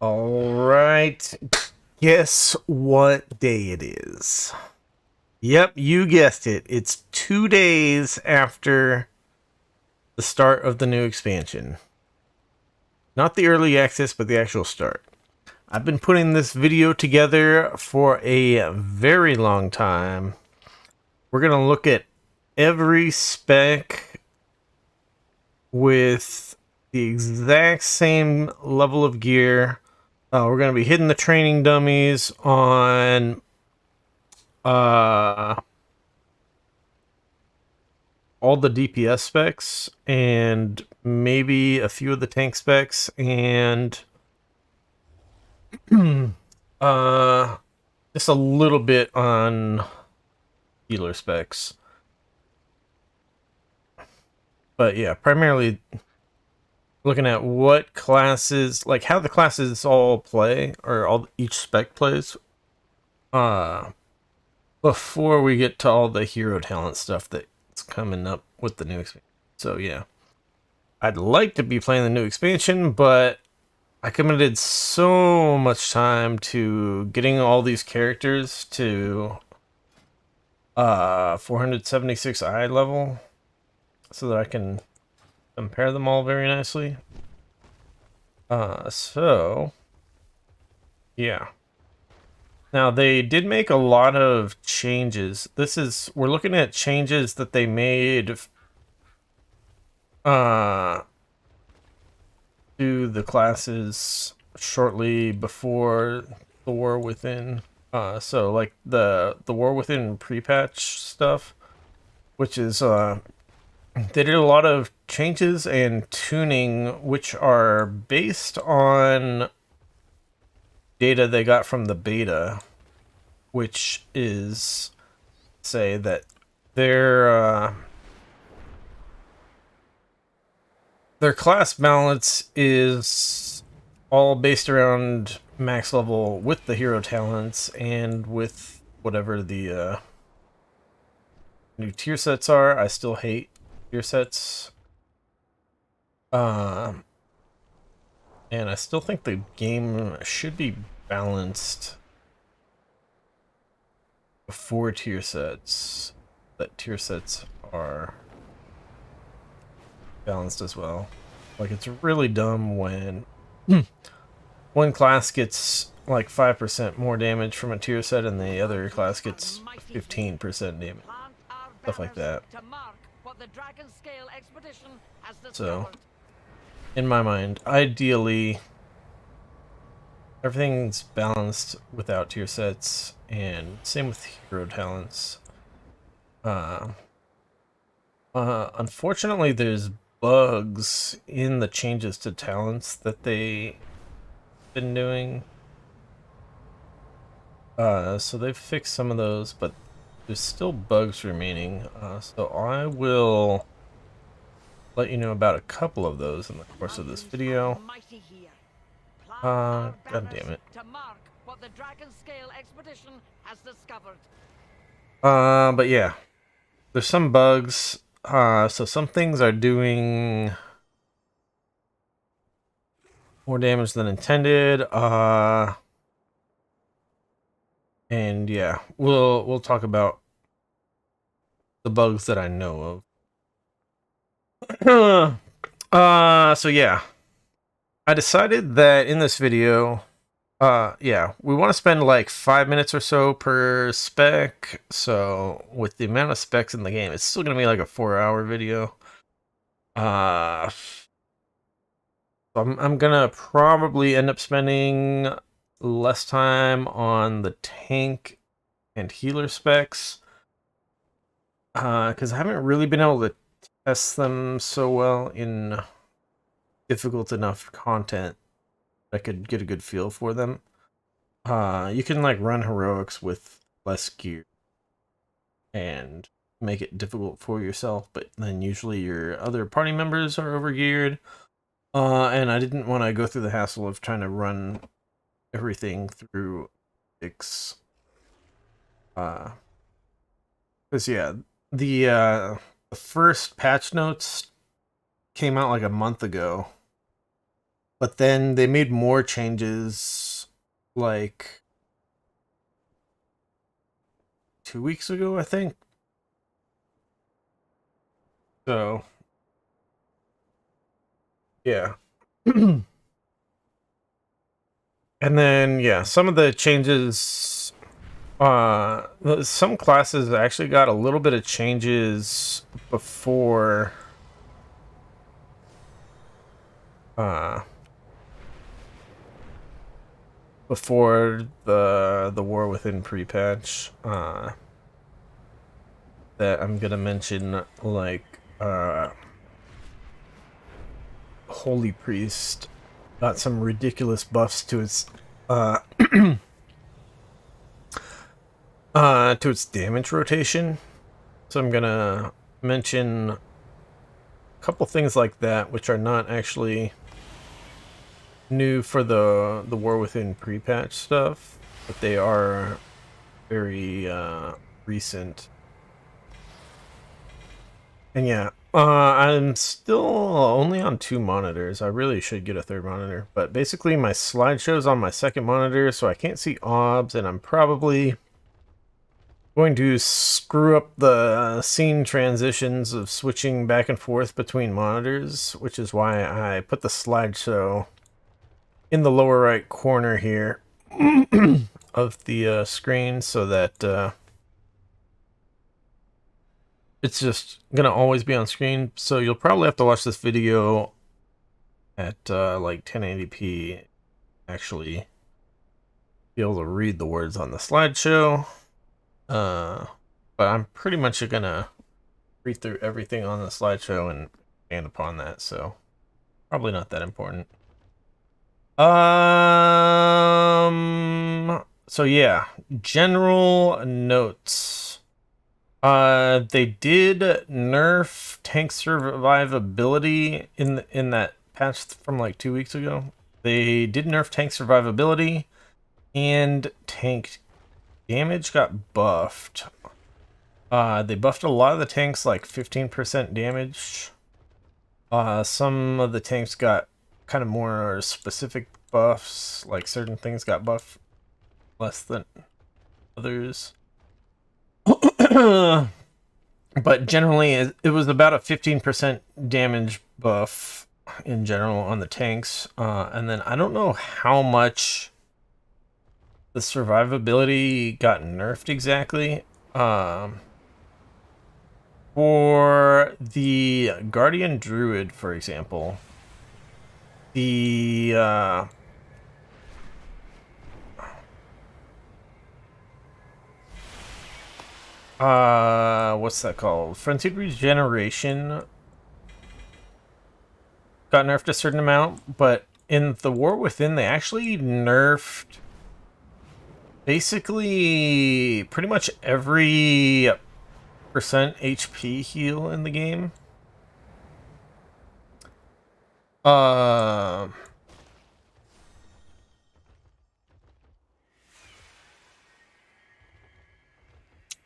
Alright, guess what day it is? Yep, you guessed it. It's 2 days after the start of the new expansion. Not the early access, but the actual start. I've been putting this video together for a very long time. We're going to look at every spec with the exact same level of gear. We're going to be hitting the training dummies on all the DPS specs and maybe a few of the tank specs and just a little bit on healer specs. But yeah, primarily looking at what classes, like how the classes all play, or all each spec plays, before we get to all the hero talent stuff that's coming up with the new expansion. So yeah, I'd like to be playing the new expansion, but I committed so much time to getting all these characters to 476 eye level so that I can compare them all very nicely. So yeah. Now they did make a lot of changes. We're looking at changes that they made to the classes shortly before the War Within. So like the War Within pre-patch stuff, which is they did a lot of changes and tuning which are based on data they got from the beta, which is say that their class balance is all based around max level with the hero talents and with whatever the new tier sets are. I still hate tier sets. And I still think the game should be balanced before tier sets. That tier sets are balanced as well. Like, it's really dumb when one class gets like 5% more damage from a tier set and the other class gets 15% damage. Stuff like that. So, in my mind, ideally, everything's balanced without tier sets, and same with hero talents. Unfortunately, there's bugs in the changes to talents that they've been doing. So they've fixed some of those, but there's still bugs remaining. So I will let you know about a couple of those in the course of this video. God damn it. But yeah, there's some bugs. So some things are doing more damage than intended. And yeah, we'll talk about the bugs that I know of. So yeah, I decided that in this video, yeah, we want to spend like 5 minutes or so per spec. So with the amount of specs in the game, it's still gonna be like a 4-hour video. So I'm gonna probably end up spending less time on the tank and healer specs, because I haven't really been able to test them so well in difficult enough content I could get a good feel for them. You can like run heroics with less gear and make it difficult for yourself, but then usually your other party members are overgeared. And I didn't want to go through the hassle of trying to run everything through X. Because yeah, the first patch notes came out like a month ago, But then they made more changes like 2 weeks ago, I think. So, yeah. And then, yeah, some of the changes, some classes actually got a little bit of changes before, uh, before the War Within pre-patch, that I'm gonna mention, like, Holy Priest got some ridiculous buffs to its, to its damage rotation. So I'm gonna mention a couple things like that, which are not actually new for the War Within pre-patch stuff, but they are very recent. And yeah, I'm still only on 2 monitors. I really should get a 3rd monitor, but basically my slideshow's on my 2nd monitor, so I can't see OBS, and I'm probably going to screw up the scene transitions of switching back and forth between monitors, which is why I put the slideshow in the lower right corner here of the screen, so that it's just gonna always be on screen. So you'll probably have to watch this video at like 1080p, actually be able to read the words on the slideshow. But I'm pretty much gonna read through everything on the slideshow and expand upon that, so probably not that important. So yeah, general notes. They did nerf tank survivability in that patch from like 2 weeks ago. They did nerf tank survivability, and tank damage got buffed. They buffed a lot of the tanks, like 15% damage. Some of the tanks got kind of more specific buffs, like certain things got buffed less than others. But generally, it was about a 15% damage buff in general on the tanks. And then I don't know how much the survivability got nerfed exactly. For the Guardian Druid, for example, the what's that called? Frenzied Regeneration got nerfed a certain amount, but in the War Within, they actually nerfed basically pretty much every percent HP heal in the game.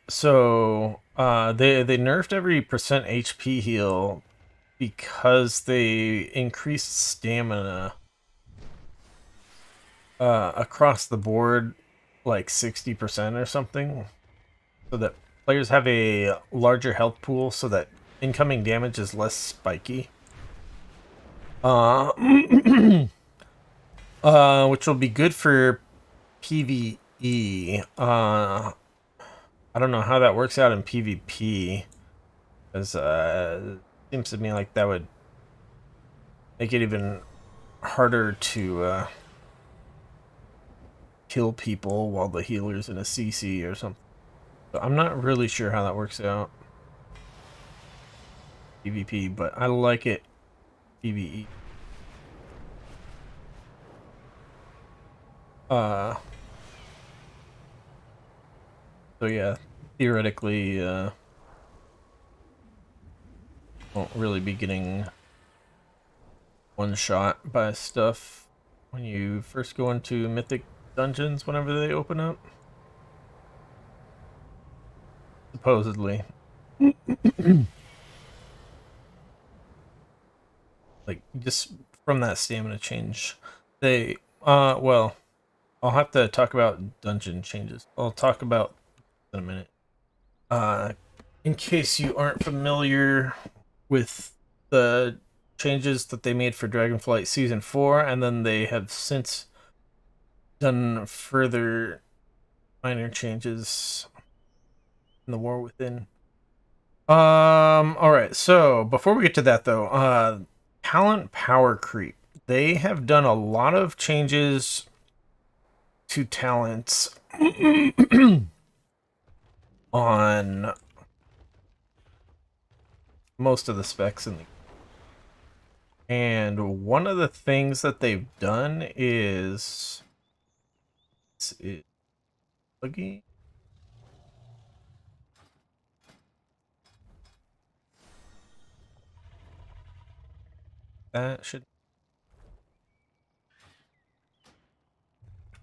So they nerfed every percent HP heal because they increased stamina across the board like 60% or something, so that players have a larger health pool so that incoming damage is less spiky. Which will be good for PvE. I don't know how that works out in PvP, because it seems to me like that would make it even harder to kill people while the healer's in a CC or something. But I'm not really sure how that works out PvP, but I like it PvE. So yeah, theoretically, won't really be getting one shot by stuff when you first go into mythic dungeons whenever they open up. Supposedly. Like, just from that stamina change. They well, I'll have to talk about dungeon changes. I'll talk about in a minute. In case you aren't familiar with the changes that they made for Dragonflight Season 4, and then they have since done further minor changes in the War Within. Alright, so before we get to that though, talent power creep. They have done a lot of changes to talents on most of the specs in the and one of the things that they've done is buggy. That should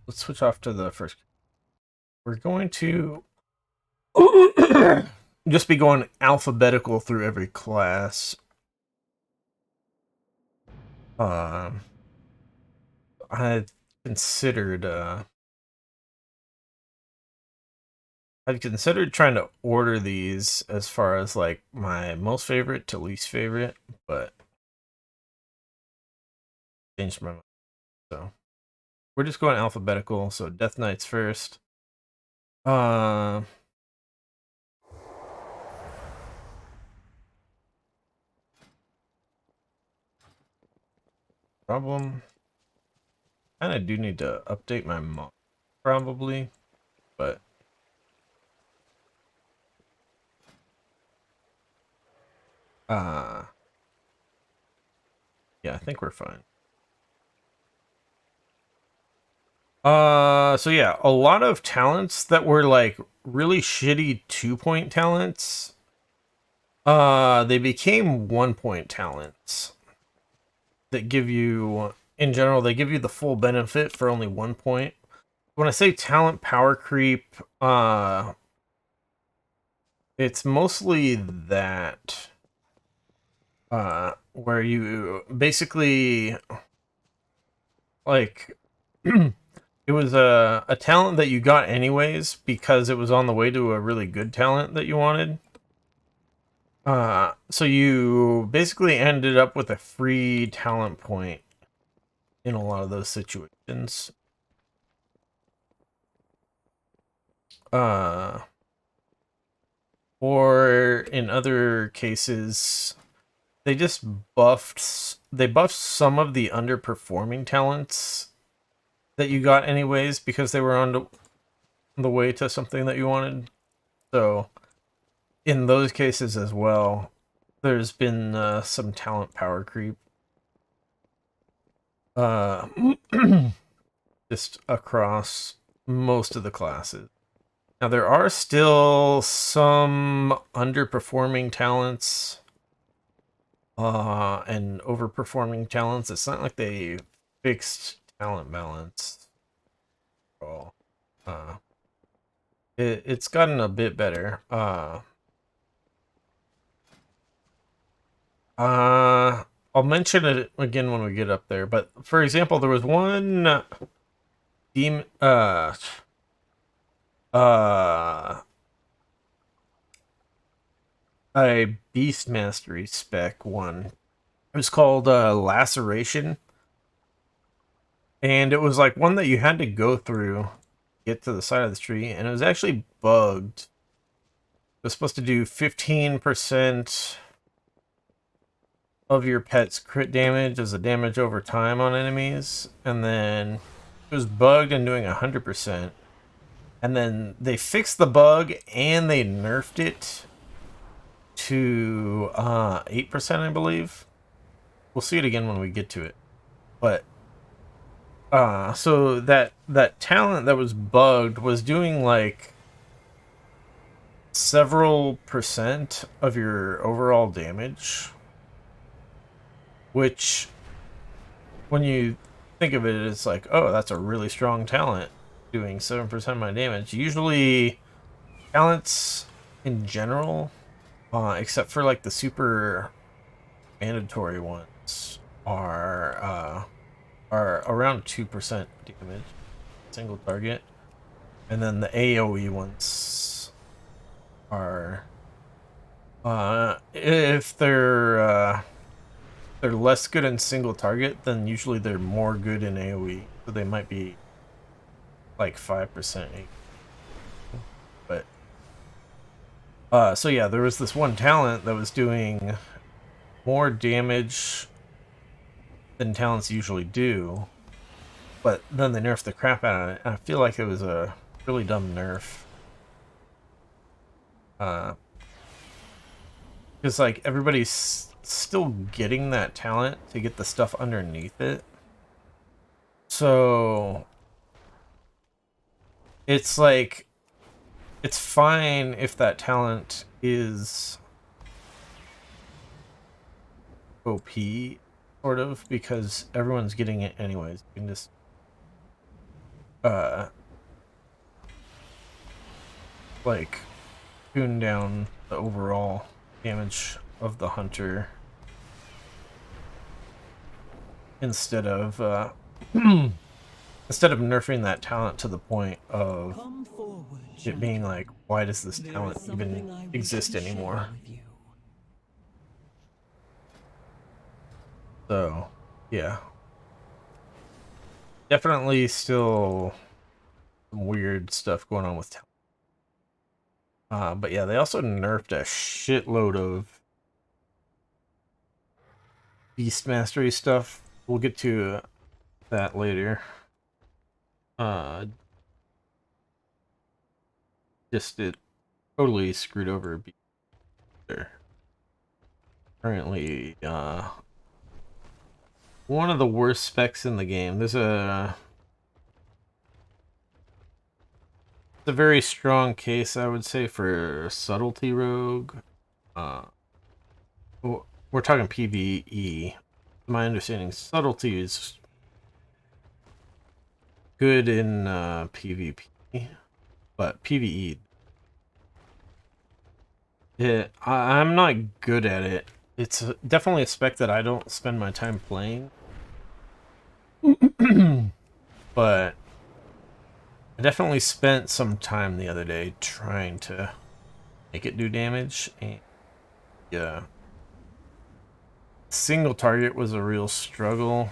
let's switch off to the first. We're going to just be going alphabetical through every class. I considered I've considered trying to order these as far as like my most favorite to least favorite, but changed my mind. So we're just going alphabetical. So Death Knights first. Problem. Kind of do need to update my mod, probably, but yeah, I think we're fine. So yeah, a lot of talents that were like really shitty 2-point talents, they became 1-point talents that give you, in general, they give you the full benefit for only 1 point. When I say talent power creep, it's mostly that, where you basically, like, it was a talent that you got anyways because it was on the way to a really good talent that you wanted. So you basically ended up with a free talent point in a lot of those situations. Or in other cases, they just buffed some of the underperforming talents that you got anyways because they were on the way to something that you wanted. So in those cases as well, there's been some talent power creep. Just across most of the classes. Now there are still some underperforming talents and overperforming talents. It's not like they fixed talent balance at all. It's gotten a bit better. I'll mention it again when we get up there, but for example, there was one demon a beast mastery spec one. It was called Laceration. And it was like one that you had to go through, get to the side of the tree, and it was actually bugged. It was supposed to do 15% of your pet's crit damage as a damage over time on enemies, and then it was bugged and doing 100%. And then they fixed the bug and they nerfed it to 8%, I believe. We'll see it again when we get to it. But so that talent that was bugged was doing like several percent of your overall damage, which when you think of it, it's like, oh, that's a really strong talent doing 7% of my damage. Usually talents in general, except for like the super mandatory ones, are around 2% damage, single target, and then the AoE ones are if they're less good in single target, then usually they're more good in AoE, so they might be like 5% AoE. But so yeah, there was this one talent that was doing more damage than talents usually do, but then they nerfed the crap out of it, and I feel like it was a really dumb nerf. Because like everybody's still getting that talent to get the stuff underneath it, so it's like it's fine if that talent is OP, sort of, because everyone's getting it anyways. You can just like tune down the overall damage of the hunter instead of instead of nerfing that talent to the point of it being like, why does this talent even exist anymore? So yeah, definitely still some weird stuff going on with talent. But yeah, they also nerfed a shitload of beast mastery stuff. We'll get to that later. Just it totally screwed over beast there. Currently, one of the worst specs in the game. There's a very strong case, I would say, for subtlety rogue. We're talking PvE. My understanding, subtlety is good in PvP, but PvE, I'm not good at it. It's definitely a spec that I don't spend my time playing. But I definitely spent some time the other day trying to make it do damage, and yeah, single target was a real struggle.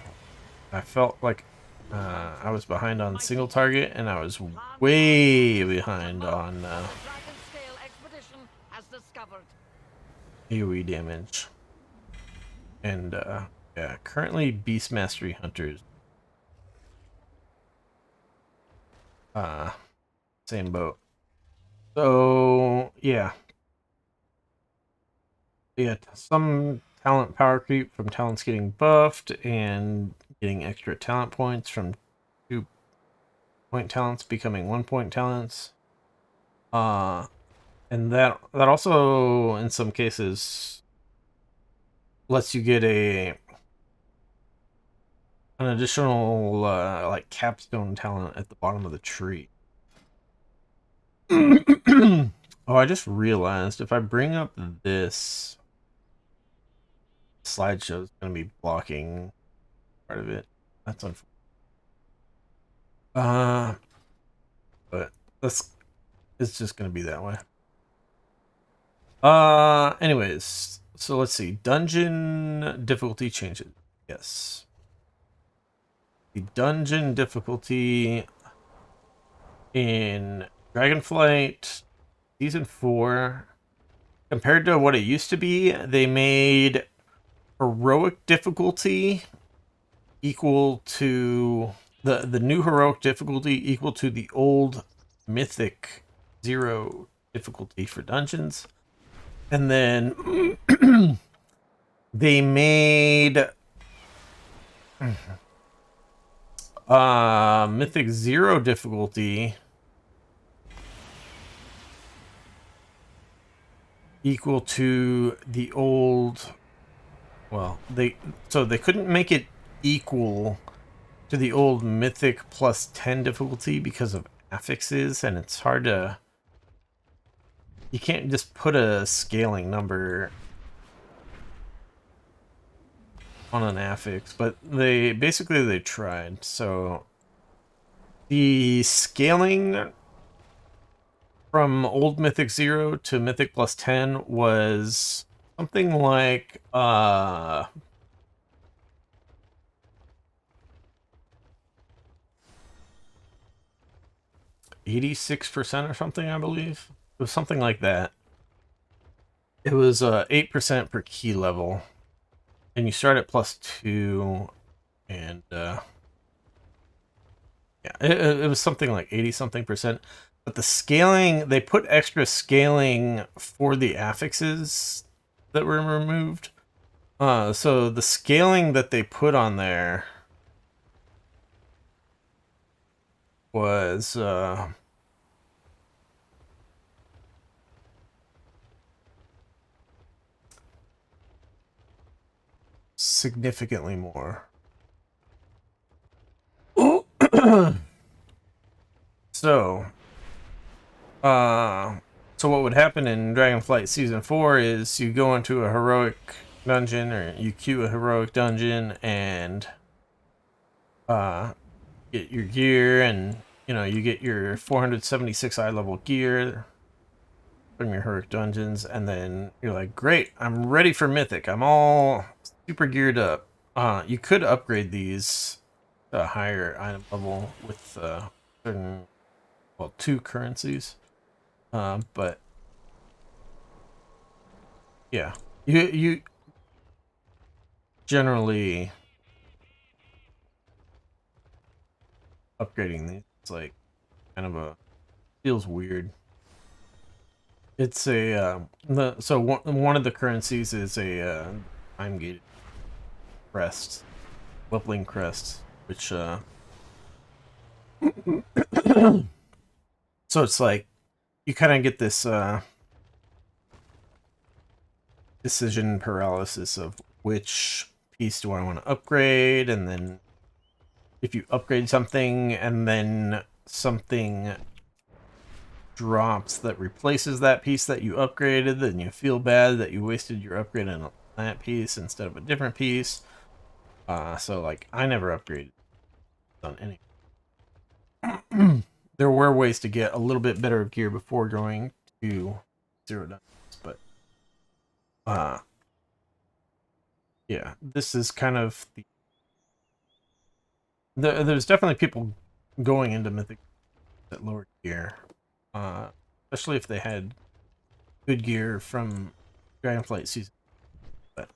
I felt like I was behind on single target, and I was way behind on AoE damage. And yeah, currently Beast Mastery Hunters. Same boat. So yeah. Yeah, some talent power creep from talents getting buffed and getting extra talent points from 2-point talents becoming 1-point talents. And that also in some cases lets you get an additional like capstone talent at the bottom of the tree. Oh, I just realized if I bring up this slideshow, is going to be blocking part of it. That's unfortunate. But this it's just going to be that way. Anyways, so let's see. Dungeon difficulty changes. Yes. The dungeon difficulty in Dragonflight Season 4, compared to what it used to be, they made heroic difficulty equal to the new heroic difficulty equal to the old mythic 0 difficulty for dungeons. And then they made mythic 0 difficulty equal to the old, well, they couldn't make it equal to the old mythic plus 10 difficulty because of affixes, and it's hard to, you can't just put a scaling number on an affix, but they tried. So the scaling from old Mythic 0 to Mythic plus 10 was something like 86% or something, I believe. It was something like that. It was 8% per key level. And you start at +2, and yeah, it was something like 80 something percent. But the scaling, they put extra scaling for the affixes that were removed. So the scaling that they put on there was significantly more. So, so what would happen in Dragonflight Season 4 is you go into a heroic dungeon, or you queue a heroic dungeon, and get your gear, and you get your 476 eye level gear from your heroic dungeons, and then you're like, great, I'm ready for Mythic. I'm all super geared up. You could upgrade these to a higher item level with certain, well, 2 currencies. But yeah, you generally upgrading these, it's like kind of a, feels weird. It's a so one of the currencies is a time gated crest, Whippling crest, which so it's like you kind of get this decision paralysis of which piece do I want to upgrade, and then if you upgrade something and then something drops that replaces that piece that you upgraded, then you feel bad that you wasted your upgrade on that piece instead of a different piece. So like I never upgraded on any. There were ways to get a little bit better gear before going to 0 dungeons, but yeah, this is kind of there's definitely people going into Mythic at lower gear, especially if they had good gear from Dragonflight Season. But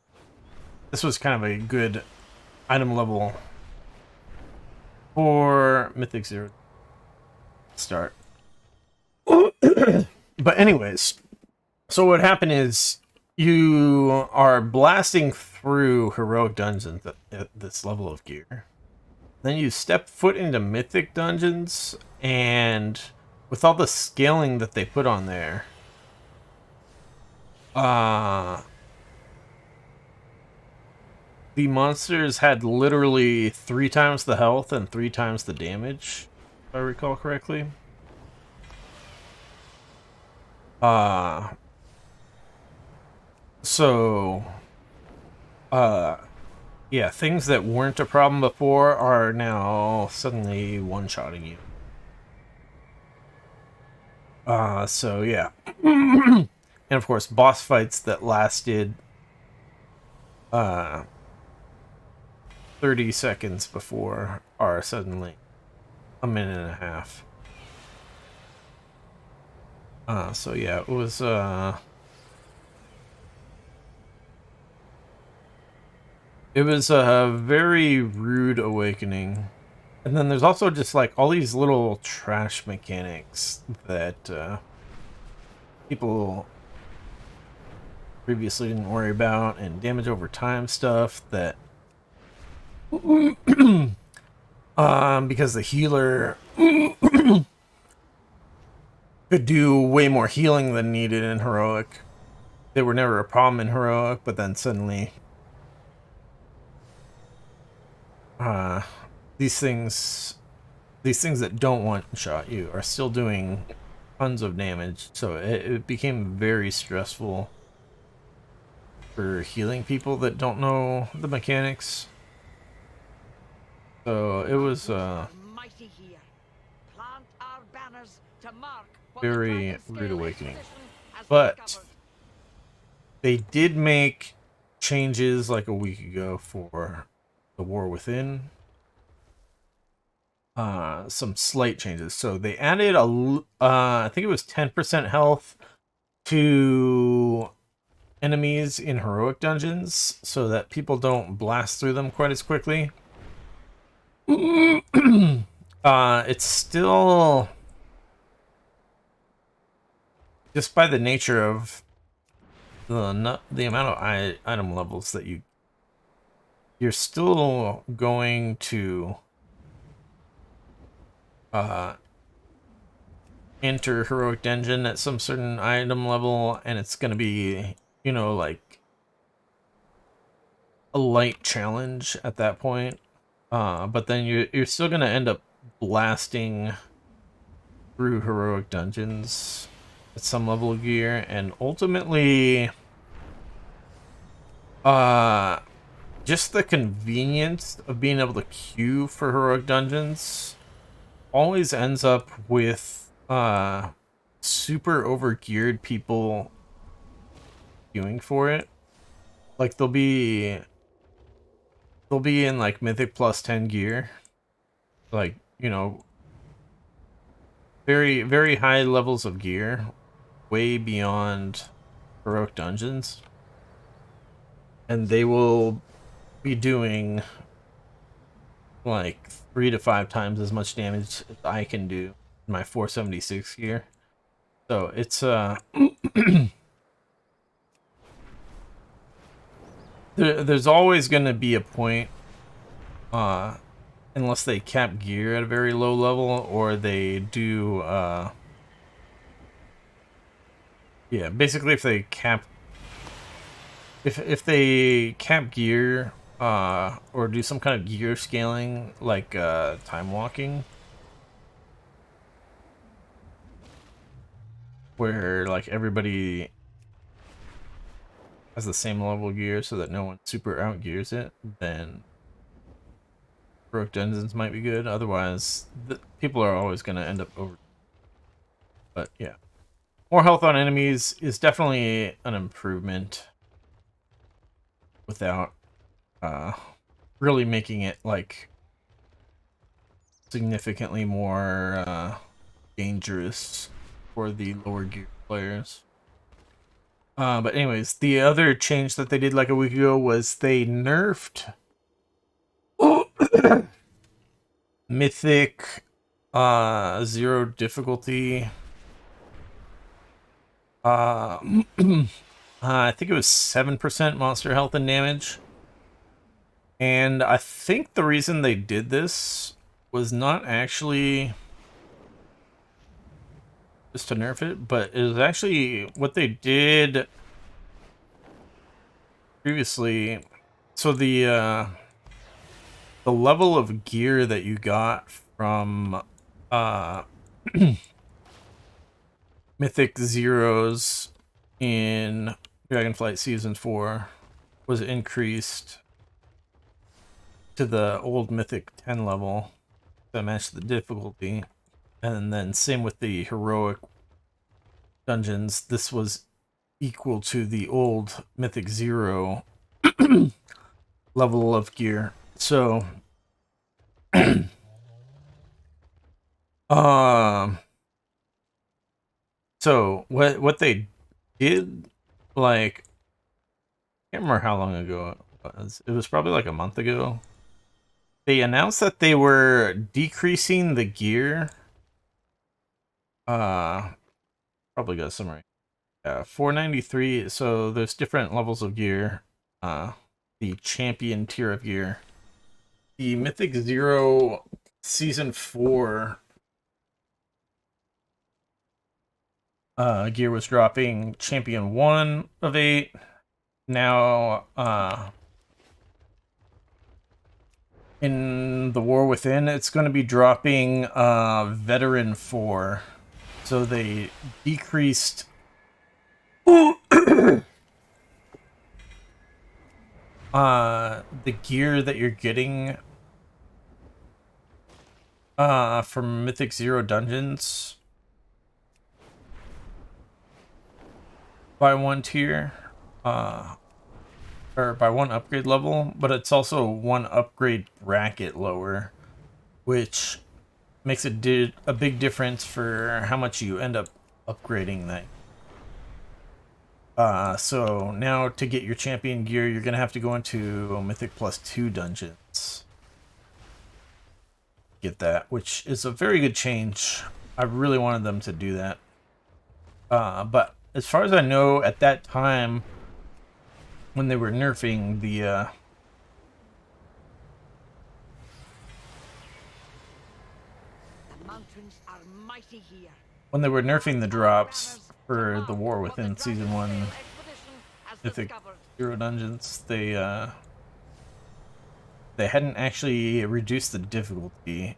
this was kind of a good item level for Mythic 0 start. But anyways, so what happened is you are blasting through heroic dungeons at this level of gear. Then you step foot into Mythic dungeons, and with all the scaling that they put on there, the monsters had literally 3 times the health and 3 times the damage, if I recall correctly. So, yeah, things that weren't a problem before are now suddenly one-shotting you. So yeah. And of course, boss fights that lasted 30 seconds before are suddenly a minute and a half. So yeah, it was a very rude awakening. And then there's also just like all these little trash mechanics that people previously didn't worry about, and damage over time stuff that because the healer could do way more healing than needed in heroic. They were never a problem in heroic, but then suddenly these things that don't one-shot you are still doing tons of damage, so it became very stressful for healing people that don't know the mechanics. So it was very rude awakening. But they did make changes like a week ago for the War Within. Some slight changes. So they added I think it was 10% health to enemies in heroic dungeons so that people don't blast through them quite as quickly. It's still, just by the nature of the amount of item levels that you're still going to enter heroic dungeon at some certain item level, and it's going to be, you know, like a light challenge at that point. But then you're still going to end up blasting through heroic dungeons at some level of gear, and ultimately just the convenience of being able to queue for heroic dungeons always ends up with super overgeared people queuing for it. Like they'll be in like Mythic plus 10 gear, like, you know, very, very high levels of gear, way beyond heroic dungeons, and they will be doing like 3 to 5 times as much damage as I can do in my 476 gear. So it's there's always going to be a point, unless they cap gear at a very low level, or they do yeah, basically if they cap gear, or do some kind of gear scaling, like time walking, where like everybody has the same level of gear so that no one super outgears it, then heroic dungeons might be good. Otherwise, people are always going to end up over. But yeah, more health on enemies is definitely an improvement without really making it like significantly more dangerous for the lower gear players. But anyways, the other change that they did like a week ago was they nerfed Mythic 0 difficulty. I think it was 7% monster health and damage. And I think the reason they did this was not actually just to nerf it, but it was actually what they did previously. So the level of gear that you got from Mythic Zeros in Dragonflight Season 4 was increased to the old Mythic 10 level to match the difficulty. And then same with the heroic dungeons. This was equal to the old Mythic 0 level of gear. So so what they did, like, I can't remember how long ago it was. It was probably like a month ago. They announced that they were decreasing the gear. Probably got some right. 493. So there's different levels of gear. The champion tier of gear. The Mythic 0 Season 4 gear was dropping champion 1 of 8. Now in the War Within, it's going to be dropping veteran 4. So they decreased the gear that you're getting from Mythic Zero Dungeons by one tier, or by one upgrade level, but it's also one upgrade bracket lower, which makes a big difference for how much you end up upgrading that. So now to get your champion gear, you're gonna have to go into Mythic +2 dungeons. Get that, which is a very good change. I really wanted them to do that. But as far as I know, at that time, when they were nerfing the mountains are mighty here. when they were nerfing the drops for the war within Season 1 Mythic Zero Dungeons, they hadn't actually reduced the difficulty.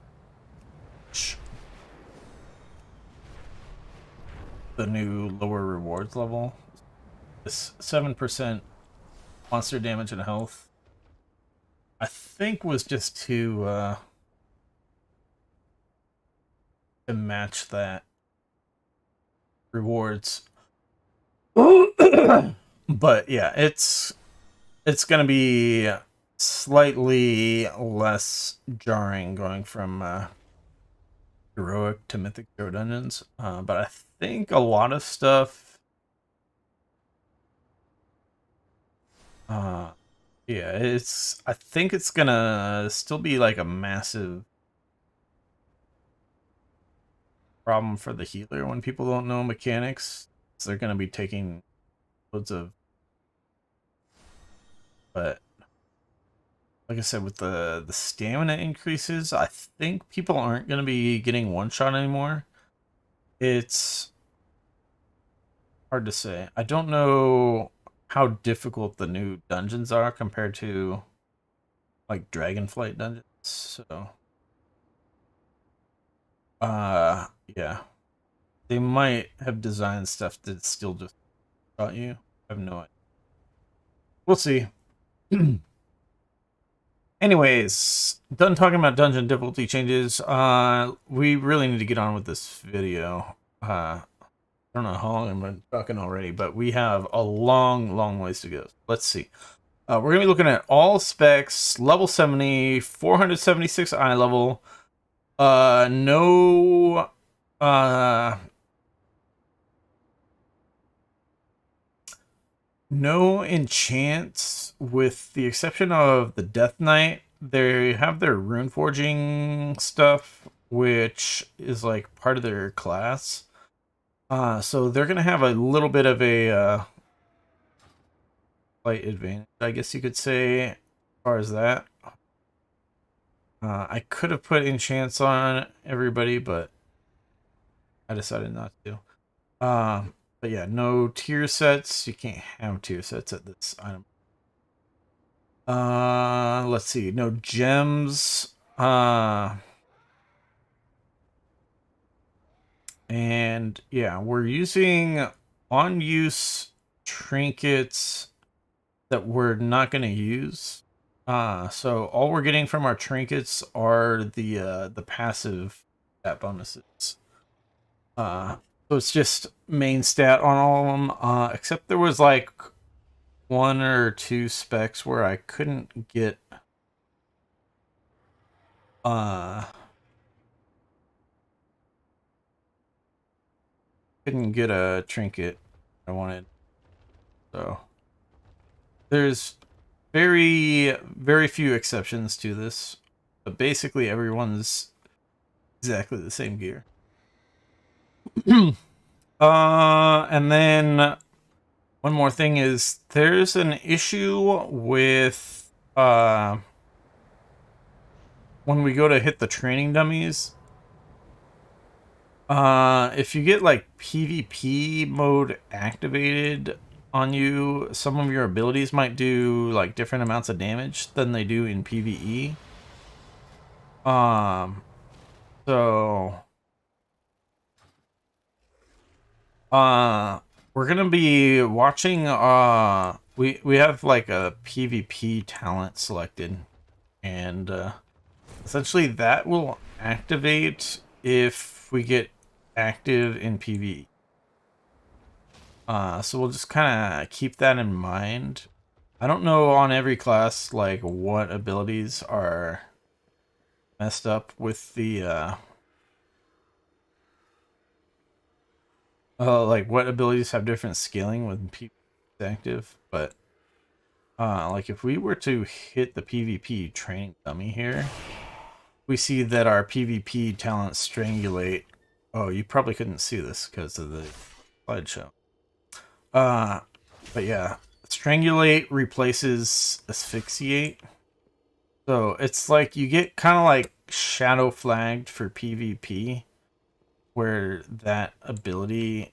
The new lower rewards level. This 7% monster damage and health, I think, was just to match that rewards. But yeah, it's gonna be slightly less jarring going from heroic to Mythic Zero Dungeons, but I think a lot of stuff, yeah, I think it's gonna still be like a massive problem for the healer when people don't know mechanics. So they're gonna be taking loads of, but like I said, with the stamina increases, I think people aren't gonna be getting one shot anymore. It's hard to say. I don't know how difficult the new dungeons are compared to like Dragonflight dungeons. So yeah. They might have designed stuff that still just shot you. I have no idea. We'll see. Anyways, done talking about dungeon difficulty changes. We really need to get on with this video. I don't know how long I've been talking already, but we have a long ways to go. Let's see. We're going to be looking at all specs, level 70, 476 eye level. No enchants, with the exception of the Death Knight. They have their rune forging stuff, which is like part of their class. So they're gonna have a little bit of a slight advantage, I guess you could say, as far as that. I could have put enchants on everybody, but I decided not to. But yeah, no tier sets. You can't have tier sets at this item. Let's see. No gems. And yeah, we're using on use trinkets that we're not going to use. So all we're getting from our trinkets are the passive stat bonuses. So it's just main stat on all of them, except there was like one or two specs where I couldn't get a trinket I wanted. So there's very few exceptions to this, but basically everyone's exactly the same gear. And then one more thing is there's an issue with when we go to hit the training dummies. If you get like PvP mode activated on you, some of your abilities might do like different amounts of damage than they do in PvE. So we're gonna be watching. We have like a PvP talent selected, and essentially that will activate if we get active in PvE. So we'll just kind of keep that in mind. I don't know on every class like what abilities are messed up with the like what abilities have different scaling when PvP is active, but like if we were to hit the PvP training dummy here, we see that our PvP talent Strangulate. Oh, you probably couldn't see this because of the slideshow. But yeah, Strangulate replaces Asphyxiate. So it's like you get kind of like shadow flagged for PvP, where that ability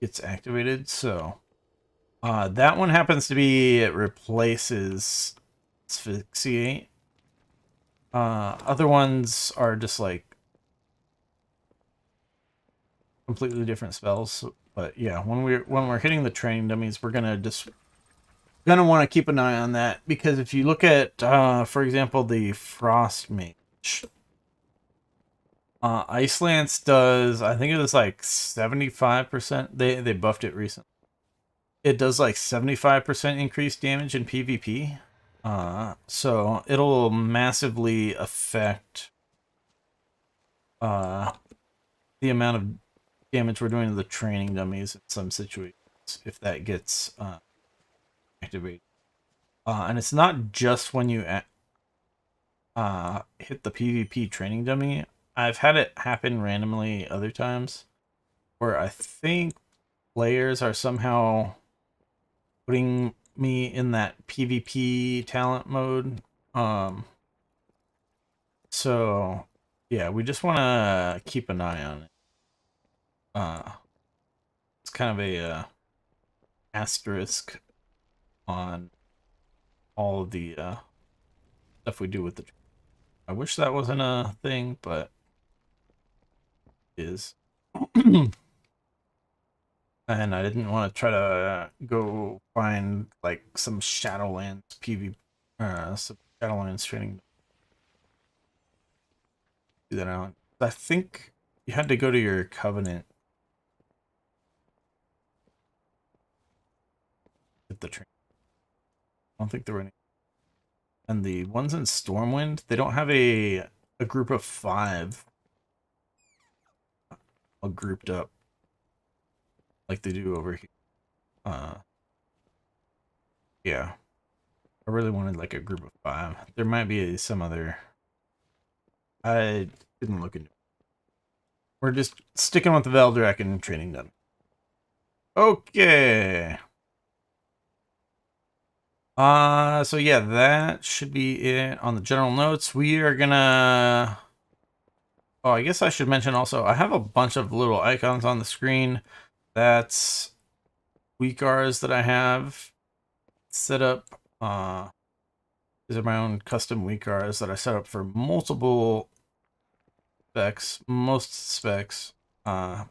gets activated. So that one happens to be it replaces Asphyxiate. Other ones are just like completely different spells. But yeah, when we're hitting the training dummies, we're gonna want to keep an eye on that, because if you look at for example the Frost Mage, Ice Lance does, I think it was like 75%. They buffed it recently. It does like 75% increased damage in PvP. So it'll massively affect the amount of damage we're doing to the training dummies in some situations if that gets activated. And it's not just when you hit the PvP training dummy. I've had it happen randomly other times where I think players are somehow putting me in that PvP talent mode. So yeah, we just want to keep an eye on it. It's kind of a asterisk on all of the stuff we do with the. I wish that wasn't a thing, but it is. And I didn't want to try to go find like some Shadowlands PvP, some Shadowlands training. Do that out. I think you had to go to your Covenant at the train. I don't think there were any. And the ones in Stormwind, they don't have a group of 5 all grouped up like they do over here. Yeah. I really wanted like a group of 5. There might be some other. I didn't look into it. We're just sticking with the Veldrak and training them. Okay. So yeah, that should be it on the general notes. We are gonna. Oh, I guess I should mention also, I have a bunch of little icons on the screen. That's weakars that I have set up. These are my own custom weakars that I set up for multiple specs, most specs. I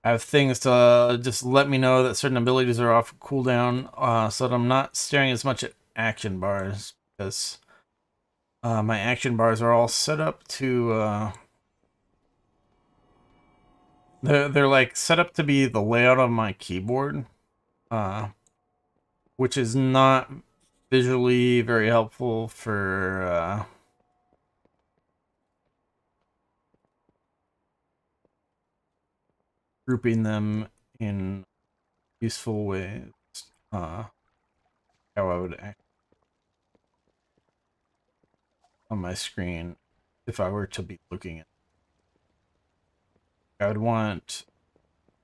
have things to just let me know that certain abilities are off cooldown, so that I'm not staring as much at action bars, because my action bars are all set up to they're like set up to be the layout of my keyboard, which is not visually very helpful for grouping them in useful ways. How I would act on my screen if I were to be looking at. I would want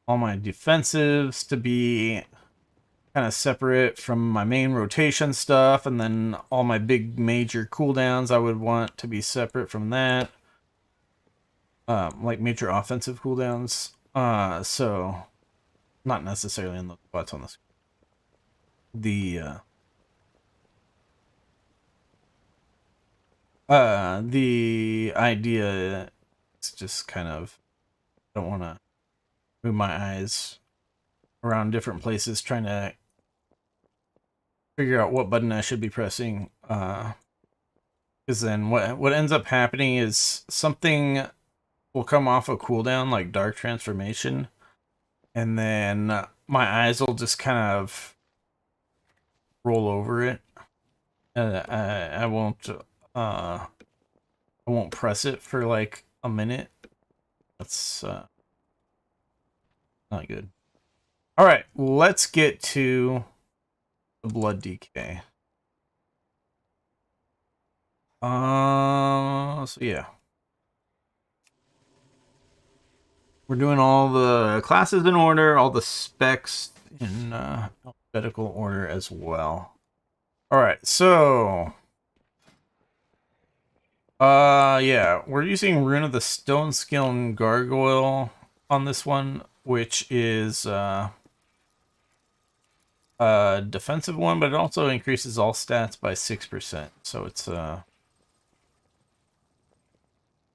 all my defensives to be kind of separate from my main rotation stuff, and then all my big major cooldowns I would want to be separate from that. Like major offensive cooldowns. So not necessarily in the spots on the screen. The idea is just kind of, I don't want to move my eyes around different places trying to figure out what button I should be pressing. Because then what ends up happening is something will come off a cooldown like Dark Transformation, and then my eyes will just kind of roll over it. I won't press it for like a minute. That's not good. All right, let's get to the blood decay. So yeah. We're doing all the classes in order, all the specs in alphabetical order as well. All right, so yeah, we're using Rune of the Stone Skin Gargoyle on this one, which is a defensive one, but it also increases all stats by 6%. So it's a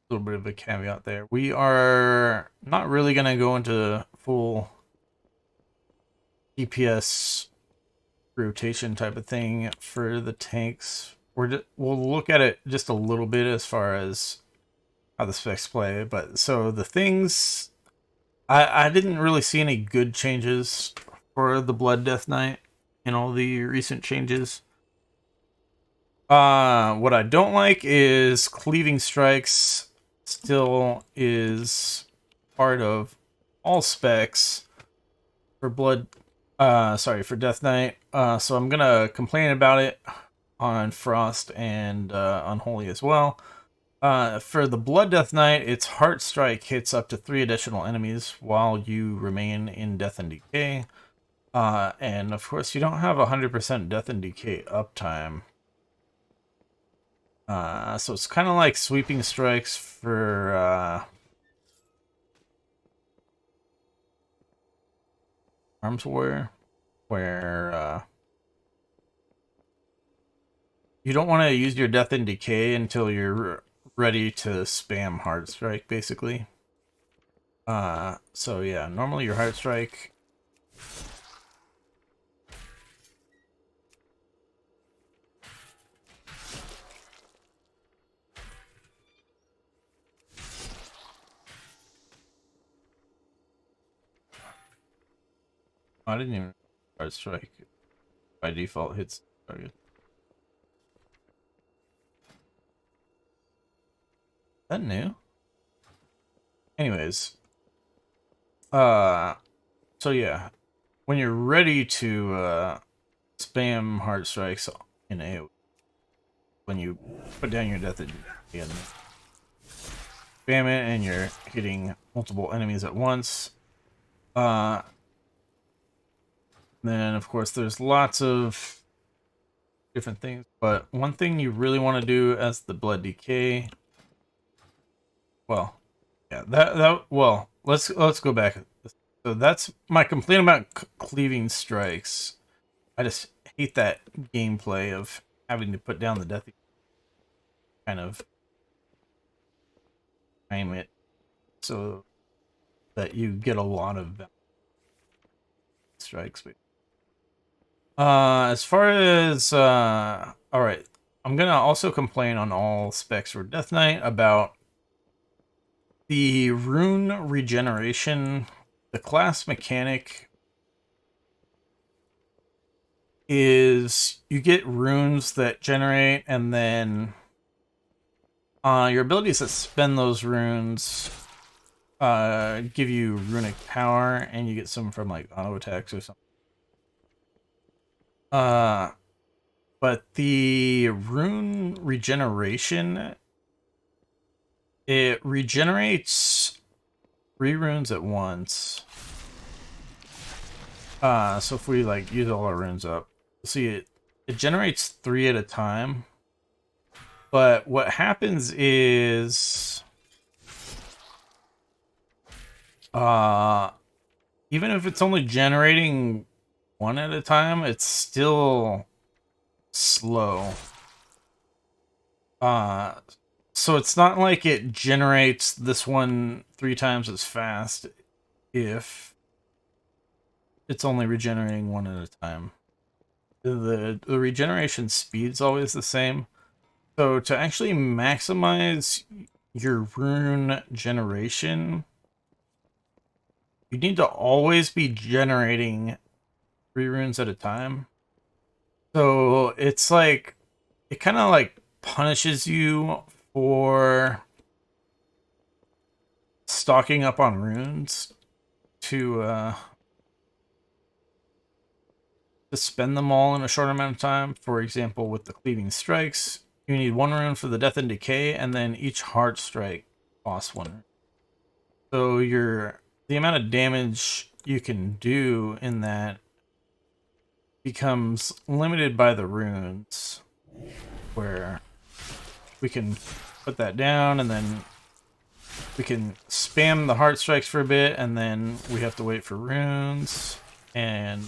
little bit of a caveat there. We are not really going to go into full DPS rotation type of thing for the tanks. We'll look at it just a little bit as far as how the specs play. But so the things, I didn't really see any good changes for the Blood Death Knight in all the recent changes. What I don't like is Cleaving Strikes still is part of all specs for for Death Knight. So I'm gonna complain about it on Frost and Unholy as well. For the Blood Death Knight, its Heart Strike hits up to 3 additional enemies while you remain in Death and Decay. And of course, you don't have 100% Death and Decay uptime. So it's kind of like Sweeping Strikes for Arms Warrior, where you don't want to use your Death and Decay until you're ready to spam Heart Strike, basically. So yeah, normally your Heart Strike. I didn't even Heart Strike by default hits target. Is that new? Anyways, so yeah, when you're ready to spam Heart Strikes in AoE, when you put down your Death and spam it and you're hitting multiple enemies at once. Then of course there's lots of different things, but one thing you really want to do as the Blood Decay, well, yeah, well, let's go back. So that's my complaint about Cleaving Strikes. I just hate that gameplay of having to put down the death, kind of time it so that you get a lot of strikes. As far as all right, I'm gonna also complain on all specs for Death Knight about the rune regeneration. The class mechanic is you get runes that generate, and then your abilities that spend those runes give you runic power, and you get some from like auto attacks or something. But the rune regeneration, it regenerates 3 runes at once. So if we like use all our runes up, you'll see it generates 3 at a time. But what happens is even if it's only generating 1 at a time, it's still slow. So it's not like it generates this one 3 times as fast if it's only regenerating one at a time. The regeneration speed's always the same. So to actually maximize your rune generation, you need to always be generating 3 runes at a time. So it's like, it kind of like punishes you for stocking up on runes to spend them all in a short amount of time. For example, with the cleaving strikes, you need 1 rune for the death and decay, and then each heart strike costs 1 rune. So the amount of damage you can do in that becomes limited by the runes, where we can put that down and then we can spam the heart strikes for a bit, and then we have to wait for runes. And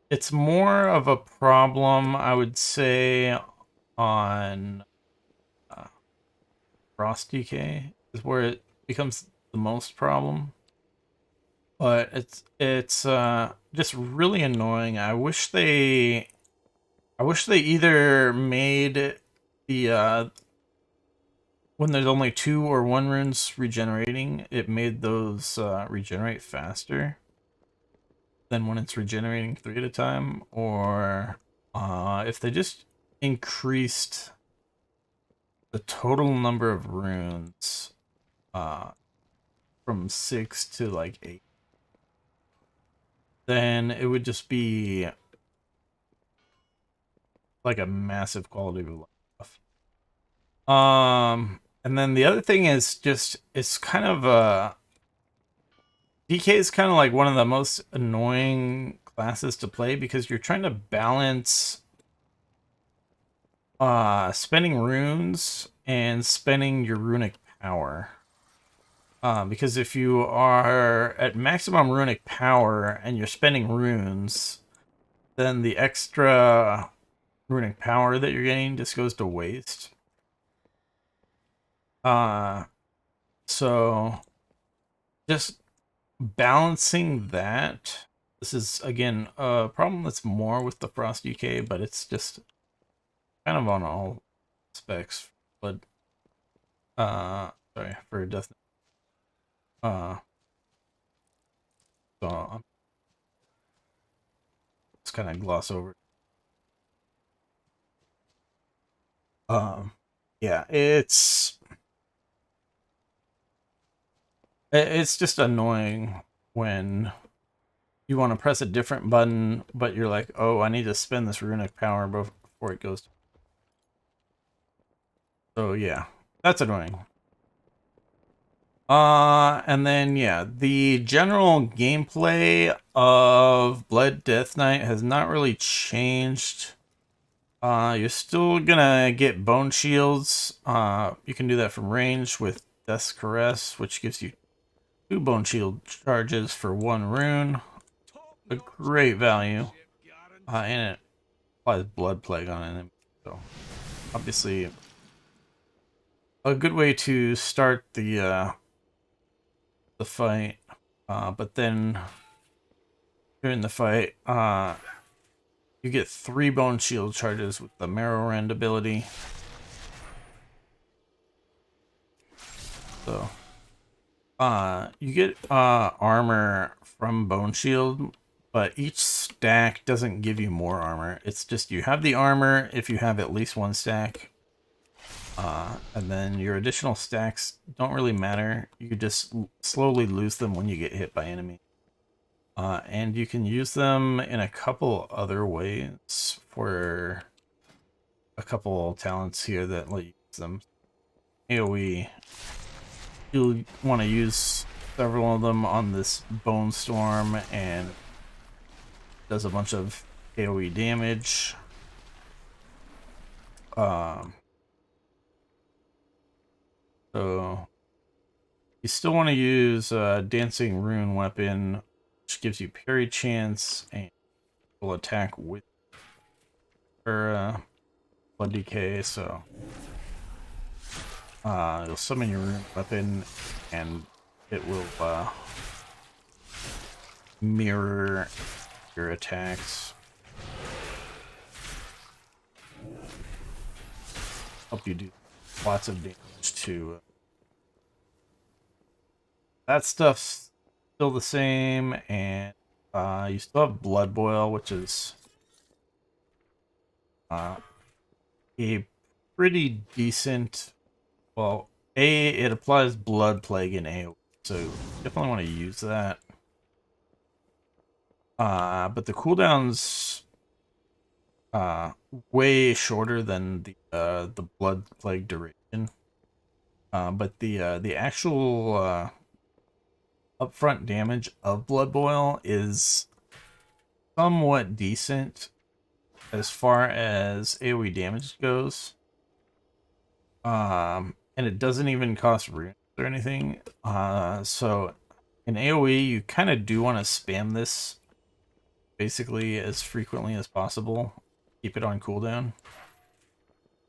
it's more of a problem, I would say, on Frost DK is where it becomes the most problem. But it's just really annoying. I wish they either made the when there's only 2 or 1 runes regenerating, it made those regenerate faster than when it's regenerating 3 at a time, or if they just increased the total number of runes from 6 to like 8, then it would just be like a massive quality of life. And then the other thing is just, it's kind of DK is kind of like one of the most annoying classes to play, because you're trying to balance spending runes and spending your runic power. Because if you are at maximum runic power and you're spending runes, then the extra runic power that you're getting just goes to waste. So just balancing that. This is, again, a problem that's more with the Frost UK, but it's just kind of on all specs. But sorry, for Death. So I'm just kind of gloss over. Yeah, it's just annoying when you want to press a different button, but you're like, oh, I need to spend this runic power before it goes. So yeah, that's annoying. And then yeah, the general gameplay of Blood Death Knight has not really changed. You're still gonna get bone shields. You can do that from range with Death's Caress, which gives you 2 bone shield charges for 1 rune. A great value. And it applies Blood Plague on it. So obviously a good way to start the fight. But then during the fight, you get 3 bone shield charges with the Marrow Rend ability. So you get armor from bone shield, but each stack doesn't give you more armor. It's just you have the armor if you have at least 1 stack. And then your additional stacks don't really matter. You just slowly lose them when you get hit by enemy. And you can use them in a couple other ways for a couple talents here that let you use them. AoE, you'll want to use several of them on this Bone Storm, and does a bunch of AoE damage. So you still want to use Dancing Rune Weapon, which gives you parry chance and will attack with her Blood Decay. So you'll summon your rune weapon, and it will mirror your attacks. Help you do lots of damage to that stuff's still the same, and you still have Blood Boil, which is a pretty decent. Well, it applies Blood Plague in AoE, so you definitely want to use that. But the cooldown's way shorter than the Blood Plague duration. But the actual upfront damage of Blood Boil is somewhat decent as far as AoE damage goes. And it doesn't even cost runes or anything. So in AoE, you kind of do want to spam this basically as frequently as possible. Keep it on cooldown.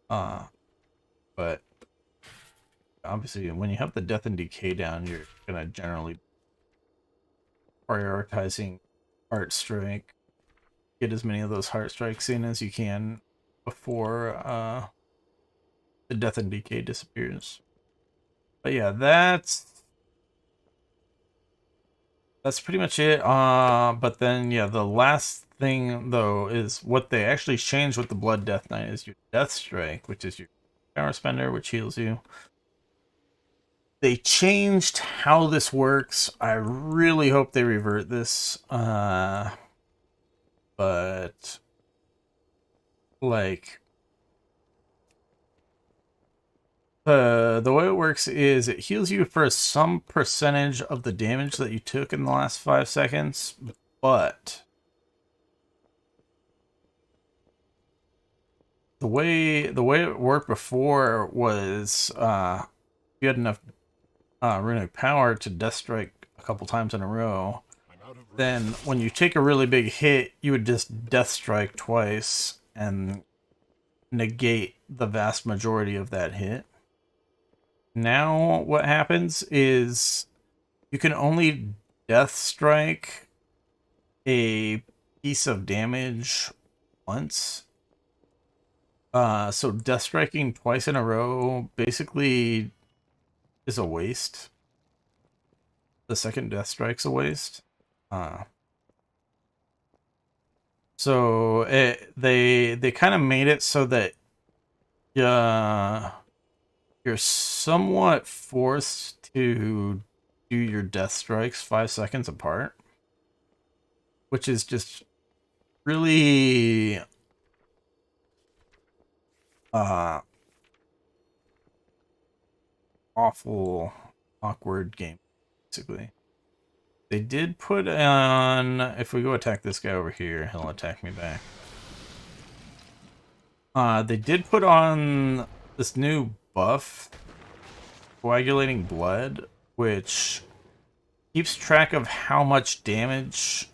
But obviously, when you have the death and decay down, you're gonna generally prioritizing Heart Strike. Get as many of those Heart Strikes in as you can before the death and decay disappears. But yeah, that's pretty much it. But then yeah, the last thing though is what they actually changed with the Blood Death Knight is your Death Strike, which is your power spender, which heals you. They changed how this works. I really hope they revert this. But like the way it works is it heals you for some percentage of the damage that you took in the last 5 seconds, but the way it worked before was you had enough runic power to death strike a couple times in a row. Then when you take a really big hit, you would just death strike twice and negate the vast majority of that hit. Now what happens is you can only death strike a piece of damage once. So death striking twice in a row basically is a waste. The second death strike's a waste. So they kind of made it so that you're somewhat forced to do your death strikes 5 seconds apart, which is just really awful, awkward game, basically. They did put on, if we go attack this guy over here, he'll attack me back. They did put on this new buff, Coagulating Blood, which keeps track of how much damage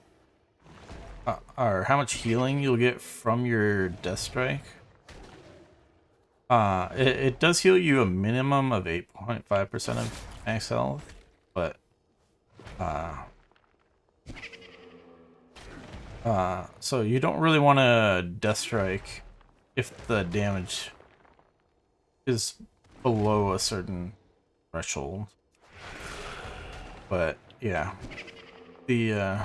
or how much healing you'll get from your Death Strike. It does heal you a minimum of 8.5% of max health, but so you don't really want to Death Strike if the damage is below a certain threshold. But yeah, the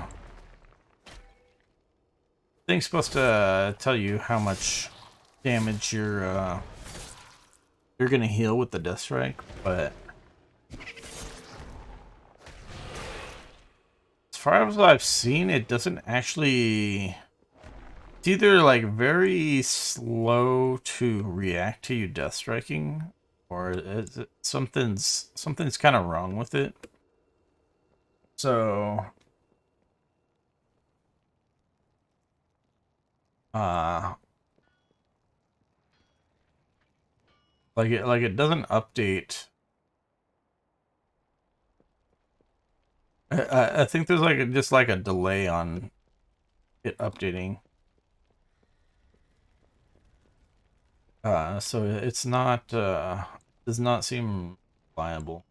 thing's supposed to tell you how much damage you're gonna heal with the Death Strike, but as far as I've seen, it doesn't actually. It's either like very slow to react to you death striking, or something's kind of wrong with it. So, like it doesn't update. I think there's like just like a delay on it updating. So it's not does not seem reliable.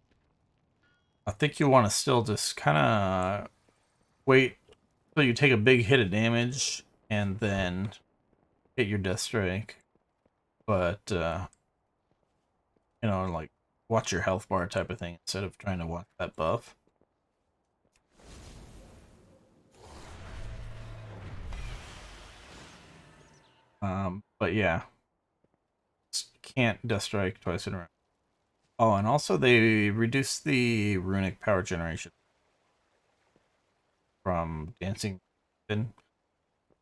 I think you want to still just kind of wait So you take a big hit of damage and then get your death strike. But you know, like watch your health bar type of thing instead of trying to watch that buff. But yeah, can't death strike twice in a row. Oh, and also they reduced the runic power generation from dancing,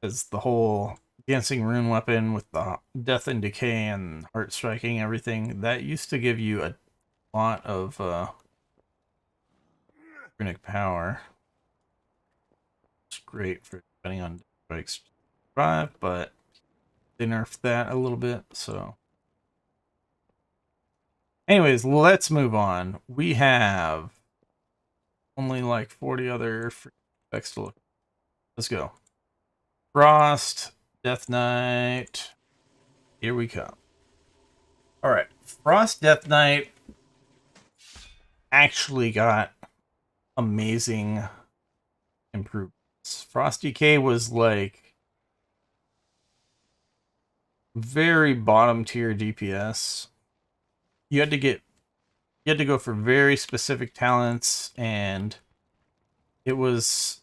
as the whole dancing rune weapon with the death and decay and heart striking everything that used to give you a lot of runic power. It's great for depending on strikes drive, but they nerfed that a little bit. So anyways, let's move on. We have only like 40 other effects to look. Let's go. Frost, Death Knight. Here we come. All right. Frost Death Knight actually got amazing improvements. Frost DK was like very bottom tier DPS. You had to go for very specific talents, and it was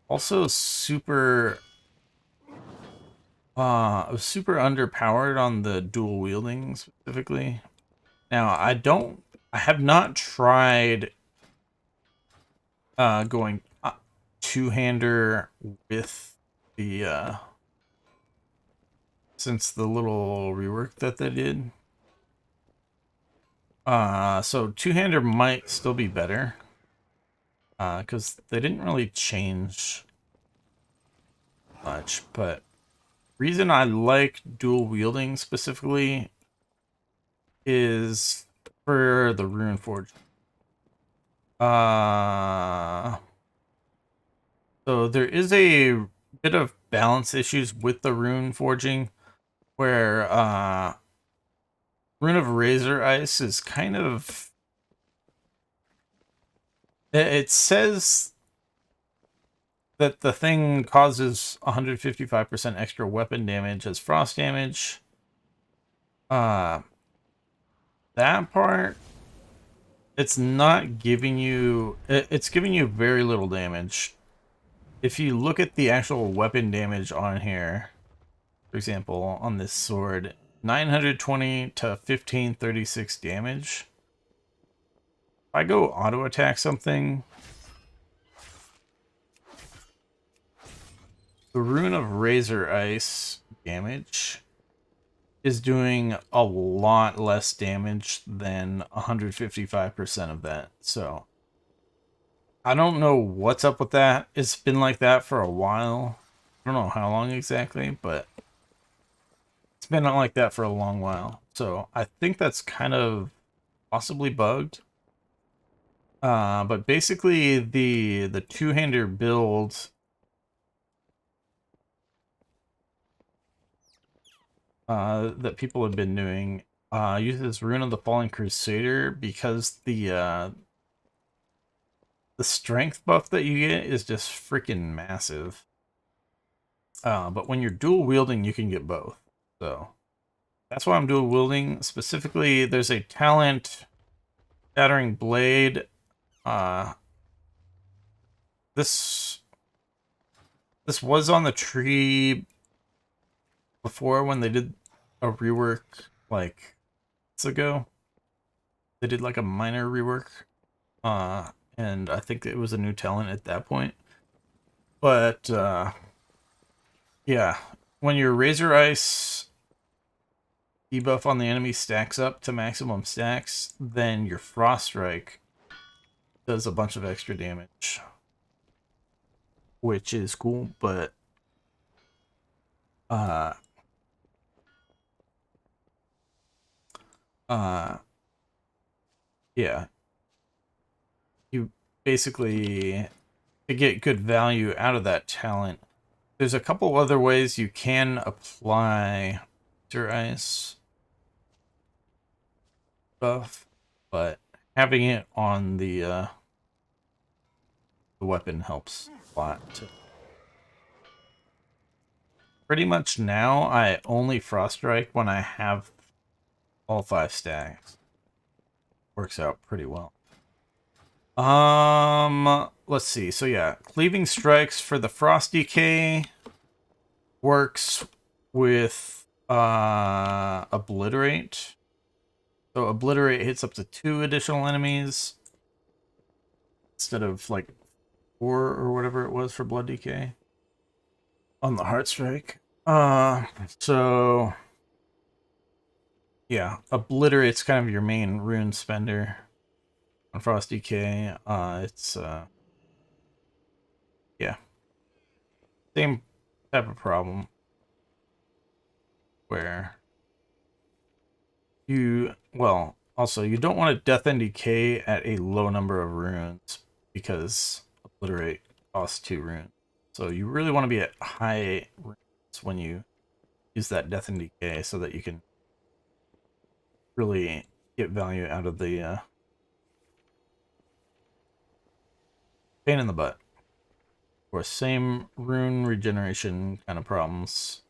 also super super underpowered on the dual wielding specifically. Now I have not tried going two-hander with the since the little rework that they did. So two-hander might still be better. Because they didn't really change much, but reason I like dual wielding specifically is for the rune forge. So there is a bit of balance issues with the rune forging, where Rune of Razor Ice is kind of, it says that the thing causes 155% extra weapon damage as frost damage. That part, it's not giving you, it's giving you very little damage. If you look at the actual weapon damage on here, for example, on this sword, 920 to 1536 damage. If I go auto attack something, the Rune of Razor Ice damage is doing a lot less damage than 155% of that. So I don't know what's up with that. It's been like that for a while. I don't know how long exactly, but it's been like that for a long while. So I think that's kind of possibly bugged. But basically the two-hander build that people have been doing uses Rune of the Fallen Crusader because the strength buff that you get is just freaking massive. But when you're dual wielding, you can get both. So that's why I'm dual wielding. Specifically, there's a talent, Shattering Blade. This was on the tree before when they did a rework like months ago. They did like a minor rework. And I think it was a new talent at that point. But yeah, when your Razor Ice debuff on the enemy stacks up to maximum stacks, then your Frost Strike does a bunch of extra damage, which is cool. But uh yeah, you basically, to get good value out of that talent, there's a couple other ways you can apply Razor Ice buff, but having it on the the weapon helps a lot too. Pretty much now, I only Frost Strike when I have all 5 stacks. Works out pretty well. Let's see. So yeah, Cleaving Strikes for the Frost DK works with Obliterate. So Obliterate hits up to 2 additional enemies instead of like 4 or whatever it was for Blood DK on the Heart Strike. So yeah, Obliterate's kind of your main rune spender on Frost DK. It's yeah, same type of problem where also you don't want to Death and Decay at a low number of runes because Obliterate costs 2 runes. So you really want to be at high runes when you use that Death and Decay so that you can really get value out of the pain in the butt. Of course, same rune regeneration kind of problems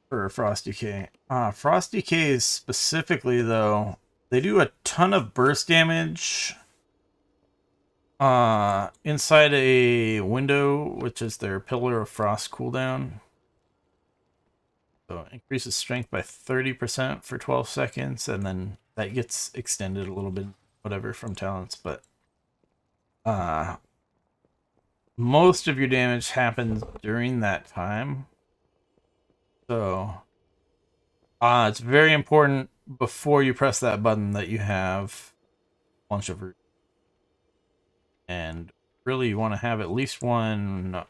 for Frost Decay. Frost Decay specifically, though, they do a ton of burst damage inside a window, which is their Pillar of Frost cooldown. So increases strength by 30% for 12 seconds, and then that gets extended a little bit, whatever, from talents, but most of your damage happens during that time. So it's very important before you press that button that you have a bunch of root. And really you want to have at least 1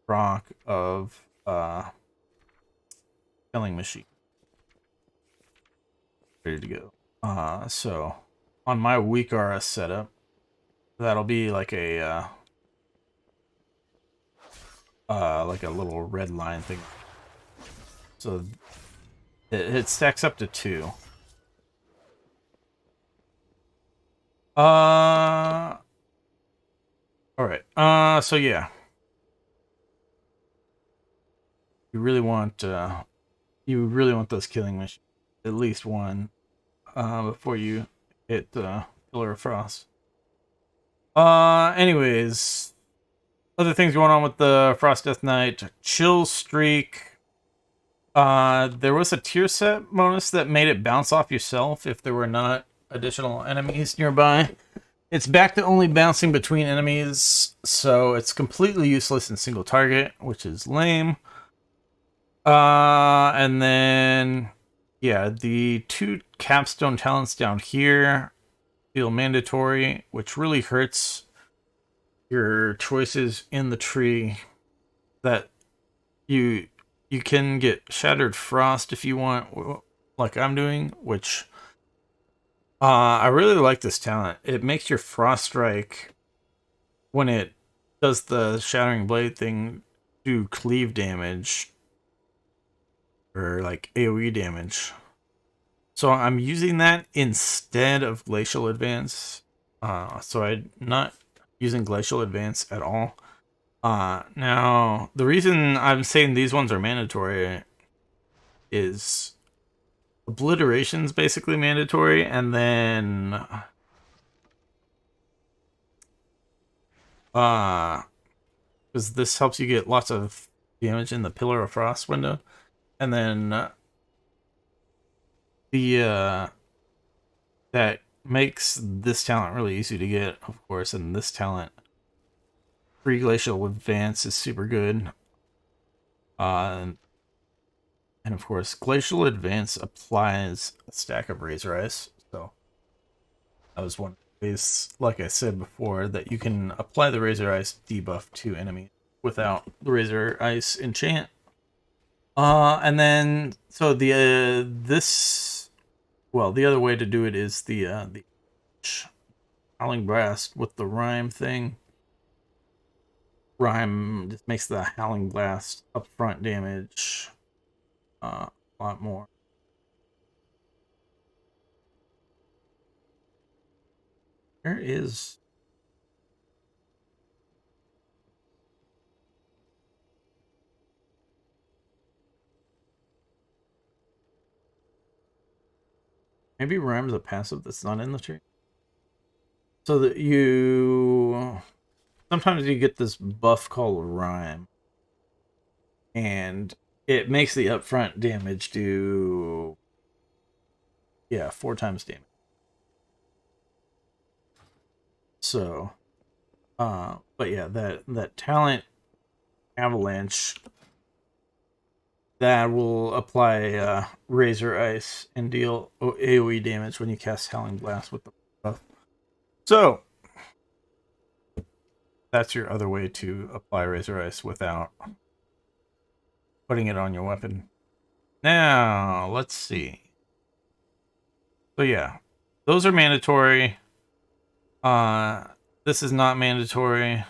proc of killing machine ready to go. So on my weak RS setup, that'll be like a little red line thing. So it stacks up to 2. All right. So yeah, you really want those killing machines, at least 1, before you hit Pillar of Frost. Anyways, other things going on with the Frost Death Knight. Chill Streak. There was a tier set bonus that made it bounce off yourself if there were not additional enemies nearby. It's back to only bouncing between enemies, so it's completely useless in single target, which is lame. And then, yeah, the 2 capstone talents down here feel mandatory, which really hurts your choices in the tree. That you can get Shattered Frost if you want, like I'm doing, which I really like this talent. It makes your Frost Strike, when it does the Shattering Blade thing, do cleave damage or like AoE damage. So I'm using that instead of Glacial Advance. So I'm not using Glacial Advance at all. Now, the reason I'm saying these ones are mandatory is Obliteration's basically mandatory, and then because this helps you get lots of damage in the Pillar of Frost window, and then that makes this talent really easy to get, of course, and this talent, free Glacial Advance, is super good. And of course, Glacial Advance applies a stack of Razor Ice, so that was one of the ways, like I said before, that you can apply the Razor Ice debuff to enemies without the Razor Ice enchant. And then, so the other way to do it is the Howling Blast with the Rhyme thing. Rhyme just makes the Howling Blast upfront damage a lot more. Where is Maybe Rhyme's a passive that's not in the tree. So that you... Sometimes you get this buff called Rhyme. And it makes the upfront damage do... Yeah, 4 times damage. So... but yeah, that talent Avalanche... That will apply Razor Ice and deal AoE damage when you cast Howling Blast with the buff. So, that's your other way to apply Razor Ice without putting it on your weapon. Now, let's see. So yeah, those are mandatory. This is not mandatory.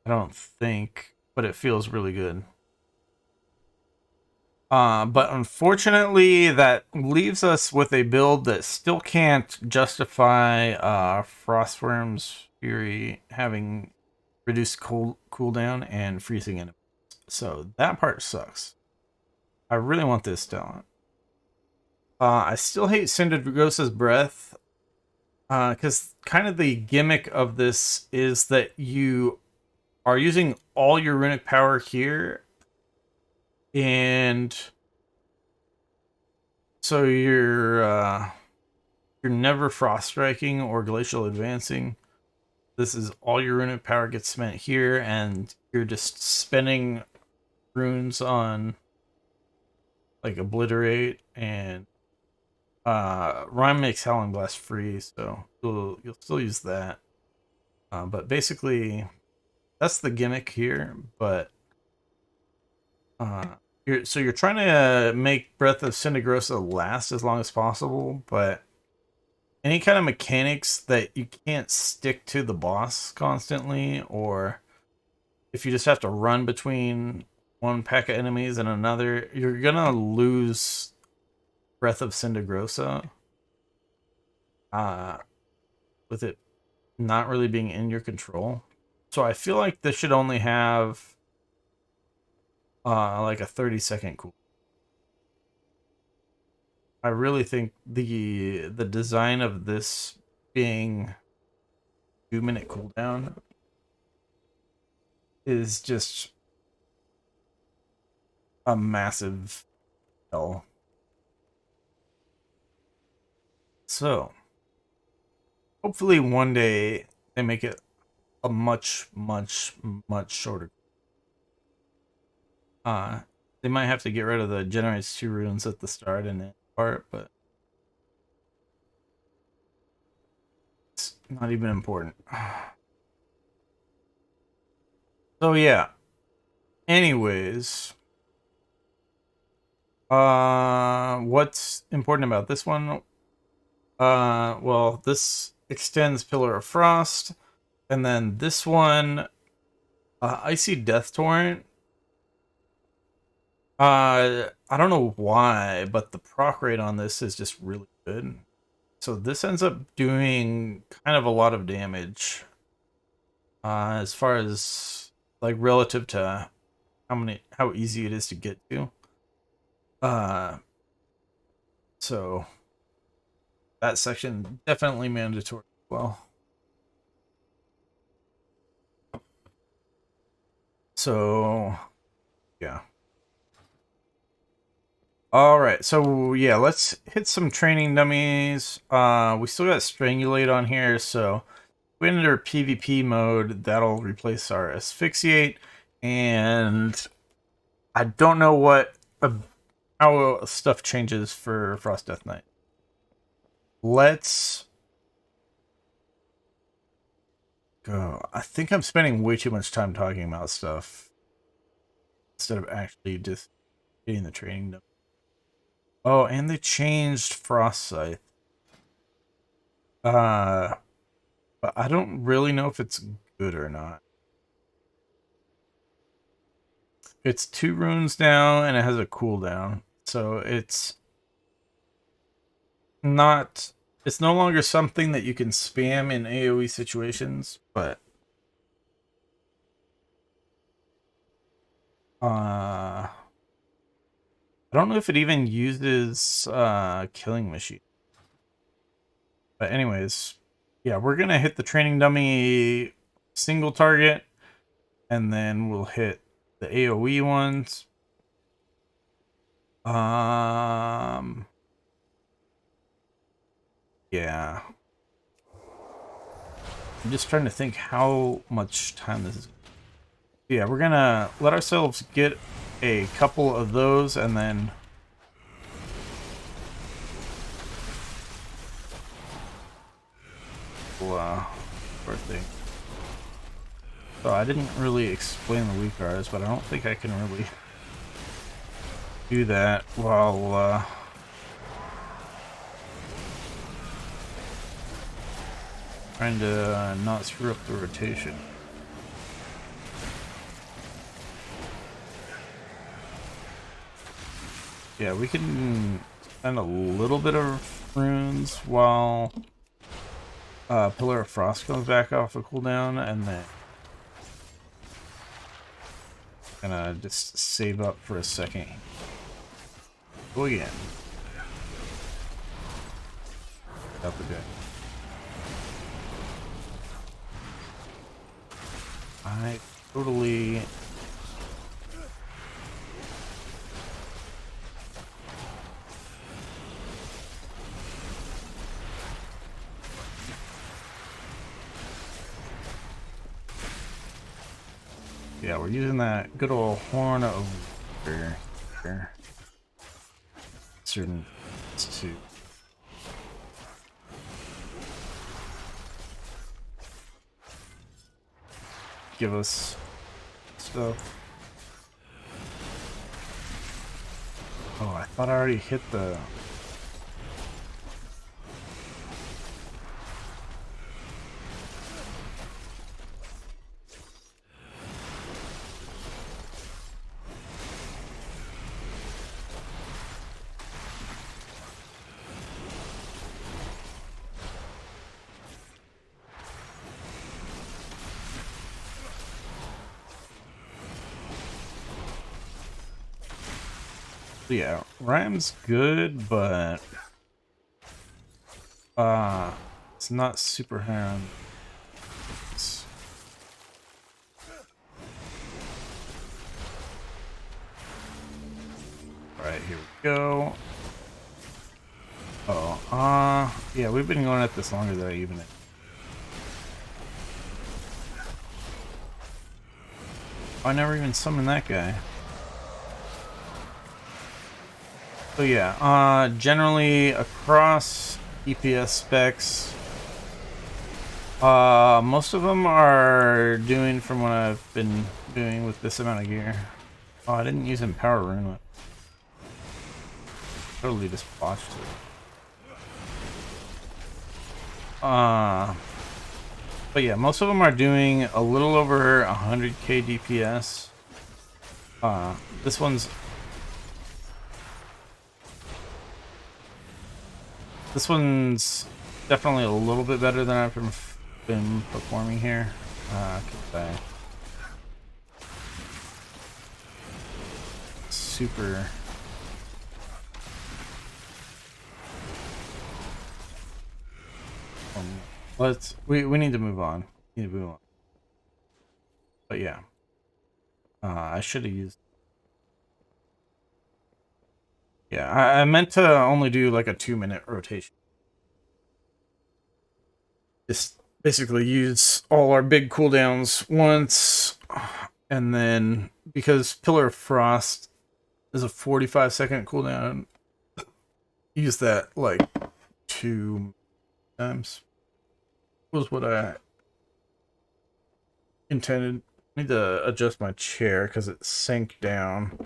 I don't think, but it feels really good. But unfortunately, that leaves us with a build that still can't justify Frostworm's Fury having reduced cooldown and freezing enemies. So that part sucks. I really want this talent. I still hate Cindergrosa's Breath. Because kind of the gimmick of this is that you are using all your runic power here, and so you're never frost striking or glacial advancing. This is all your runic power gets spent here, and you're just spending runes on like Obliterate, and Rhyme makes Howling Blast free, so you'll still use that. But basically, that's the gimmick here. But you're trying to make Breath of Cindergrosa last as long as possible, but any kind of mechanics that you can't stick to the boss constantly, or if you just have to run between one pack of enemies and another, you're gonna lose Breath of Cindergrosa. With it not really being in your control. So I feel like this should only have like a 30-second cool. I really think the design of this being 2-minute cooldown is just a massive hell. So hopefully one day they make it a much shorter. They might have to get rid of the generates 2 runes at the start and end part, but it's not even important. So yeah. Anyways, what's important about this one? Well, this extends Pillar of Frost, and then this one, Icy Death Torrent. I don't know why, but the proc rate on this is just really good. So this ends up doing kind of a lot of damage. As far as like relative to how easy it is to get to. So that section definitely mandatory as well. So yeah. All right, so yeah, let's hit some training dummies. We still got Strangulate on here, so we enter PvP mode. That'll replace our Asphyxiate, and I don't know how stuff changes for Frost Death Knight. Let's go. I think I'm spending way too much time talking about stuff instead of actually just getting the training done. Oh, and they changed Frost Scythe. But I don't really know if it's good or not. It's 2 runes down and it has a cooldown. So it's no longer something that you can spam in AoE situations, but I don't know if it even uses killing machine. But anyways, yeah, we're gonna hit the training dummy single target, and then we'll hit the AoE ones. Yeah. I'm just trying to think how much time this is. Yeah, we're gonna let ourselves get a couple of those, and then we'll birthday. So I didn't really explain the weak cards, but I don't think I can really do that while trying to not screw up the rotation. Yeah, we can spend a little bit of runes while Pillar of Frost comes back off the cooldown, and then gonna just save up for a second. Go again. Up a bit. I totally. Yeah, we're using that good old horn of here. Certain to give us stuff. Oh, I thought I already hit the. Yeah, Rhyme's good, but it's not super high on. Alright, here we go. Oh, yeah, we've been going at this longer than I even. I never even summoned that guy. So yeah, generally across EPS specs, most of them are doing from what I've been doing with this amount of gear. Oh, I didn't use Empower Rune. Totally just botched it. But yeah, most of them are doing a little over 100k DPS. This one's definitely a little bit better than I've been performing here. Super. We need to move on. But yeah, I should have used. Yeah, I meant to only do like a 2-minute rotation. Just basically use all our big cooldowns once, and then because Pillar of Frost is a 45-second cooldown, use that like 2 times. Was what I intended. I need to adjust my chair because it sank down.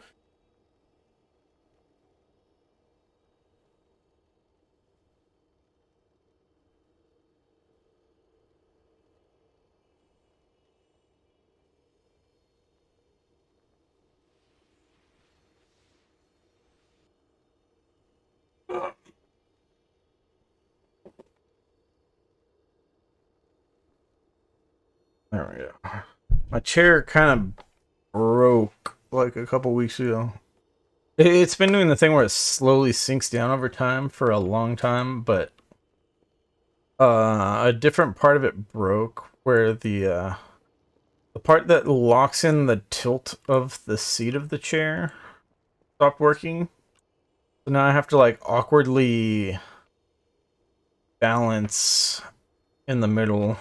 There we go. My chair kind of broke like a couple weeks ago. It's been doing the thing where it slowly sinks down over time for a long time, but a different part of it broke where the part that locks in the tilt of the seat of the chair stopped working. So now I have to like awkwardly balance in the middle.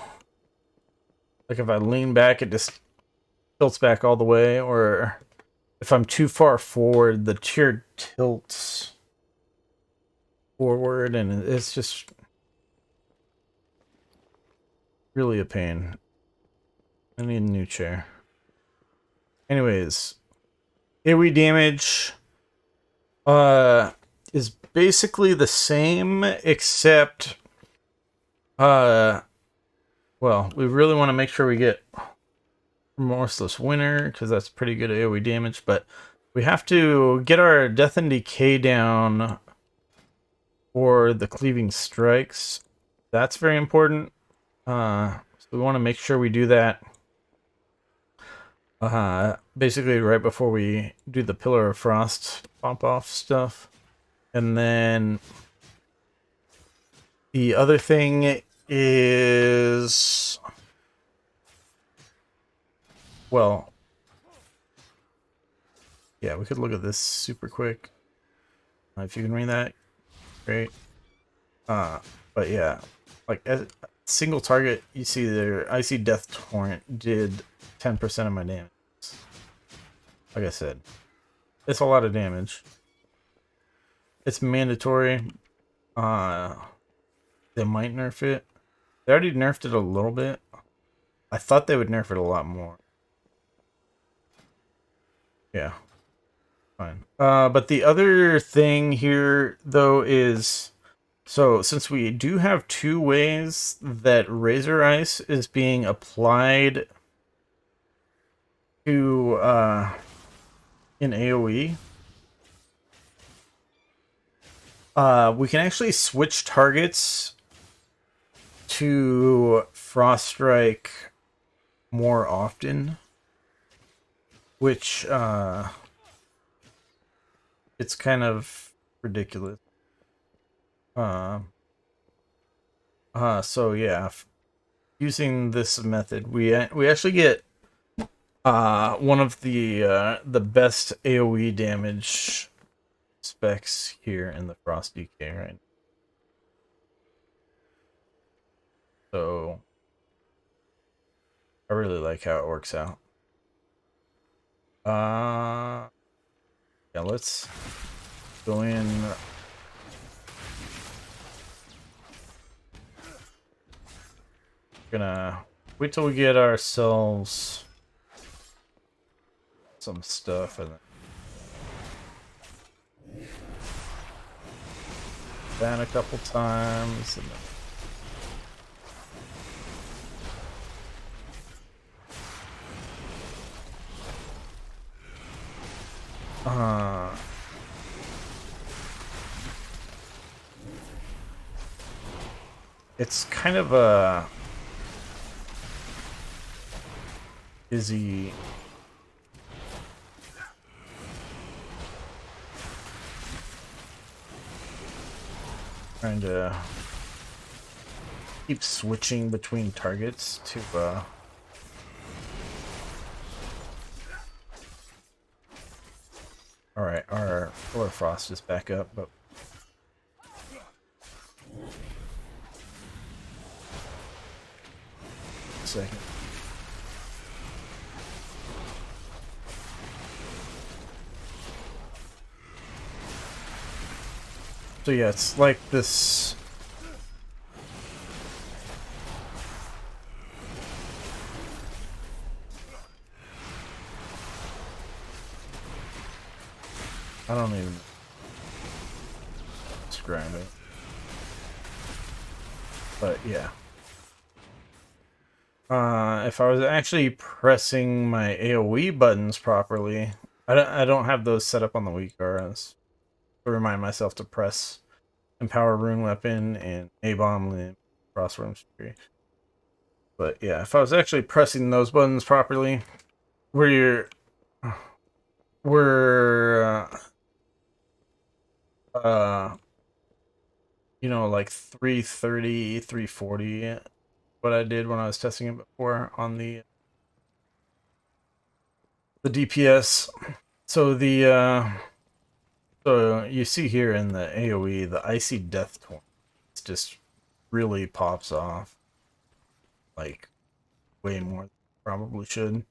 Like if I lean back, it just tilts back all the way, or if I'm too far forward, the chair tilts forward, and it's just really a pain. I need a new chair. Anyways, AoE damage is basically the same, except well, we really want to make sure we get Remorseless Winter, because that's pretty good AoE damage, but we have to get our Death and Decay down for the Cleaving Strikes. That's very important. So we want to make sure we do that basically right before we do the Pillar of Frost pop-off stuff. And then the other thing is... well, yeah, we could look at this super quick. If you can read that, great. But yeah, like as single target, you see there, Icy Death Torrent did 10% of my damage. Like I said, it's a lot of damage. It's mandatory. They might nerf it. They already nerfed it a little bit. I thought they would nerf it a lot more. Yeah. Fine. But the other thing here, though, is... so, since we do have two ways that Razor Ice is being applied to, in AoE, we can actually switch targets to Frost Strike more often, which, it's kind of ridiculous. So yeah, using this method, we actually get one of the best AoE damage specs here in the Frost Decay, right? So I really like how it works out. Yeah, let's go in. Gonna wait till we get ourselves some stuff and then a couple times and then... it's kind of a busy trying to keep switching between targets to alright, our Pillar Frost is back up, but a second. So yeah, it's like this. I don't even describe it. But yeah. If I was actually pressing my AoE buttons properly, I don't have those set up on the weak cards. To remind myself to press Empower Rune Weapon and A-Bomb Limb, Frostworm Tree. But yeah, if I was actually pressing those buttons properly, we're you know, like 330, 340, what I did when I was testing it before on the DPS. So so you see here in the AoE, the Icy Death Torrent just really pops off, like way more than it probably should.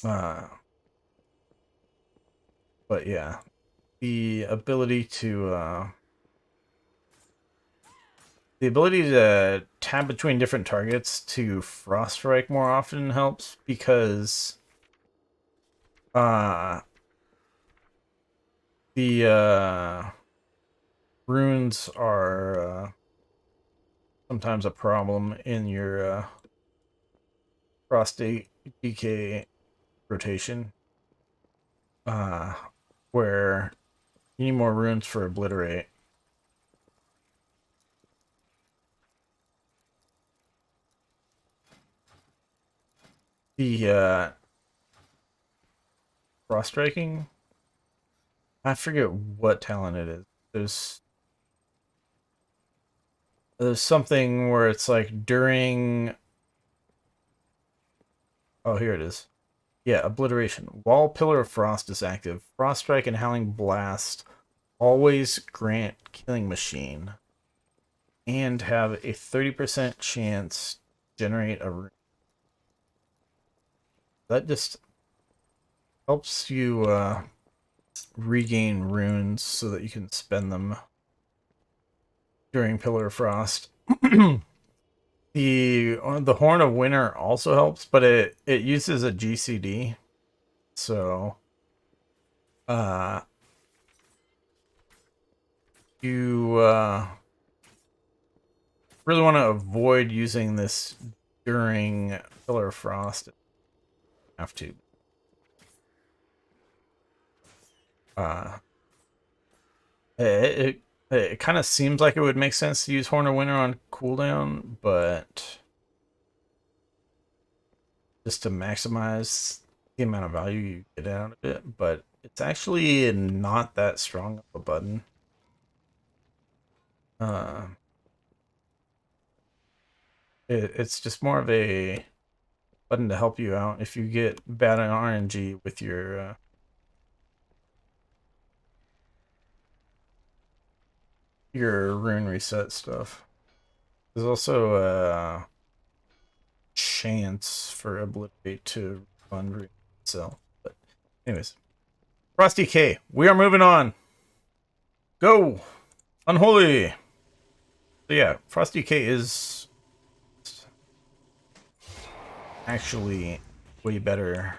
Uh, but yeah, the ability to tab between different targets to frost strike more often helps, because uh the runes are sometimes a problem in your frost DK rotation, uh where you need more runes for obliterate. The frost striking, I forget what talent it is. There's something where it's like during, oh, here it is. Yeah, obliteration. While Pillar of Frost is active, Frost Strike and Howling Blast always grant Killing Machine and have a 30% chance to generate a rune. That just helps you regain runes so that you can spend them during Pillar of Frost. The Horn of Winter also helps, but it uses a GCD, so you really want to avoid using this during Pillar of Frost. Have to. Uh, it kind of seems like it would make sense to use Horn of Winter on cooldown, but just to maximize the amount of value you get out of it. But it's actually not that strong of a button. It's just more of a button to help you out if you get bad RNG with your rune reset stuff. There's also a chance for Obliterate to run itself. But anyways, Frosty K, we are moving on. Go! Unholy! So yeah, Frosty K is actually way better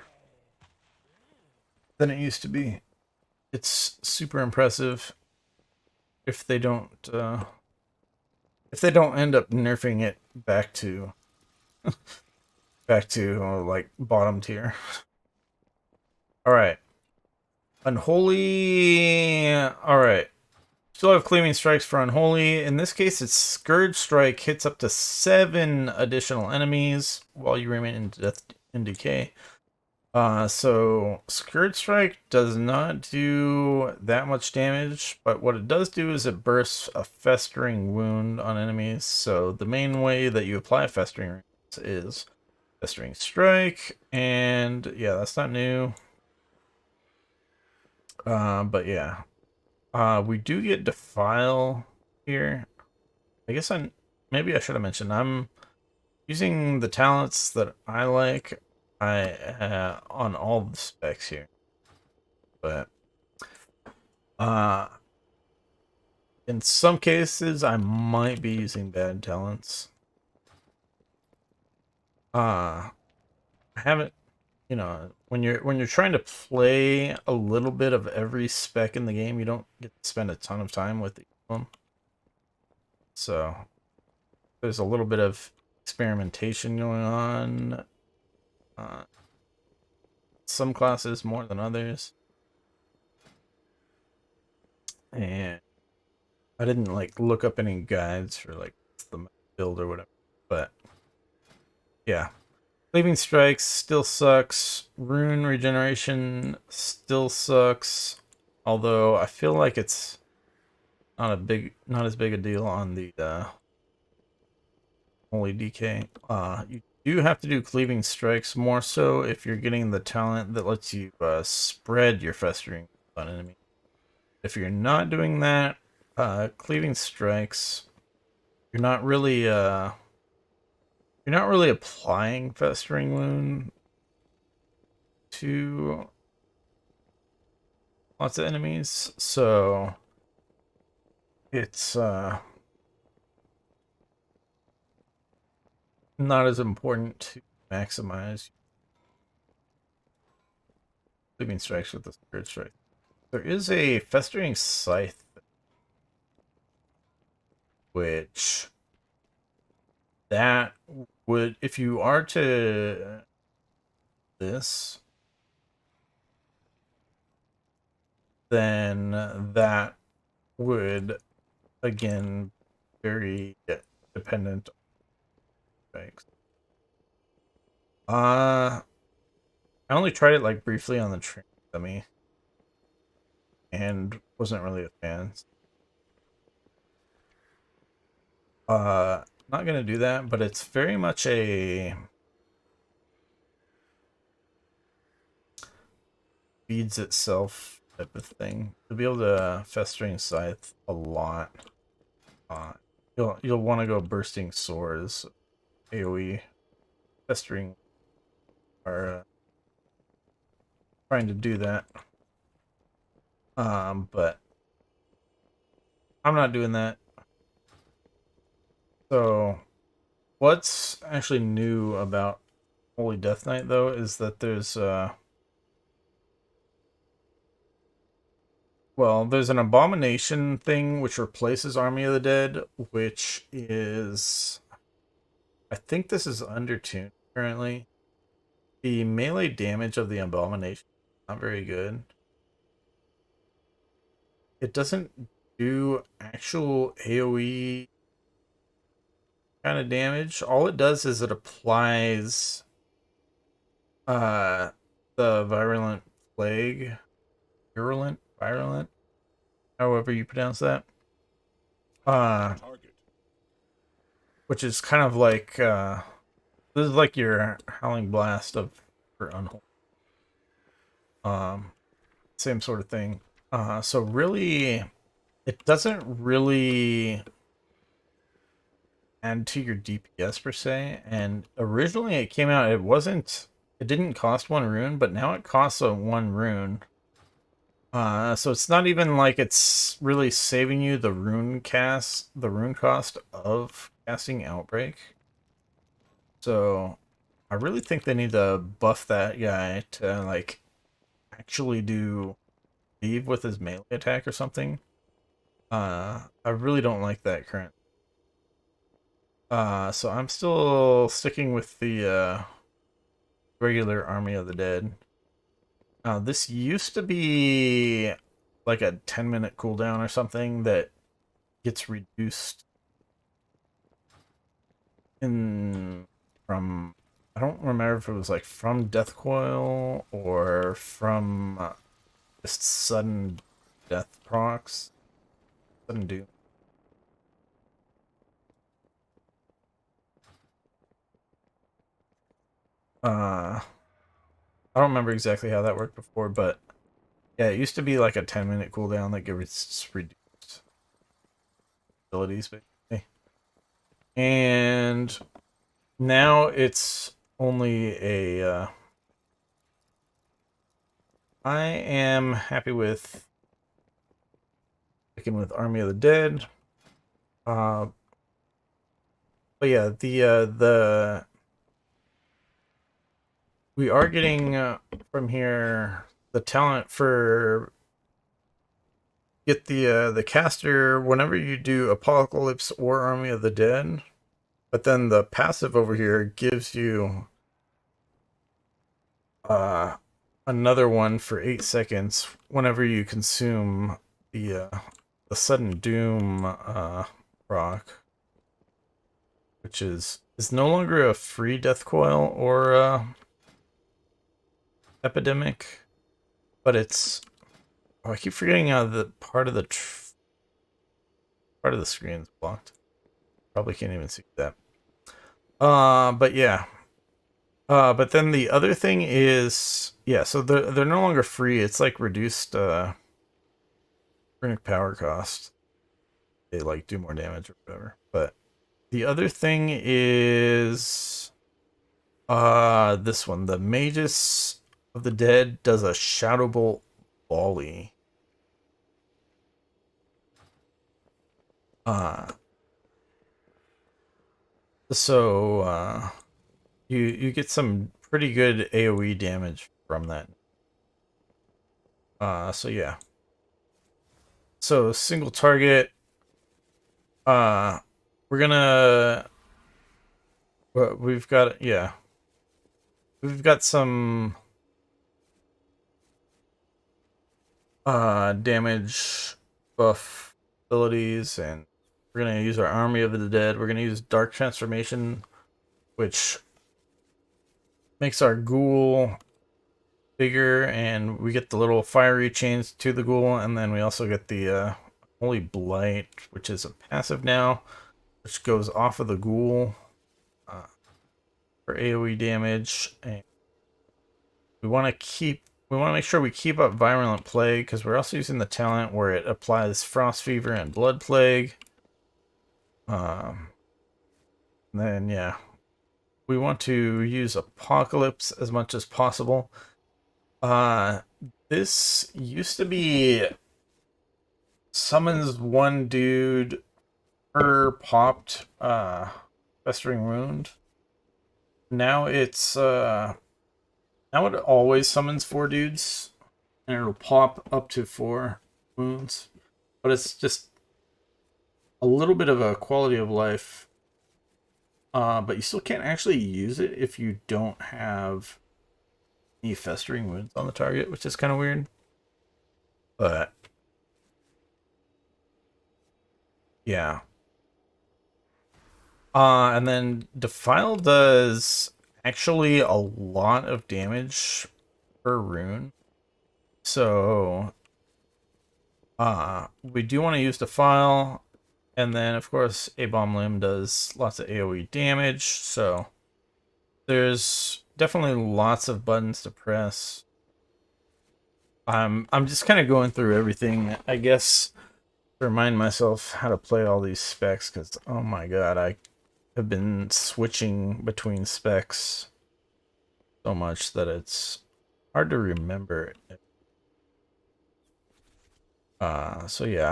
than it used to be. It's super impressive if they don't end up nerfing it back to like bottom tier. All right, Unholy. All right, still have Claiming Strikes for Unholy. In this case, its Scourge Strike hits up to 7 additional enemies while you remain in death and decay. So Scourge Strike does not do that much damage, but what it does do is it bursts a Festering Wound on enemies. So the main way that you apply Festering Wounds is Festering Strike, and yeah, that's not new. But yeah, we do get Defile here. I guess maybe I should have mentioned I'm using the talents that I like. On all the specs here, but in some cases I might be using bad talents. I haven't, you know, when you're trying to play a little bit of every spec in the game, you don't get to spend a ton of time with them. So there's a little bit of experimentation going on. Some classes more than others. And I didn't like look up any guides for like the build or whatever, but yeah. Leaving Strikes still sucks. Rune regeneration still sucks. Although I feel like it's not as big a deal on the Holy DK. You do have to do cleaving strikes more so if you're getting the talent that lets you spread your festering on enemy. If you're not doing that, cleaving strikes, you're not really applying festering wound to lots of enemies, so it's not as important to maximize cleaving strikes with the spirit strike. There is a festering scythe, which that would, if you are to this, then that would again very dependent on strikes. I only tried it like briefly on the train dummy and wasn't really a fan. Not gonna do that, but it's very much a feeds itself type of thing. To be able to festering scythe a lot, you'll want to go bursting swords, AOE, festering are trying to do that. But I'm not doing that. So, what's actually new about Holy Death Knight though is that there's there's an abomination thing which replaces Army of the Dead, which is, I think this is undertuned currently. The melee damage of the abomination is not very good. It doesn't do actual AoE kind of damage. All it does is it applies the virulent plague, virulent, however you pronounce that. Which is kind of like this is like your howling blast for Unholy. Same sort of thing. So really, it doesn't really add to your DPS per se. And originally it came out, it didn't cost 1 rune, but now it costs 1 rune. So it's not even like it's really saving you the rune cost of casting Outbreak. So I really think they need to buff that guy to like actually do leave with his melee attack or something. I really don't like that current. So I'm still sticking with the regular Army of the Dead. This used to be like a 10-minute cooldown or something that gets reduced from, I don't remember if it was like from Death Coil or from just sudden death procs, sudden doom. I don't remember exactly how that worked before, but yeah, it used to be like a 10-minute cooldown that gets reduced abilities, basically. And now it's only a I am happy with sticking with Army of the Dead. But yeah, the we are getting from here the talent for get the caster whenever you do Apocalypse or Army of the Dead. But then the passive over here gives you another one for 8 seconds whenever you consume the sudden doom proc, which is no longer a free death coil or epidemic, but it's Oh, I keep forgetting the part of the screen's blocked. Probably can't even see that. But yeah. But then the other thing is, yeah, so they're no longer free. It's like reduced runic power cost. They like do more damage or whatever. But the other thing is this one. The Magus of the Dead does a Shadow Bolt volley. So you get some pretty good AoE damage from that. So yeah. So single target. We're gonna. Well, we've got we've got some damage buff abilities, and we're gonna use our Army of the Dead. We're gonna use Dark Transformation, which makes our ghoul bigger, and we get the little fiery chains to the ghoul, and then we also get the Holy Blight, which is a passive now, which goes off of the ghoul for AoE damage. And we want to make sure we keep up Virulent Plague, because we're also using the talent where it applies Frost Fever and Blood Plague. Then yeah, we want to use Apocalypse as much as possible. This used to be summons one dude per popped Festering Wound. Now it's now it always summons 4 dudes, and it'll pop up to 4 wounds. But it's just a little bit of a quality of life. But you still can't actually use it if you don't have any Festering Wounds on the target, which is kind of weird. But yeah. And then Defile does actually a lot of damage per rune. So we do want to use Defile. And then of course A-Bomb Limb does lots of AoE damage, so there's definitely lots of buttons to press. I'm just kind of going through everything, I guess, to remind myself how to play all these specs, because oh my god, I have been switching between specs so much that it's hard to remember. So yeah,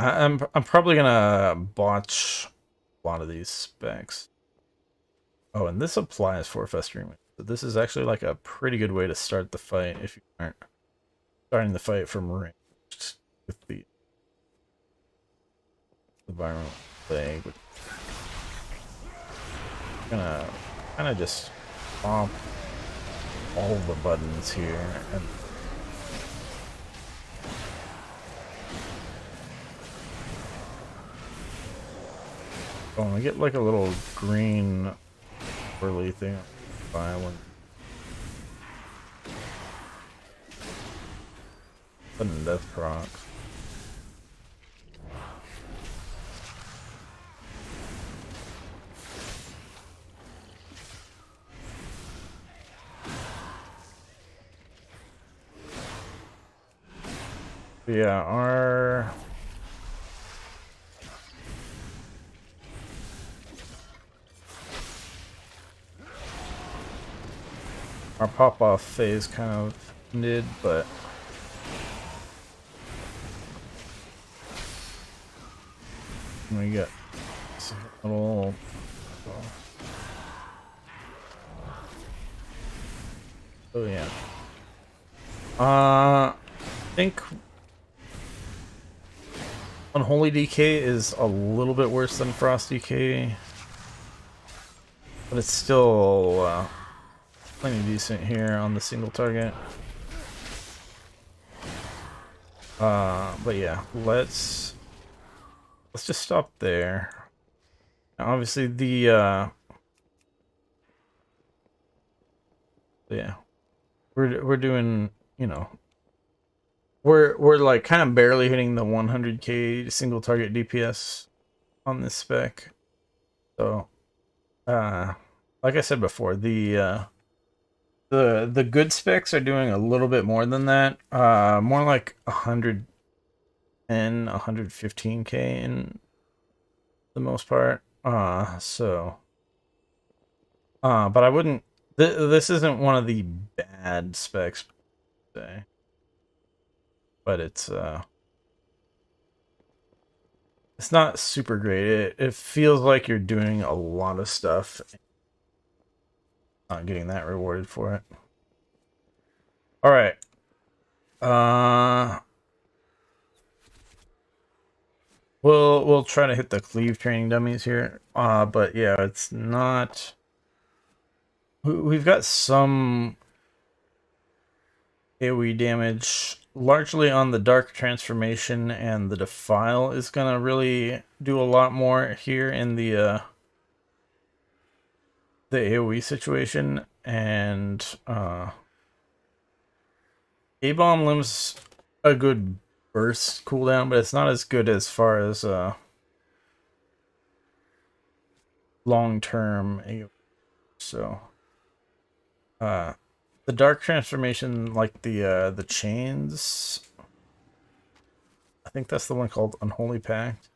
I'm probably gonna botch a lot of these specs. Oh, and this applies for Festering. So this is actually like a pretty good way to start the fight if you aren't starting the fight from range with the Virulent Plague. I'm gonna kind of just pump all the buttons here and oh, and I get like a little green whirly thing. Violent. Sudden death proc. Yeah, our pop-off phase kind of ended, but we got a little... Oh yeah. I think Unholy DK is a little bit worse than Frost DK, but it's still plenty decent here on the single target. But yeah, let's just stop there. Now, obviously the yeah, we're doing, you know, we're like kind of barely hitting the 100k single target DPS on this spec. So, like I said before, the good specs are doing a little bit more than that. More like 110, 115k in the most part. But I wouldn't. This isn't one of the bad specs, per se, but it's not super great. It feels like you're doing a lot of stuff, and not getting that rewarded for it. All right. We'll try to hit the cleave training dummies here. But yeah, it's not. We've got some AoE damage, largely on the Dark Transformation, and the Defile is gonna really do a lot more here in the AoE situation. And A-Bomb limits a good burst cooldown, but it's not as good as far as long-term AoE. So the Dark Transformation, like the chains, I think that's the one called Unholy Pact.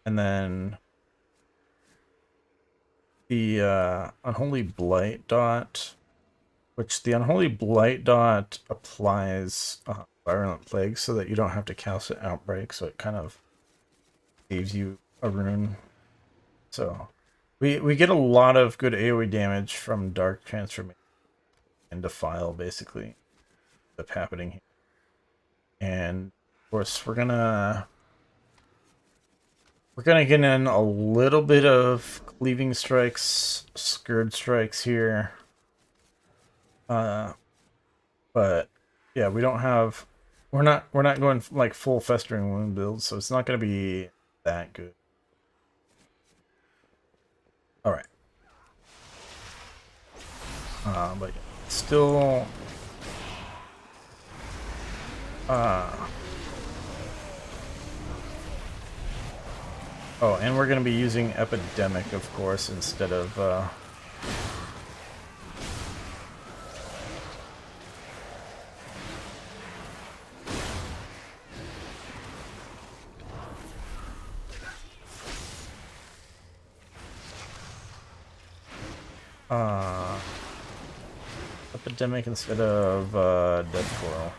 And then the Unholy Blight dot, which the Unholy Blight dot applies Virulent Plague so that you don't have to cast it Outbreak, so it kind of saves you a rune. So we get a lot of good AoE damage from Dark Transformation and Defile, basically, that's happening here. And of course we're gonna get in a little bit of Cleaving Strikes, Scourge Strikes here. But yeah, we don't have, we're not going like full Festering Wound build, so it's not going to be that good. All right. But still, oh, and we're going to be using Epidemic, of course, instead of Epidemic instead of Death Coil.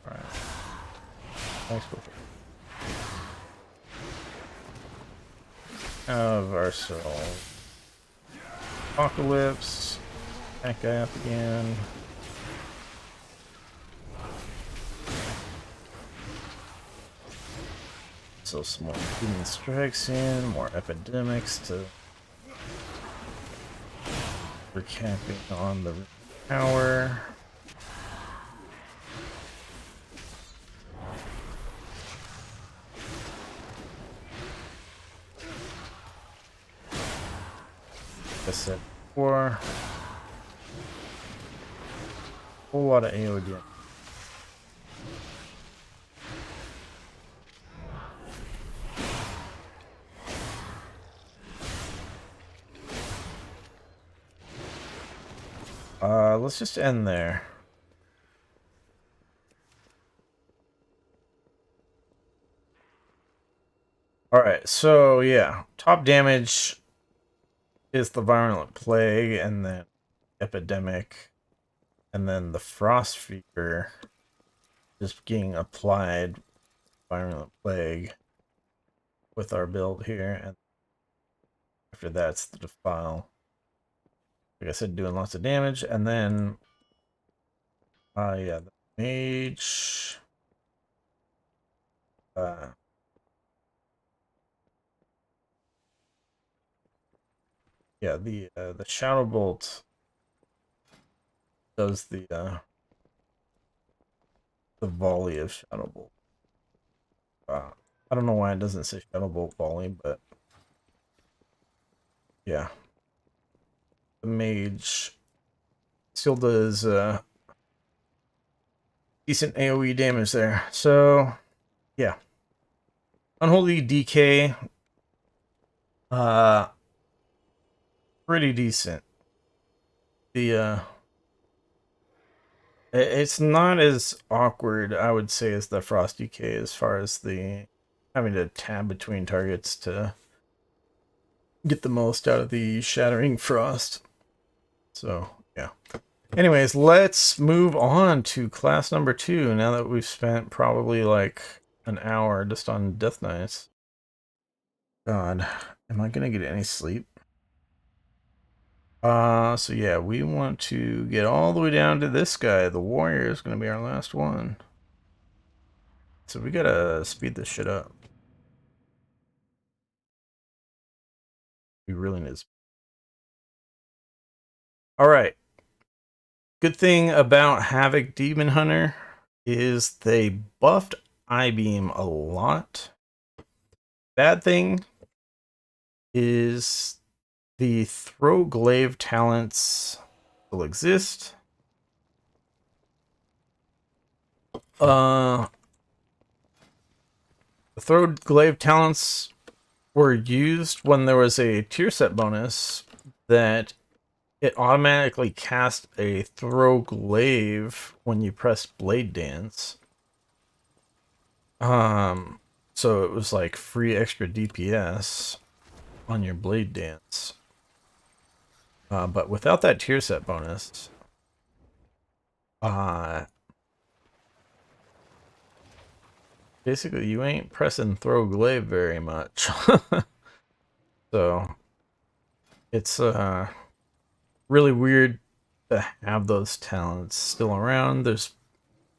Alright. Thanks, Booker. Of ourselves. Apocalypse. That guy up again. So some more Human Strikes in, more Epidemics to... We're camping on the tower. Like I said before, a whole lot of AoD. Let's just end there. Alright, so yeah, top damage is the Virulent Plague, and then Epidemic, and then the Frost Fever just getting applied Virulent Plague with our build here, and after that's the Defile. Like I said, doing lots of damage, and then yeah, the Mage, yeah, the Shadow Bolt does the volley of Shadow Bolt. I don't know why it doesn't say Shadow Bolt Volley, but yeah. The mage still does decent AoE damage there. So yeah. Unholy DK, pretty decent. The it's not as awkward, I would say, as the Frost DK as far as the having to tab between targets to get the most out of the Shattering Frost. So yeah. Anyways, let's move on to class number 2 now that we've spent probably like an hour just on Death Knights. God, am I gonna get any sleep? So yeah, we want to get all the way down to this guy. The warrior is gonna be our last one. So we gotta speed this shit up. We really need to. Alright. Good thing about Havoc Demon Hunter is they buffed I-Beam a lot. Bad thing is the throw glaive talents still exist. The throw glaive talents were used when there was a tier set bonus that it automatically cast a throw glaive when you press blade dance. So it was like free extra DPS on your blade dance. But without that tier set bonus, basically you ain't pressing throw glaive very much. So it's really weird to have those talents still around. There's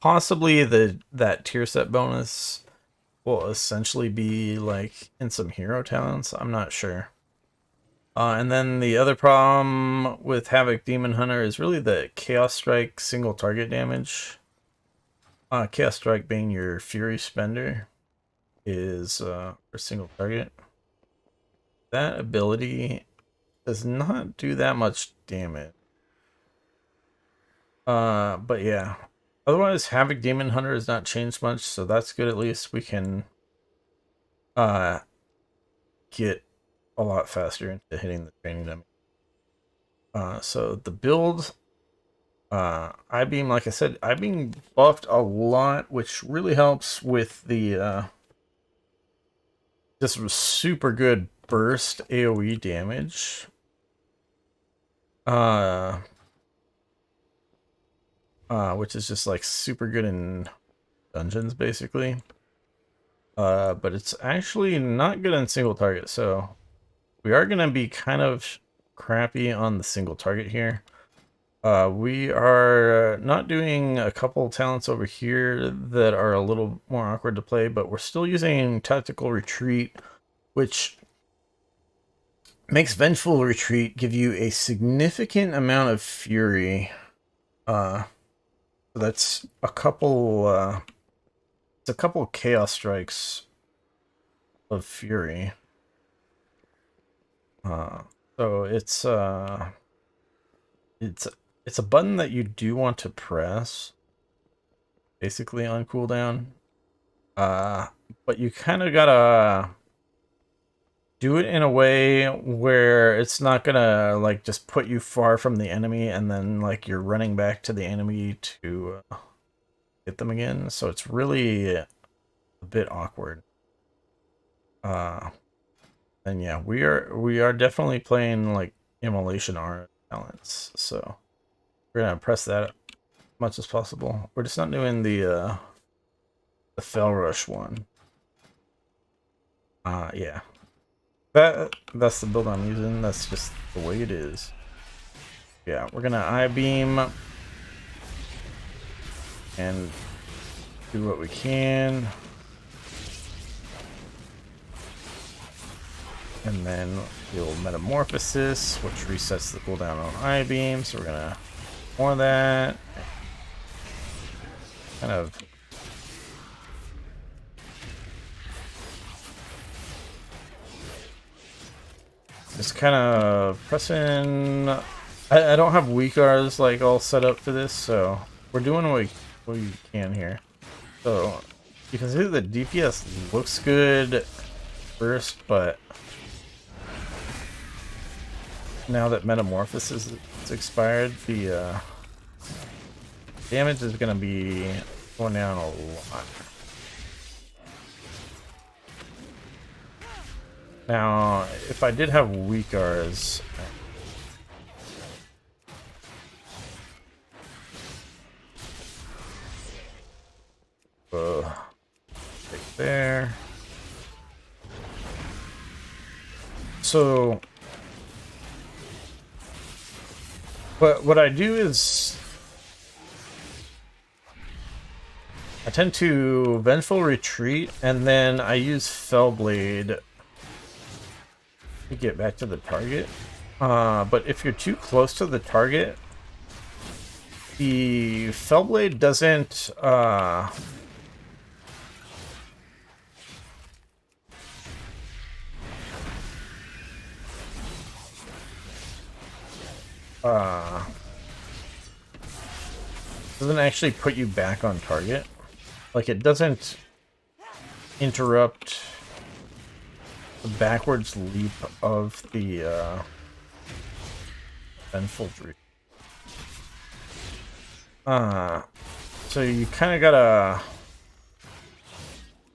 possibly that tier set bonus will essentially be like in some hero talents. I'm not sure. And then the other problem with Havoc Demon Hunter is really the Chaos Strike single target damage. Chaos Strike being your Fury Spender is for single target. That ability does not do that much damage. But yeah. Otherwise, Havoc Demon Hunter has not changed much, so that's good. At least we can get a lot faster into hitting the training dummy. So the build, I-Beam, like I said, I-Beam buffed a lot, which really helps with the just super good burst AoE damage. Which is just like super good in dungeons, basically. But it's actually not good in single target, so we are gonna be kind of crappy on the single target here. We are not doing a couple talents over here that are a little more awkward to play, but we're still using Tactical Retreat, which makes Vengeful Retreat give you a significant amount of fury. So that's a couple, it's a couple Chaos Strikes of fury. So it's a button that you do want to press, basically on cooldown. But you kind of gotta do it in a way where it's not gonna like just put you far from the enemy and then like you're running back to the enemy to hit them again. So it's really a bit awkward. And yeah, we are definitely playing like Immolation Aura talents, so we're gonna press that as much as possible. We're just not doing the Fell Rush one. Yeah. That's the build I'm using. That's just the way it is. Yeah, we're gonna I-Beam and do what we can. And then we'll Metamorphosis, which resets the cooldown on I-Beam. So we're gonna more of that. Kind of Just kind of pressing. I don't have weak R's like all set up for this, so we're doing what we can here. So you can see the DPS looks good first, but now that Metamorphosis is expired, the damage is going to be going down a lot. Now, if I did have weak R's, right there. So, what I do is I tend to Vengeful Retreat, and then I use Fellblade to get back to the target. But if you're too close to the target, the Fellblade doesn't doesn't actually put you back on target. Like, it doesn't interrupt the backwards leap of the Vengeful Retreat. So you kind of gotta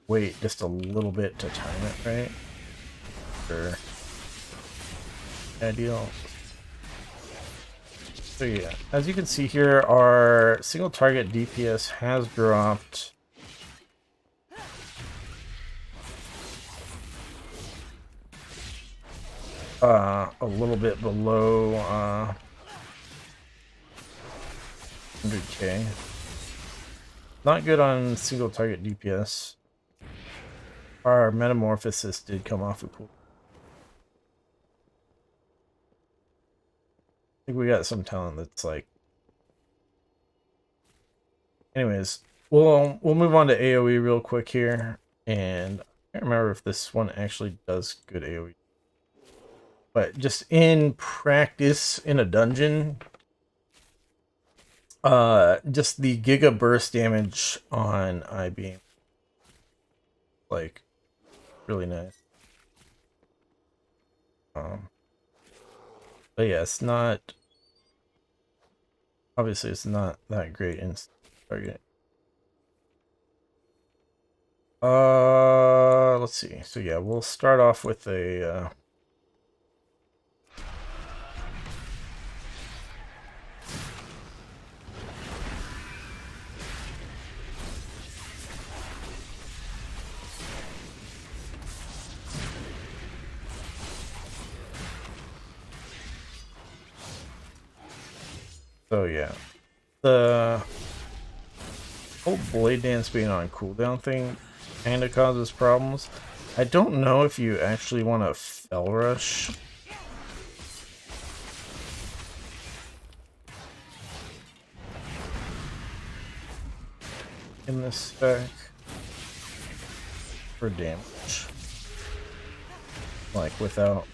wait just a little bit to time it, right? Sure. Ideal. So yeah, as you can see here, our single target DPS has dropped a little bit below 100k. Not good on single target DPS. Our Metamorphosis did come off a cool. I think we got some talent that's like. Anyways, we'll move on to AoE real quick here, and I can't remember if this one actually does good AoE. But just in practice in a dungeon, just the Giga Burst damage on I-Beam, like, really nice. But yeah, it's not. Obviously, it's not that great in target. Let's see. So yeah, we'll start off with a. So yeah, the whole Blade Dance being on cooldown thing kind of causes problems. I don't know if you actually want to Fell Rush. In this spec for damage, like without.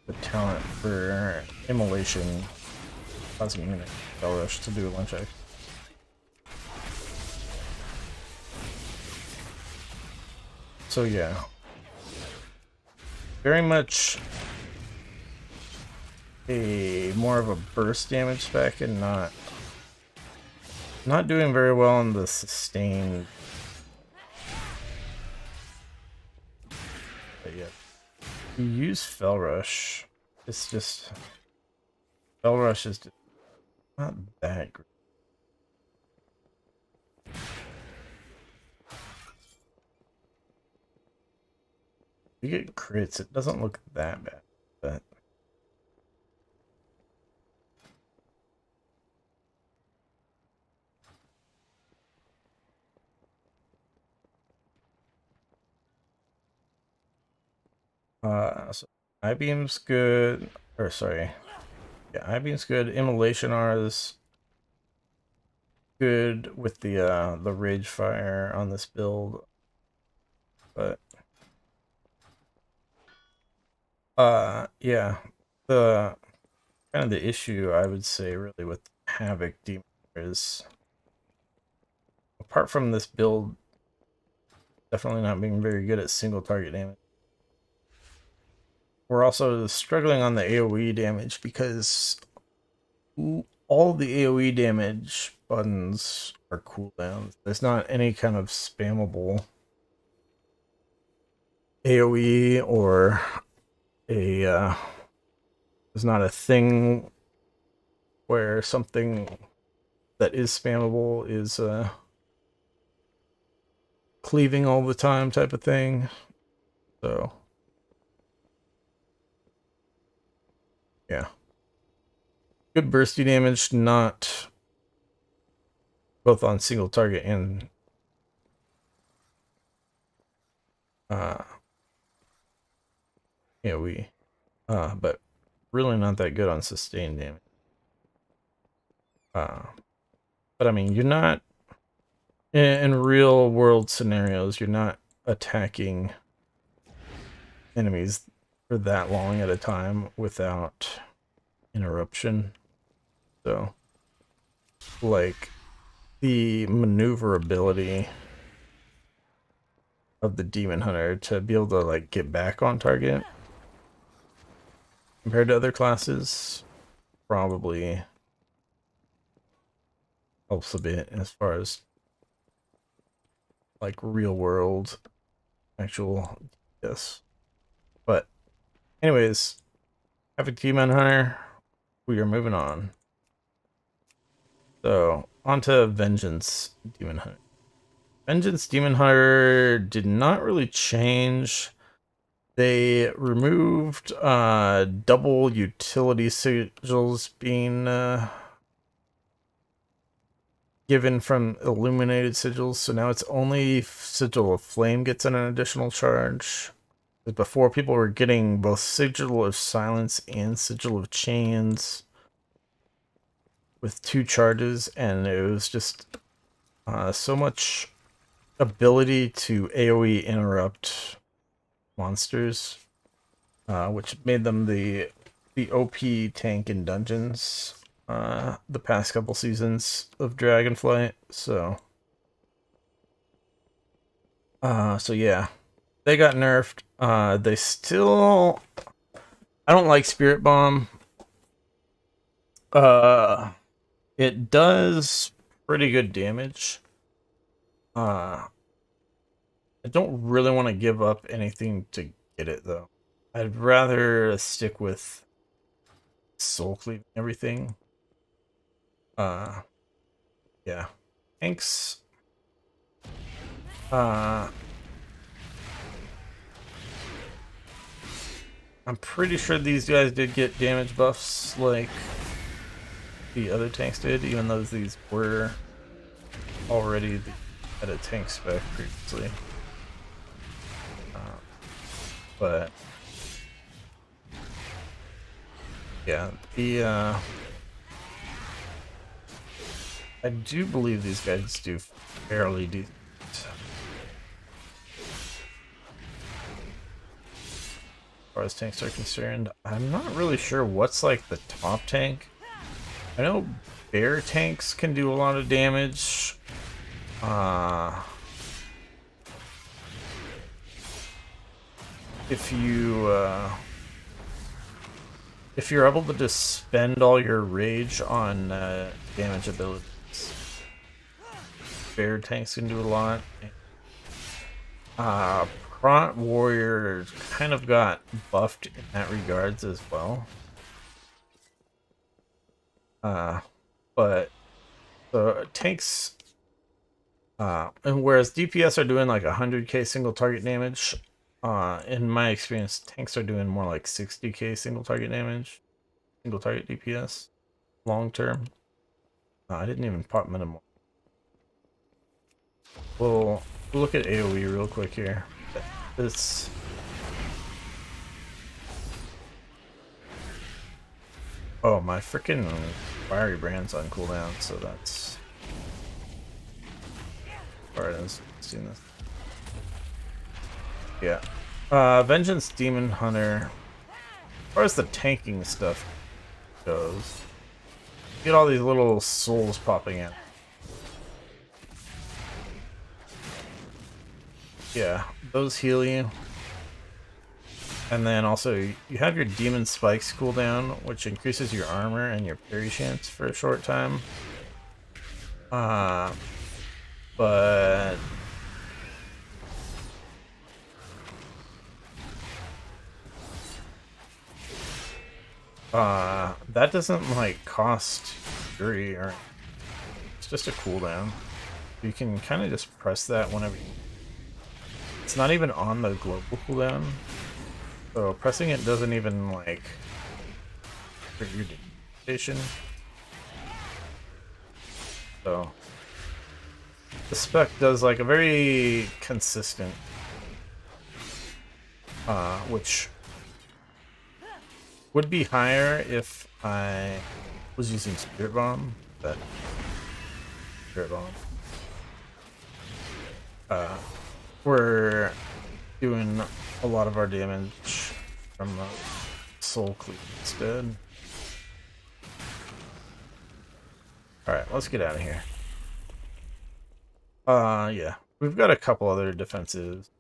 The talent for Immolation causing me to Fell Rush to do a lunge check. So yeah, very much a more of a burst damage spec, and not doing very well on the sustained. But yeah, you use Fell Rush. It's just Fell Rush is just not that great. You get crits, it doesn't look that bad, but So I-beam's good, or sorry, yeah, I-beam's good. Immolation R is good with the rage fire on this build, but yeah, the kind of the issue I would say really with Havoc Demon is, apart from this build definitely not being very good at single target damage, we're also struggling on the AoE damage because all the AoE damage buttons are cooldowns. There's not any kind of spammable AoE or a there's not a thing where something that is spammable is cleaving all the time type of thing. So yeah, good bursty damage, not both on single target and AoE, but really not that good on sustained damage. But I mean, you're not in real world scenarios, you're not attacking enemies for that long at a time without interruption. So, like, the maneuverability of the Demon Hunter to be able to, like, get back on target compared to other classes probably helps a bit as far as, like, real world actual yes. But anyways, Havoc Demon Hunter, we are moving on. So, onto Vengeance Demon Hunter. Vengeance Demon Hunter did not really change. They removed double utility sigils being given from illuminated sigils, so now it's only Sigil of Flame gets an additional charge. Before, people were getting both Sigil of Silence and Sigil of Chains with 2 charges, and it was just so much ability to AoE interrupt monsters, which made them the OP tank in dungeons the past couple seasons of Dragonflight. So yeah, they got nerfed. They still, I don't like Spirit Bomb. It does pretty good damage. I don't really want to give up anything to get it though. I'd rather stick with soul cleaving everything. Yeah. Tanks. I'm pretty sure these guys did get damage buffs like the other tanks did, even though these were already at a tank spec previously. But yeah, I do believe these guys do fairly decent. As far as tanks are concerned, I'm not really sure what's like the top tank. I know bear tanks can do a lot of damage. If you're able to just spend all your rage on damage abilities, bear tanks can do a lot. Prot warrior kind of got buffed in that regards as well. But the tanks, and whereas DPS are doing like 100k single target damage, in my experience, tanks are doing more like 60k single target damage, single target DPS, long term. I didn't even pop minimal. We'll look at AoE real quick here. This Oh, my freaking fiery brand's on cooldown, so that's... Alright, let's see this. Yeah. Vengeance Demon Hunter. As far as the tanking stuff goes, you get all these little souls popping in. Yeah, those heal you. And then also, you have your Demon Spikes cooldown, which increases your armor and your parry chance for a short time. But... that doesn't, like, cost fury, or... It's just a cooldown. You can kind of just press that whenever you... It's not even on the global cooldown. So pressing it doesn't even, like, trigger your devastation. So the spec does, like, a very consistent, which would be higher if I was using Spirit Bomb, but Spirit Bomb. We're doing a lot of our damage from the Soul Cleave instead. Alright, let's get out of here. Yeah. We've got a couple other defenses,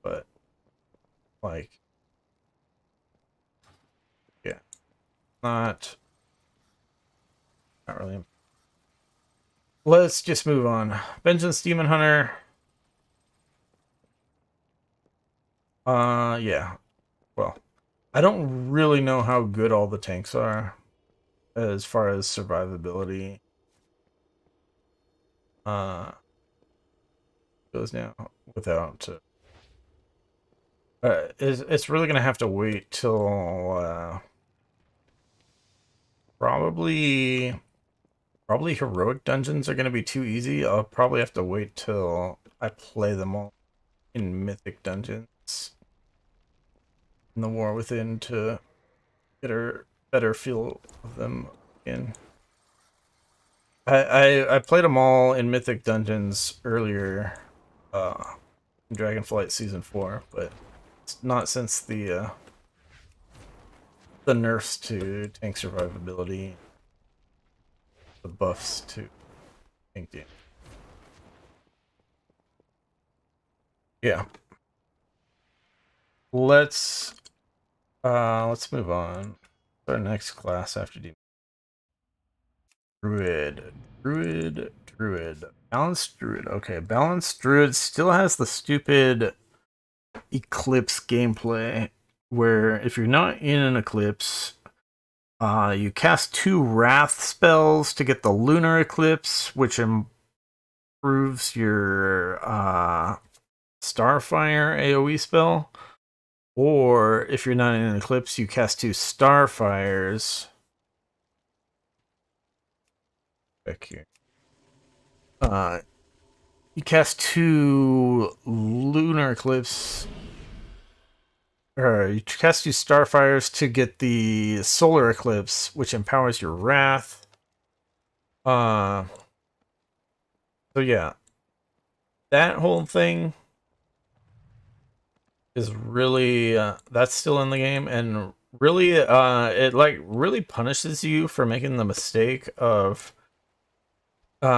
but, like, yeah. Not really. Let's just move on. Vengeance Demon Hunter. Yeah. Well, I don't really know how good all the tanks are as far as survivability goes now without it's really gonna have to wait till probably heroic dungeons are gonna be too easy. I'll probably have to wait till I play them all in mythic dungeons in the War Within to get a better feel of them in. I played them all in mythic dungeons earlier in Dragonflight Season 4, but it's not since the nerfs to tank survivability, the buffs to tank damage. Yeah. Let's move on. Our next class after Demon. Druid. Balanced Druid. Okay, Balanced Druid still has the stupid Eclipse gameplay, where if you're not in an Eclipse, you cast 2 Wrath spells to get the Lunar Eclipse, which improves your Starfire AoE spell. Or if you're not in an Eclipse, you cast 2 Starfires. Back here. You cast 2 Lunar Eclipse. Or you cast 2 Starfires to get the Solar Eclipse, which empowers your Wrath. So yeah. That whole thing is really that's still in the game, and really it like really punishes you for making the mistake of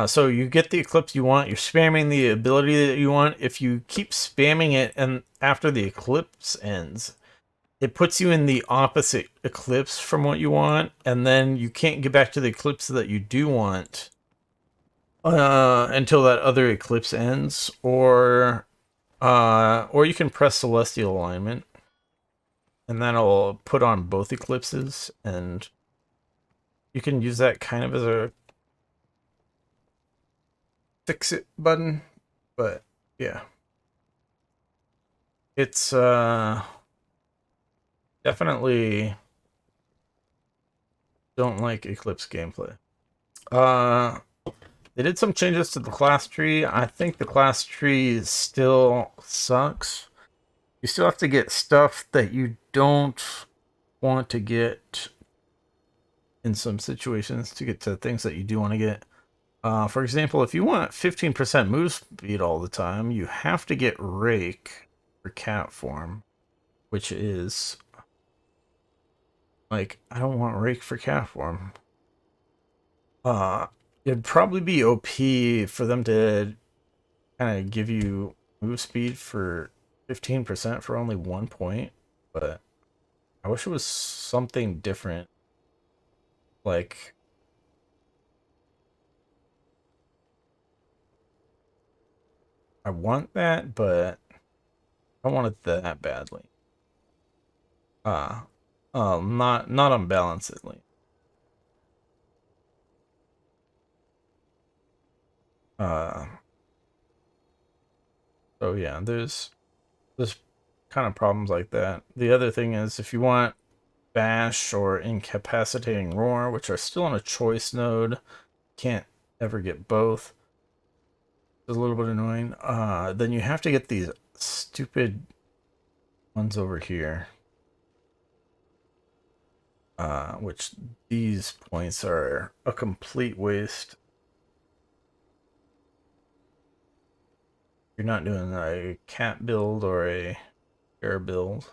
so you get the Eclipse you want, you're spamming the ability that you want. If you keep spamming it and after the Eclipse ends, it puts you in the opposite Eclipse from what you want, and then you can't get back to the Eclipse that you do want until that other Eclipse ends, or you can press Celestial Alignment, and that'll put on both Eclipses, and you can use that kind of as a fix it button. But yeah, it's definitely don't like Eclipse gameplay. They did some changes to the class tree. I think the class tree still sucks. You still have to get stuff that you don't want to get in some situations to get to things that you do want to get. For example, if you want 15% move speed all the time, you have to get Rake for cat form, which is like, I don't want Rake for cat form. It'd probably be OP for them to kind of give you move speed for 15% for only 1 point, but I wish it was something different. Like, I want that, but I don't want it that badly. Not unbalancedly. So yeah, there's kind of problems like that. The other thing is, if you want Bash or Incapacitating Roar, which are still on a choice node, can't ever get both. It's a little bit annoying. Then you have to get these stupid ones over here. Which these points are a complete waste. You're not doing a cat build or a bear build.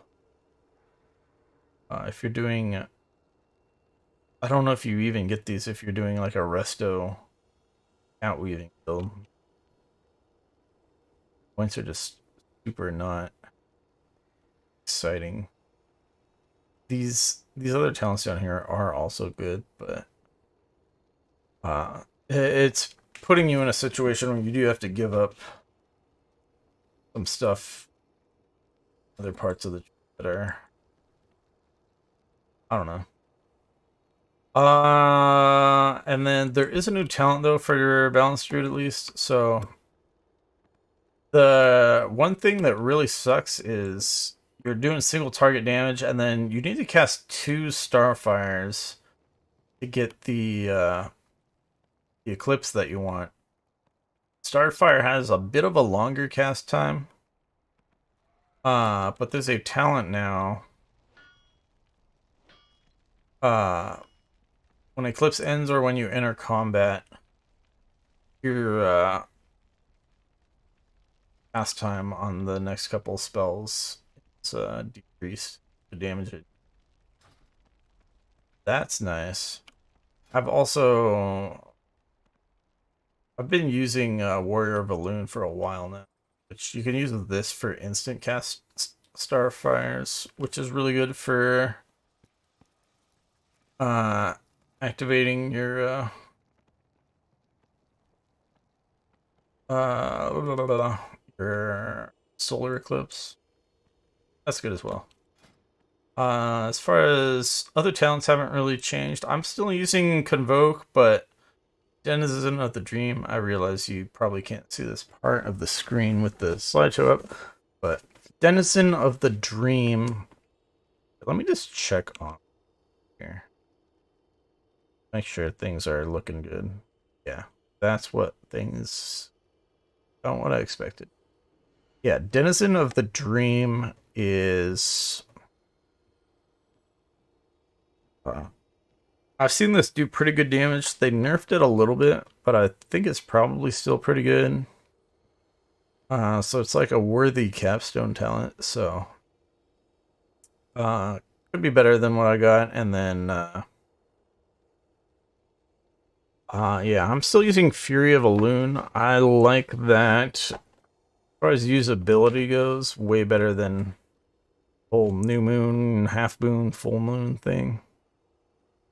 If you're doing, I don't know if you even get these if you're doing like a resto cat weaving build. Points are just super not exciting. These other talents down here are also good, but it's putting you in a situation where you do have to give up some stuff, other parts of the that are, I don't know. And then there is a new talent though for your balanced druid at least. So the one thing that really sucks is you're doing single target damage, and then you need to cast 2 Starfires to get the eclipse that you want. Starfire has a bit of a longer cast time. But there's a talent now. When Eclipse ends or when you enter combat, your cast time on the next couple spells is decreased to damage it. That's nice. I've been using Warrior of Elune for a while now, which you can use this for instant cast Starfires, which is really good for activating your your solar eclipse. That's good as well. As far as other talents haven't really changed. I'm still using Convoke, but Denizen of the Dream. I realize you probably can't see this part of the screen with the slideshow up, but Denizen of the Dream. Let me just check on here. Make sure things are looking good. Yeah, that's what things don't what I expected. Yeah, Denizen of the Dream is I've seen this do pretty good damage. They nerfed it a little bit, but I think it's probably still pretty good. So it's like a worthy capstone talent, so could be better than what I got. And then yeah, I'm still using Fury of Elune. I like that. As far as usability goes, way better than whole new moon, half moon, full moon thing.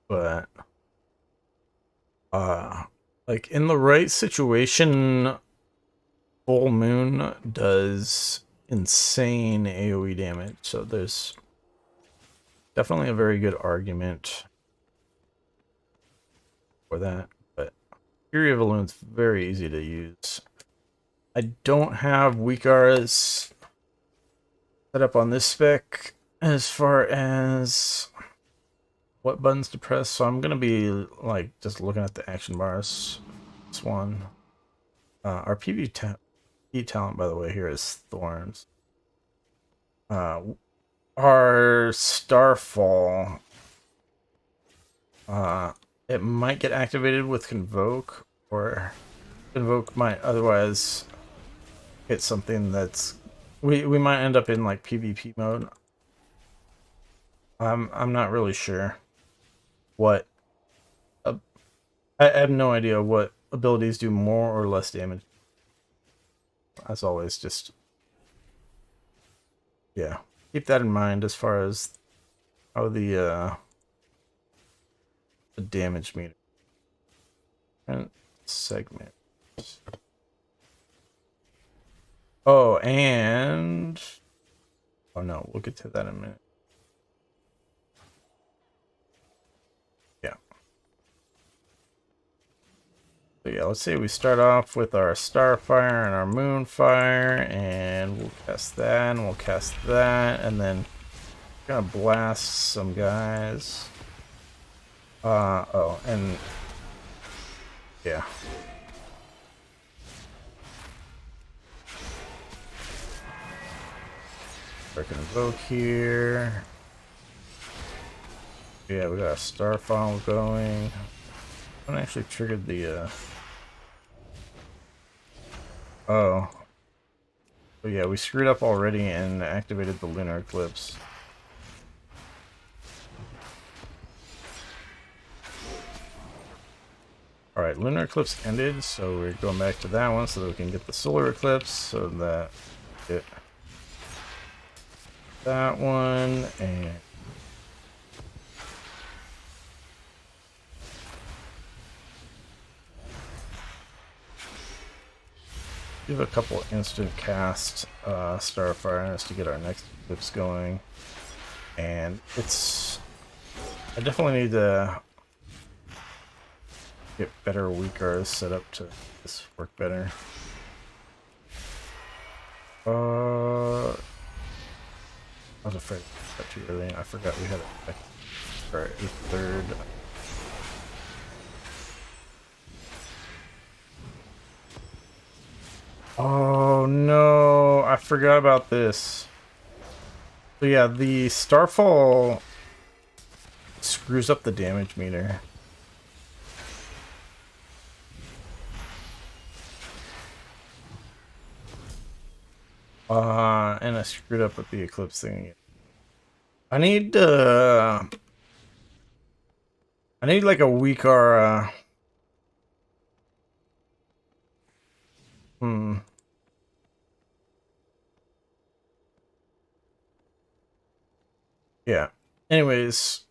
But like in the right situation, full moon does insane AoE damage. So there's definitely a very good argument for that. But Fury of Elune's very easy to use. I don't have weak auras set up on this spec as far as what buttons to press, so I'm gonna be like just looking at the action bars. This one, our PvP talent, by the way, here is Thorns. Our Starfall It might get activated with Convoke, or Convoke might otherwise hit something that's... We might end up in like PvP mode. I'm not really sure what... I have no idea what abilities do more or less damage. As always, just... yeah. Keep that in mind as far as how the damage meter. And segment. Oh, and... oh no, we'll get to that in a minute. Yeah. So yeah, let's say we start off with our Starfire and our Moonfire, and we'll cast that, and we'll cast that, and then gonna blast some guys. Oh, and yeah. We're gonna invoke here. Yeah, we got a Starfall going. I actually triggered the oh. Oh yeah, we screwed up already and activated the Lunar Eclipse. Alright, Lunar Eclipse ended, so we're going back to that one so that we can get the Solar Eclipse, so that it... that one, and... give a couple instant cast Starfire on us to get our next eclipse going. And it's... I definitely need to get better weaker set up to this work better. I was afraid of that too early. I forgot we had a third. Oh no, I forgot about this. So yeah, the Starfall screws up the damage meter. And I screwed up with the Eclipse thing. I need like a weaker yeah. Anyways,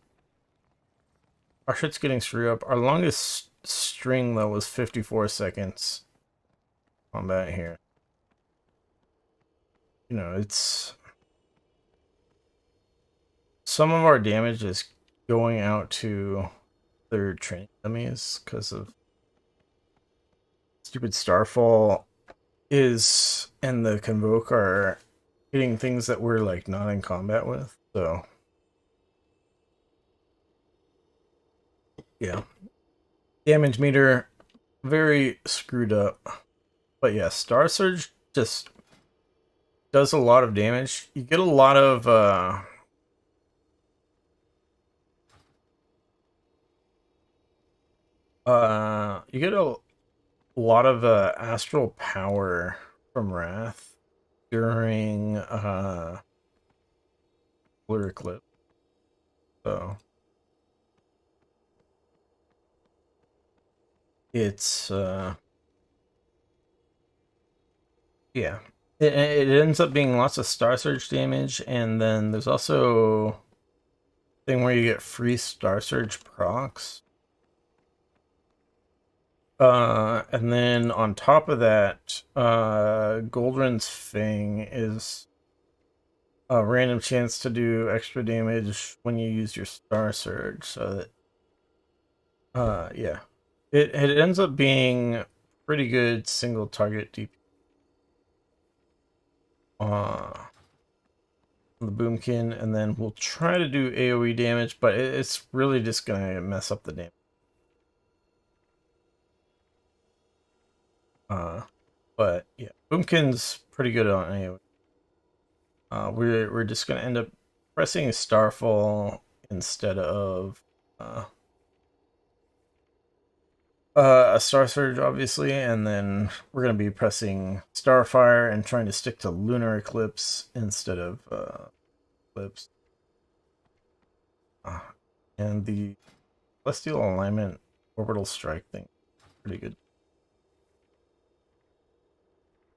our shit's getting screwed up. Our longest string though was 54 seconds on that here. You know, it's... some of our damage is going out to their training dummies because of stupid Starfall and the Convoke are hitting things that we're like not in combat with, so yeah. Damage meter very screwed up. But yeah, Star Surge just does a lot of damage. You get a lot of you get a lot of astral power from Wrath during Solar Eclipse. So it's yeah. It ends up being lots of Star Surge damage, and then there's also a thing where you get free Star Surge procs. And then on top of that, Goldrin's Fang is a random chance to do extra damage when you use your Star Surge, so that yeah. It ends up being pretty good single target DP. The Boomkin, and then we'll try to do AoE damage, but it's really just gonna mess up the damage. But yeah, Boomkin's pretty good on AoE. We're just gonna end up pressing Starfall instead of A Star Surge, obviously, and then we're going to be pressing Starfire and trying to stick to Lunar Eclipse instead of Eclipse. And the Celestial Alignment Orbital Strike thing, pretty good.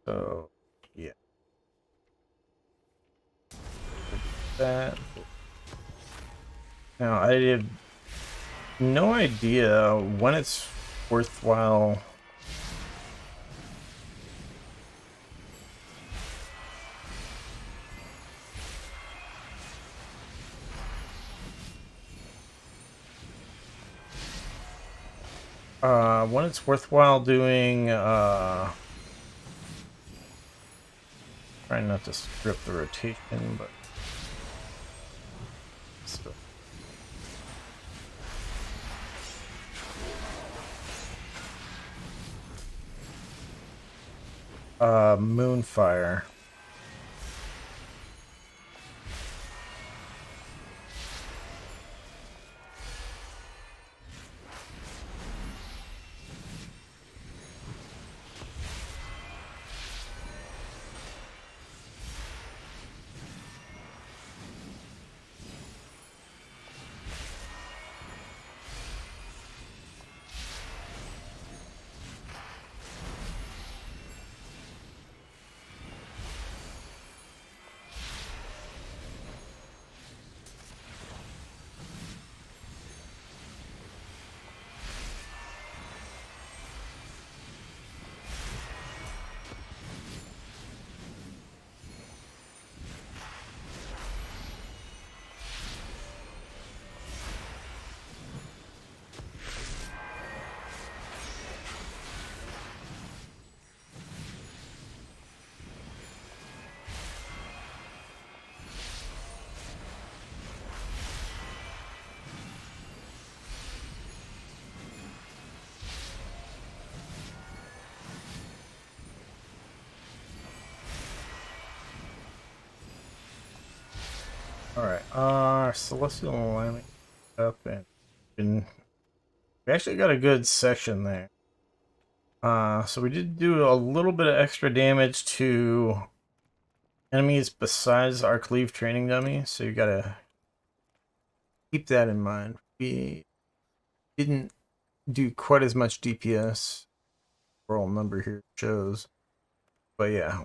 So, yeah. That. Now, I have no idea when it's worthwhile. When it's worthwhile doing, trying not to strip the rotation, but still. Moonfire. Alright, Celestial Alignment up, and we actually got a good section there. So we did do a little bit of extra damage to enemies besides our Cleave training dummy, so you gotta keep that in mind. We didn't do quite as much DPS. Roll number here shows, but yeah.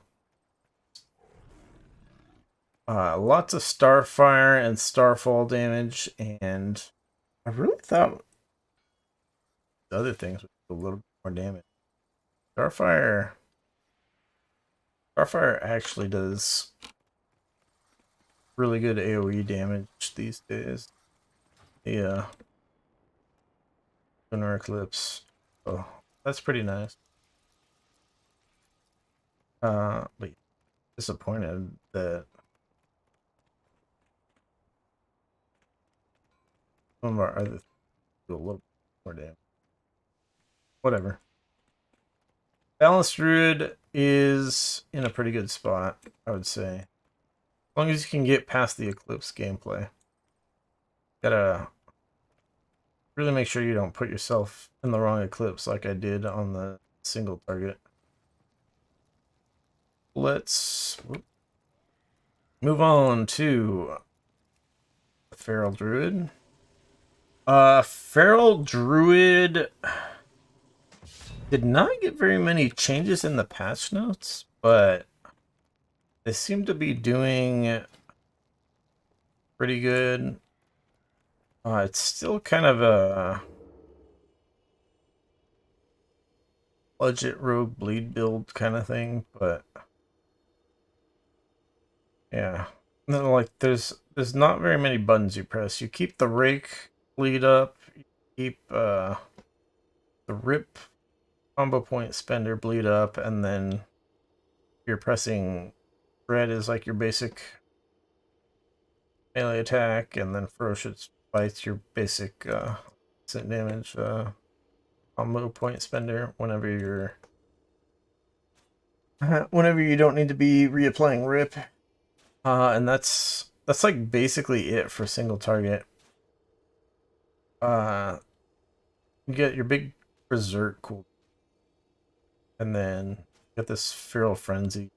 Lots of Starfire and Starfall damage, and I really thought the other things would do a little bit more damage. Starfire actually does really good AoE damage these days. Yeah. Lunar Eclipse. Oh, that's pretty nice. But disappointed that some of our other things do a little more damage. Whatever. Balanced Druid is in a pretty good spot, I would say. As long as you can get past the Eclipse gameplay. Gotta really make sure you don't put yourself in the wrong Eclipse like I did on the single target. Let's move on to Feral Druid. Feral Druid did not get very many changes in the patch notes, but they seem to be doing pretty good. It's still kind of a budget rogue bleed build kind of thing, but yeah. No, like there's not very many buttons you press. You keep the rake bleed up, you keep the rip combo point spender bleed up, and then you're pressing red is like your basic melee attack, and then ferocious bites your basic instant damage combo point spender whenever you don't need to be reapplying rip. And that's like basically it for single target. You get your big Berserk cool. And then get this Feral Frenzy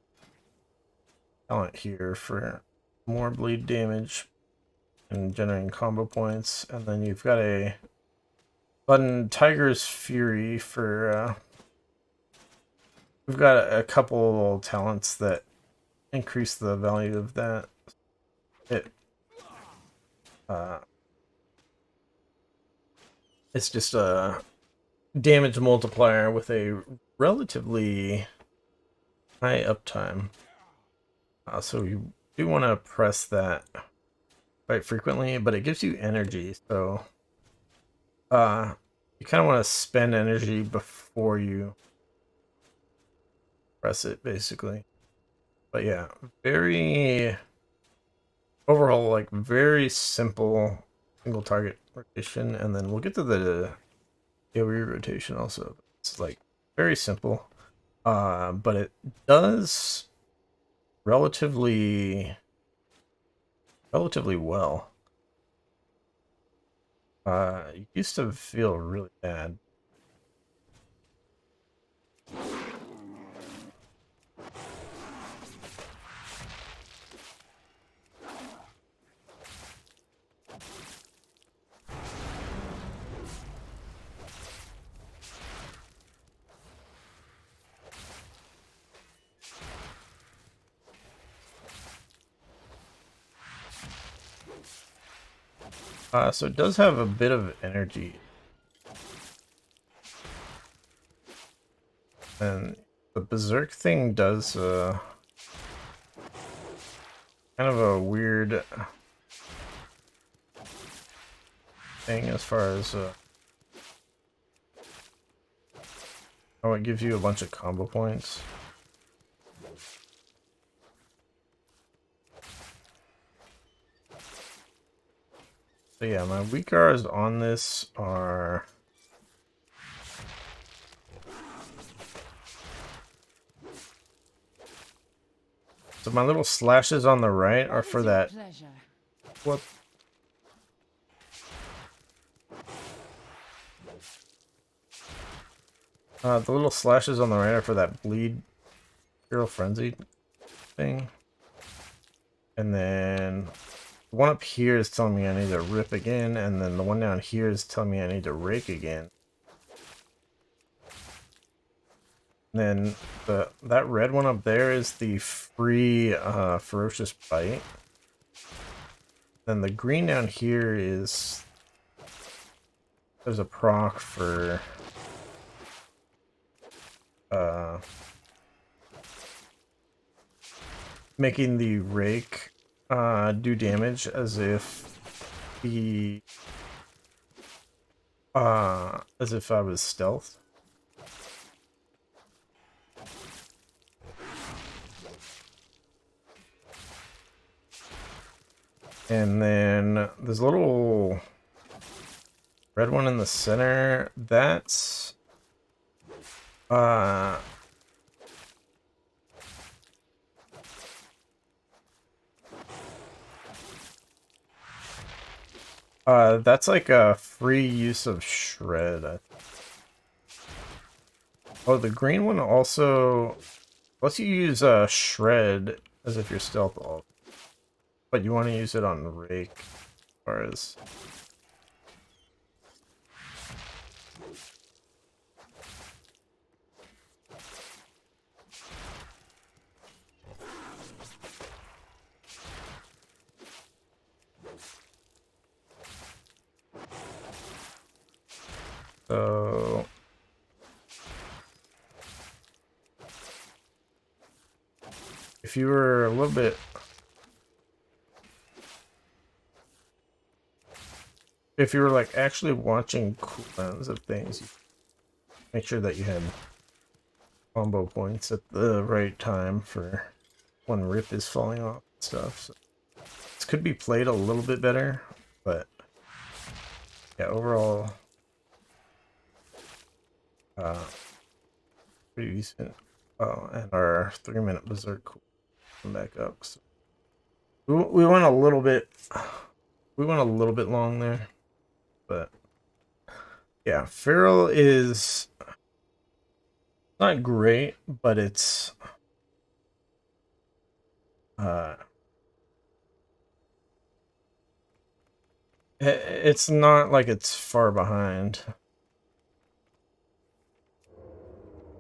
talent here for more bleed damage and generating combo points. And then you've got a button Tiger's Fury for we've got a couple talents that increase the value of that. It's just a damage multiplier with a relatively high uptime. So you do want to press that quite frequently, but it gives you energy, so you kind of want to spend energy before you press it, basically. But yeah, very overall, like very simple single target rotation, and then we'll get to the AoE rotation also. It's like very simple, but it does relatively well. It used to feel really bad. So it does have a bit of energy. And the Berserk thing does kind of a weird thing as far as oh, it gives you a bunch of combo points. So yeah, my weak R's on this are so my little slashes on the right are for that. What? The little slashes on the right are for that bleed Feral Frenzy thing. And then the one up here is telling me I need to rip again, and then the one down here is telling me I need to rake again. And then that red one up there is the free Ferocious Bite. Then the green down here is there's a proc for making the rake do damage as if as if I was stealth. And then there's a little red one in the center. That's that's like a free use of shred. Oh, the green one also lets you use shred as if you're stealth alt, but you want to use it on rake as far as so. If you were a little bit, if you were like actually watching cooldowns of things, you make sure that you had combo points at the right time for when rip is falling off and stuff. So this could be played a little bit better, but yeah, overall, pretty decent. Oh, and our 3-minute berserk come back up. So we went a little bit long there, but Yeah, Feral is not great, but it's it's not like it's far behind.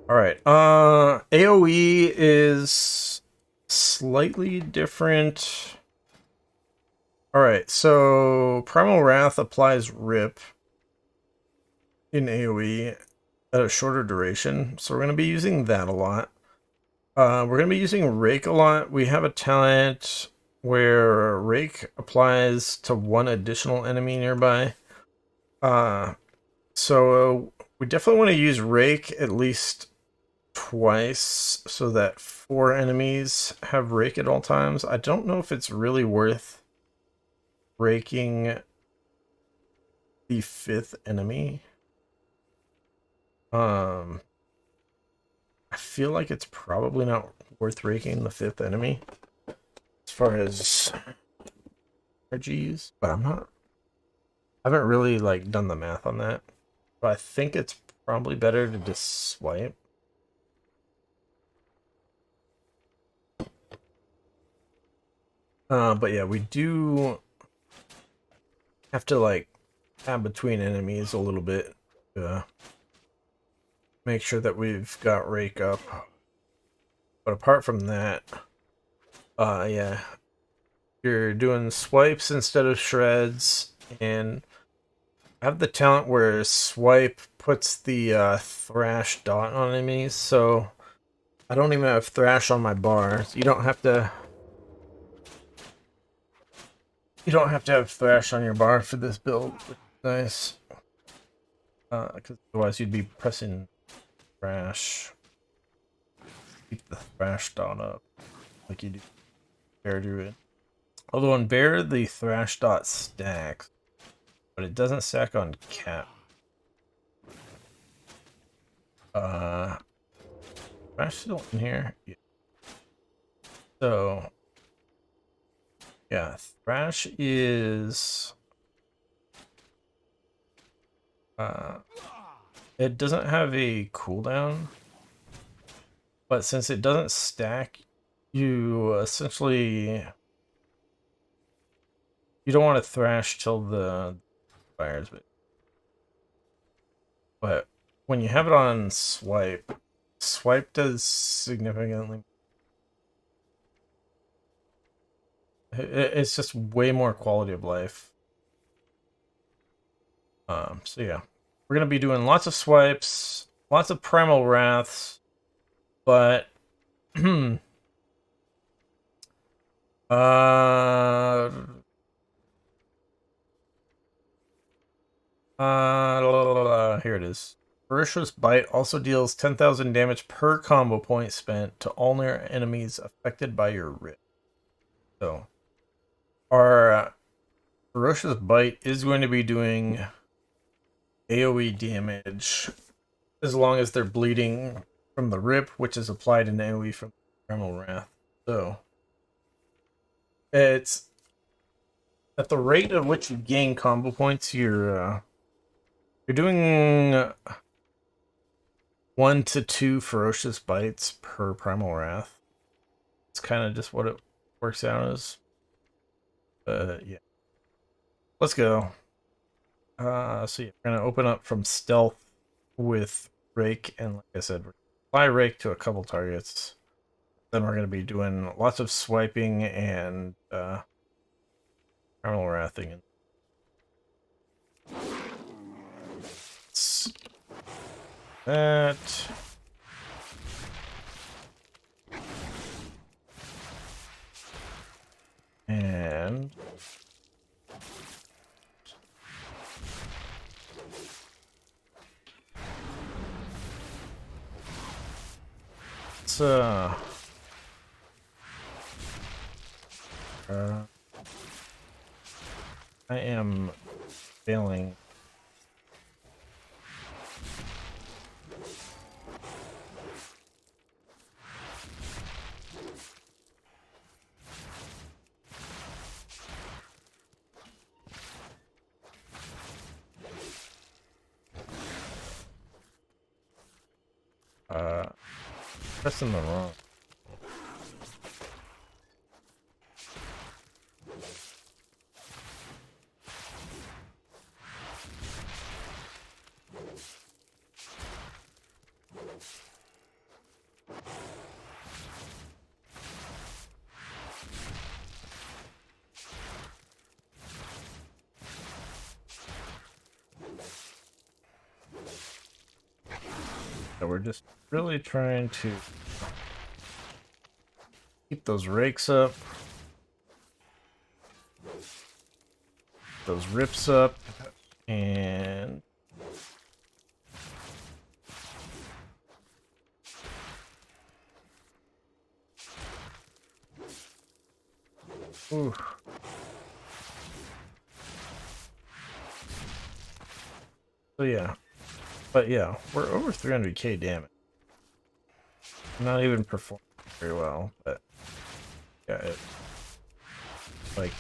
All right. AoE is slightly different. All right. So Primal Wrath applies Rip in AoE at a shorter duration. So we're going to be using that a lot. We're going to be using Rake a lot. We have a talent where Rake applies to one additional enemy nearby. So we definitely want to use Rake at least twice so that 4 enemies have Rake at all times. I don't know if it's really worth raking the 5th enemy. I feel like it's probably not worth raking the 5th enemy as far as RGs, but I haven't really like done the math on that. But I think it's probably better to just swipe. But yeah, we do have to like tab between enemies a little bit to make sure that we've got Rake up. But apart from that, yeah, you're doing swipes instead of shreds, and I have the talent where swipe puts the thrash dot on enemies, so I don't even have thrash on my bar. So you don't have to have thrash on your bar for this build, which is nice. Because otherwise you'd be pressing thrash. Keep the thrash dot up like you do Bear Druid. Although on Bear the thrash dot stacks, but it doesn't stack on Cap. Thrash still in here? Yeah. So yeah, thrash is it doesn't have a cooldown, but since it doesn't stack, you essentially you don't want to thrash till the fires, but when you have it on swipe, swipe does significantly. It's just way more quality of life. So yeah, we're gonna be doing lots of swipes, lots of primal wraths, but uh, here it is. Ferocious Bite also deals 10,000 damage per combo point spent to all near enemies affected by your rip. So, our Ferocious Bite is going to be doing AoE damage as long as they're bleeding from the rip, which is applied in AoE from Primal Wrath. So, it's at the rate at which you gain combo points, you're doing 1 to 2 ferocious bites per Primal Wrath. It's kind of just what it works out as. Yeah. Let's go. So yeah, we're gonna open up from stealth with Rake, and like I said, we're apply Rake to a couple targets. Then we're gonna be doing lots of swiping and Primal Wrathing. That. And let's I am failing. Pressing the wrong. So we're just really trying to keep those rakes up, those rips up, and ooh. So yeah, but yeah, we're over 300k damage. Not even performing very well, but yeah, it like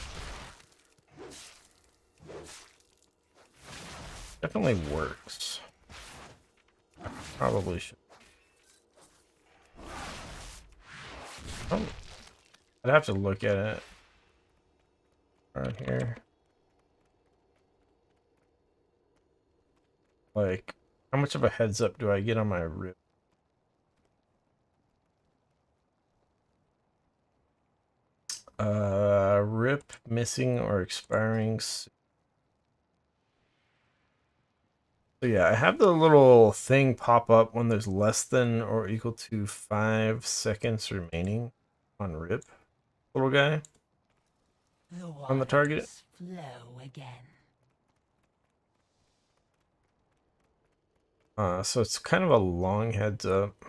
definitely works. Probably should. Oh, I'd have to look at it around here. Like, how much of a heads up do I get on my rip? Rip missing or expiring. So yeah, I have the little thing pop up when there's less than or equal to 5 seconds remaining on rip. Little guy on the target. Flow again. So it's kind of a long heads up.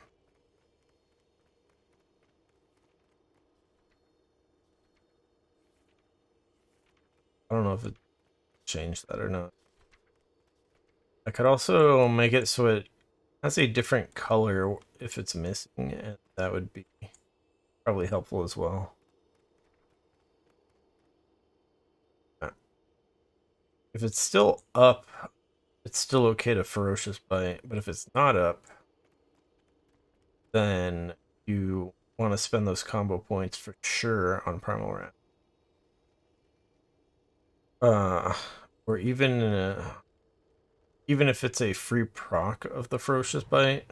I don't know if it changed that or not. I could also make it so it has a different color if it's missing, and that would be probably helpful as well. If it's still up, it's still okay to ferocious bite, but if it's not up, then you want to spend those combo points for sure on Primal Wrath. Or even if it's a free proc of the ferocious bite,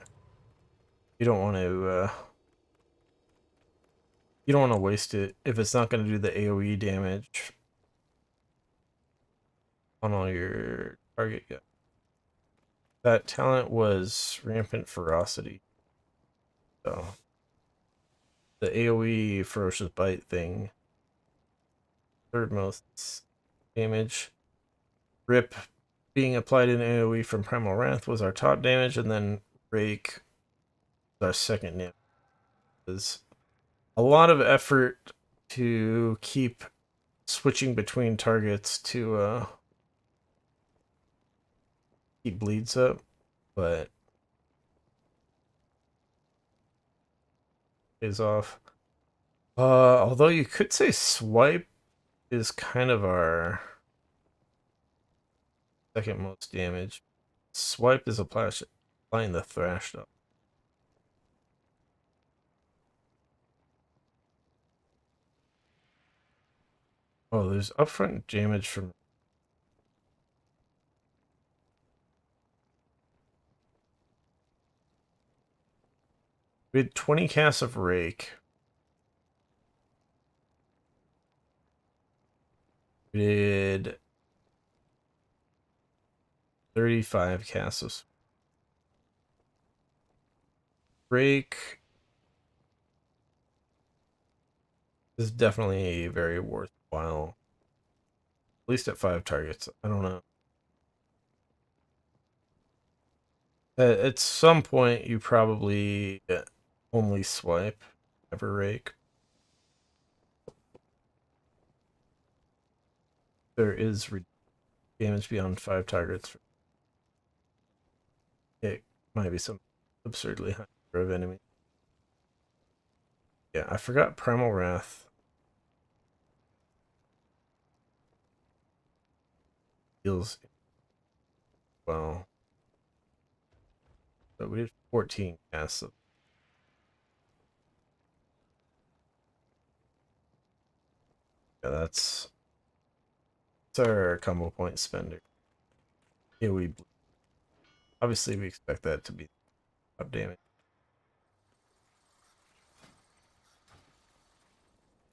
you don't want to waste it if it's not going to do the AoE damage on all your target guys. That talent was Rampant Ferocity. So the AoE Ferocious Bite thing, third most damage. Rip being applied in AoE from Primal Wrath was our top damage, and then Rake was our second damage. It was a lot of effort to keep switching between targets to keep bleeds up, but is off. Although you could say swipe is kind of our second most damage. Swipe is applying the thrash up. Oh, there's upfront damage from. We had 20 casts of Rake. We did 35 casts of Rake. Is definitely very worthwhile. At least at 5 targets. I don't know. At some point, you probably only swipe, never Rake. There is damage beyond 5 targets. It might be some absurdly high number of enemies. Yeah, I forgot Primal Wrath. Feels well. So we did 14 casts. So yeah, that's our combo point spender. Yeah, obviously we expect that to be up damage.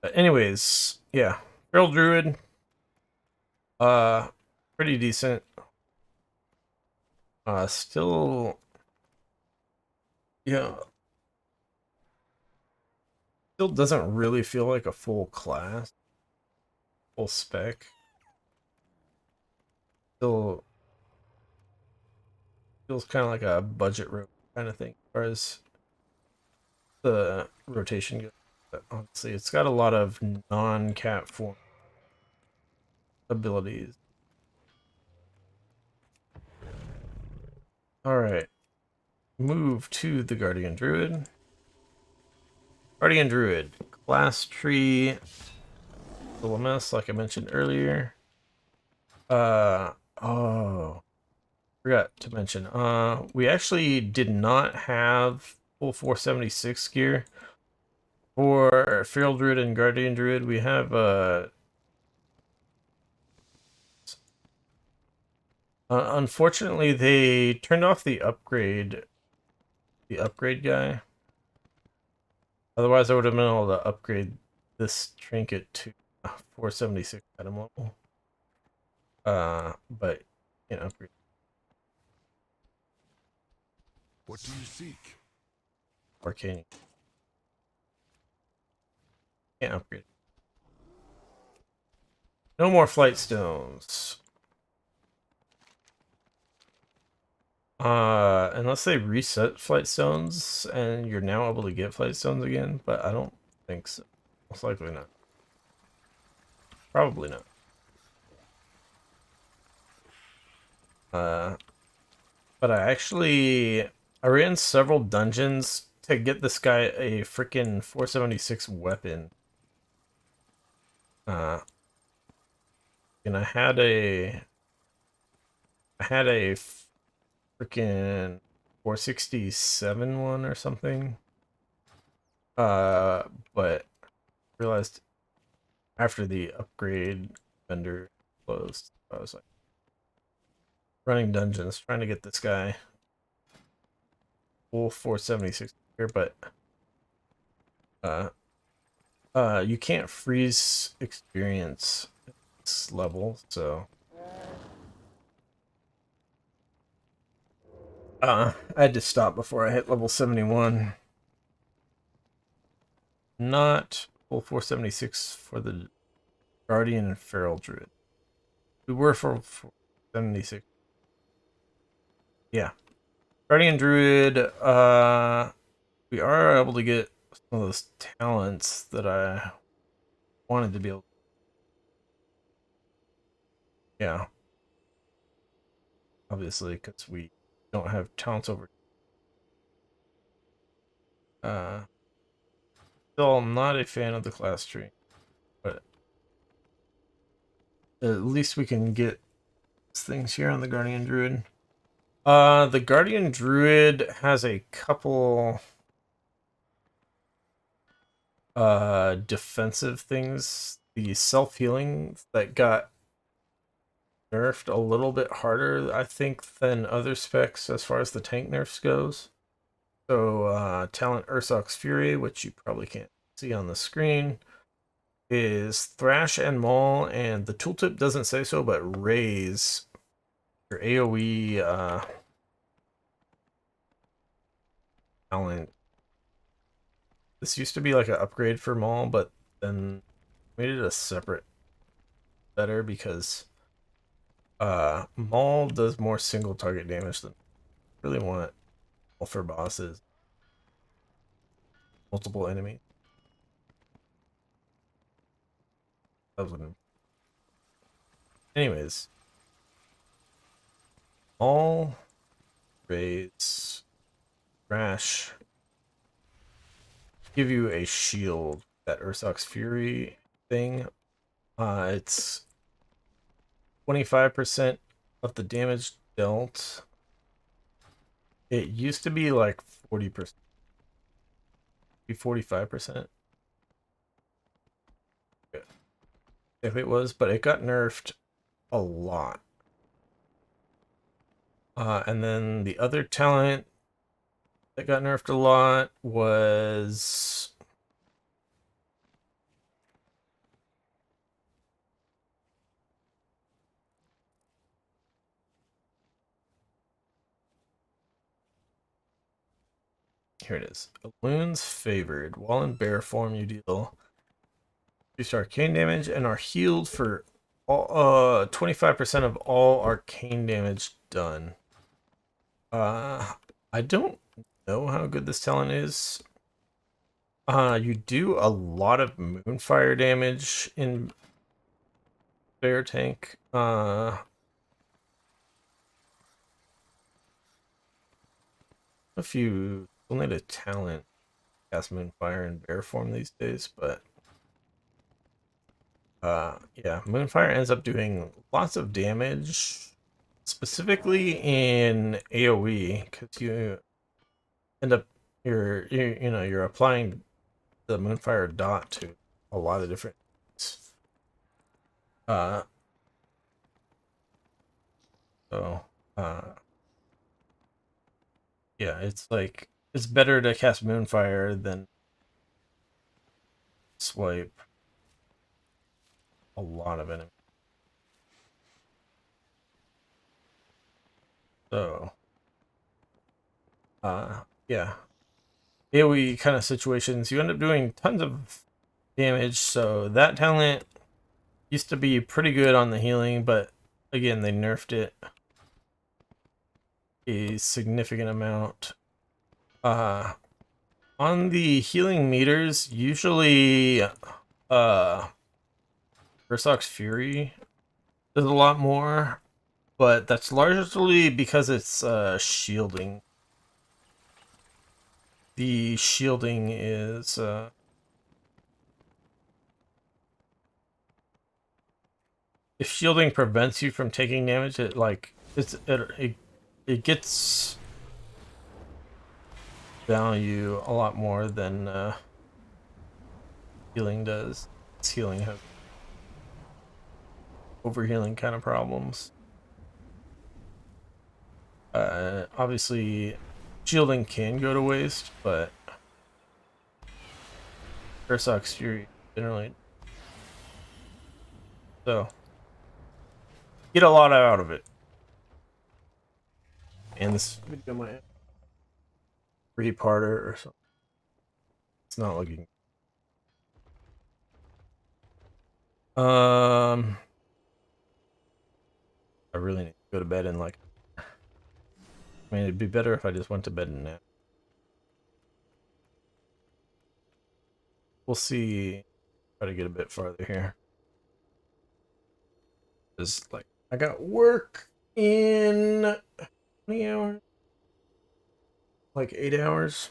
But anyways, yeah, Feral Druid, pretty decent. Still, yeah, still doesn't really feel like a full class, full spec. Still feels kind of like a budget kind of thing as far as the rotation goes. But honestly, it's got a lot of non-cat form abilities. Alright. Move to the Guardian Druid. Guardian Druid. Class tree. Little mess, like I mentioned earlier. Oh. Forgot to mention. We actually did not have full 476 gear. For Feral Druid and Guardian Druid, we have unfortunately, they turned off the upgrade guy. Otherwise, I would have been able to upgrade this trinket to 476 item level. But can't upgrade. What do you seek? Arcane. Can't upgrade. No more flight stones. Unless they reset flight stones and you're now able to get flight stones again, but I don't think so. Most likely not. Probably not. But I ran several dungeons to get this guy a freaking 476 weapon. And I had a freaking 467 one or something. But realized after the upgrade vendor closed, I was like running dungeons trying to get this guy full 476 here, but you can't freeze experience at this level, so I had to stop before I hit level 71. Not full 476 for the Guardian and Feral Druid. We were for 476. Yeah. Guardian Druid, we are able to get some of those talents that I wanted to be able to. Yeah. Obviously, because we don't have talents over. Still not a fan of the class tree, but at least we can get things here on the Guardian Druid. The Guardian Druid has a couple defensive things. The self-healing that got nerfed a little bit harder, I think, than other specs as far as the tank nerfs goes. So talent Ursoc's Fury, which you probably can't see on the screen, is Thrash and Maul, and the tooltip doesn't say so, but raise your AoE talent. This used to be like an upgrade for Maul, but then made it a separate better because Maul does more single target damage than I really want Maul for bosses. Multiple enemies. Anyways. Maul, raise, Thrash, give you a shield, that Ursoc's Fury thing. It's 25% of the damage dealt It used to be like 40%, be 45%. If it was, but it got nerfed a lot. And then the other talent that got nerfed a lot was here it is. Loons favored. While in bear form, you deal 2 arcane damage and are healed for all 25% of all arcane damage done. I don't know how good this talent is. You do a lot of moonfire damage in bear tank. If you still need a talent, cast moonfire in bear form these days, but yeah, moonfire ends up doing lots of damage, specifically in AoE, because you end up you're applying the moonfire dot to a lot of different things. So yeah, it's like it's better to cast moonfire than swipe a lot of enemies. So yeah, AoE kind of situations, you end up doing tons of damage. So that talent used to be pretty good on the healing, but again, they nerfed it a significant amount. On the healing meters, usually Ursoc's Fury does a lot more, but that's largely because it's shielding. The shielding is if shielding prevents you from taking damage, it gets value a lot more than healing does. Healing has overhealing kind of problems. Obviously, shielding can go to waste, but Ursoc's Fury generally so get a lot out of it. And this video might 3-parter or something. It's not looking. I really need to go to bed and like. I mean, it'd be better if I just went to bed and nap. We'll see. Try to get a bit farther here. Just like I got work in 20 hours, like 8 hours.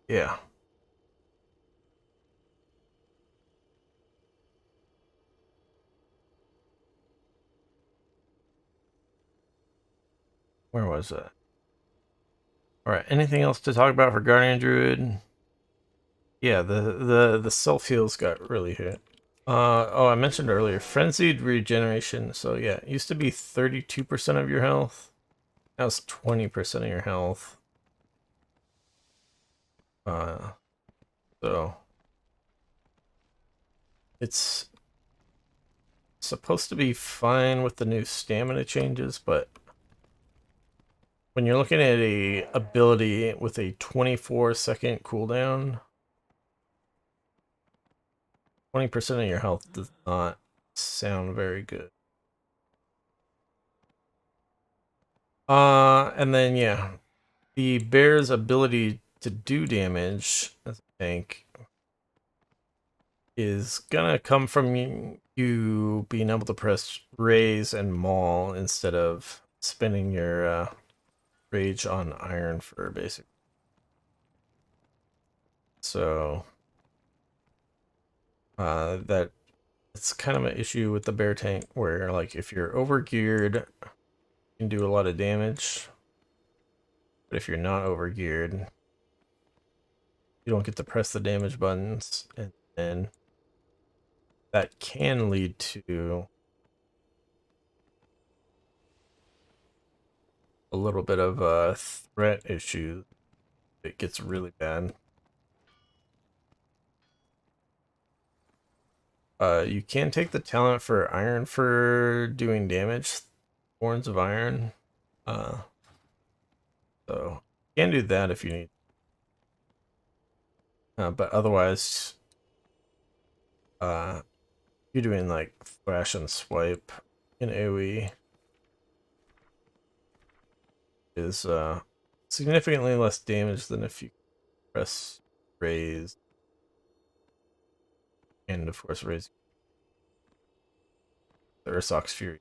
Yeah. Where was that? All right. Anything else to talk about for Guardian Druid? Yeah, the self heals got really hit. Oh, I mentioned earlier, frenzied regeneration. So yeah, it used to be 32% of your health. Now it's 20% of your health. So it's supposed to be fine with the new stamina changes, but when you're looking at a ability with a 24-second cooldown, 20% of your health does not sound very good. And then yeah, the bear's ability to do damage as a tank is gonna come from you being able to press raise and maul instead of spending your rage on iron for basic. So that it's kind of an issue with the bear tank where like if you're over geared, you can do a lot of damage. But if you're not overgeared, you don't get to press the damage buttons, and then that can lead to a little bit of a threat issue. It gets really bad. You can take the talent for iron for doing damage, Horns of Iron. So you can do that if you need. But otherwise, you're doing like thrash and swipe in AoE is significantly less damage than if you press raise, and of course raise the Ursox Fury.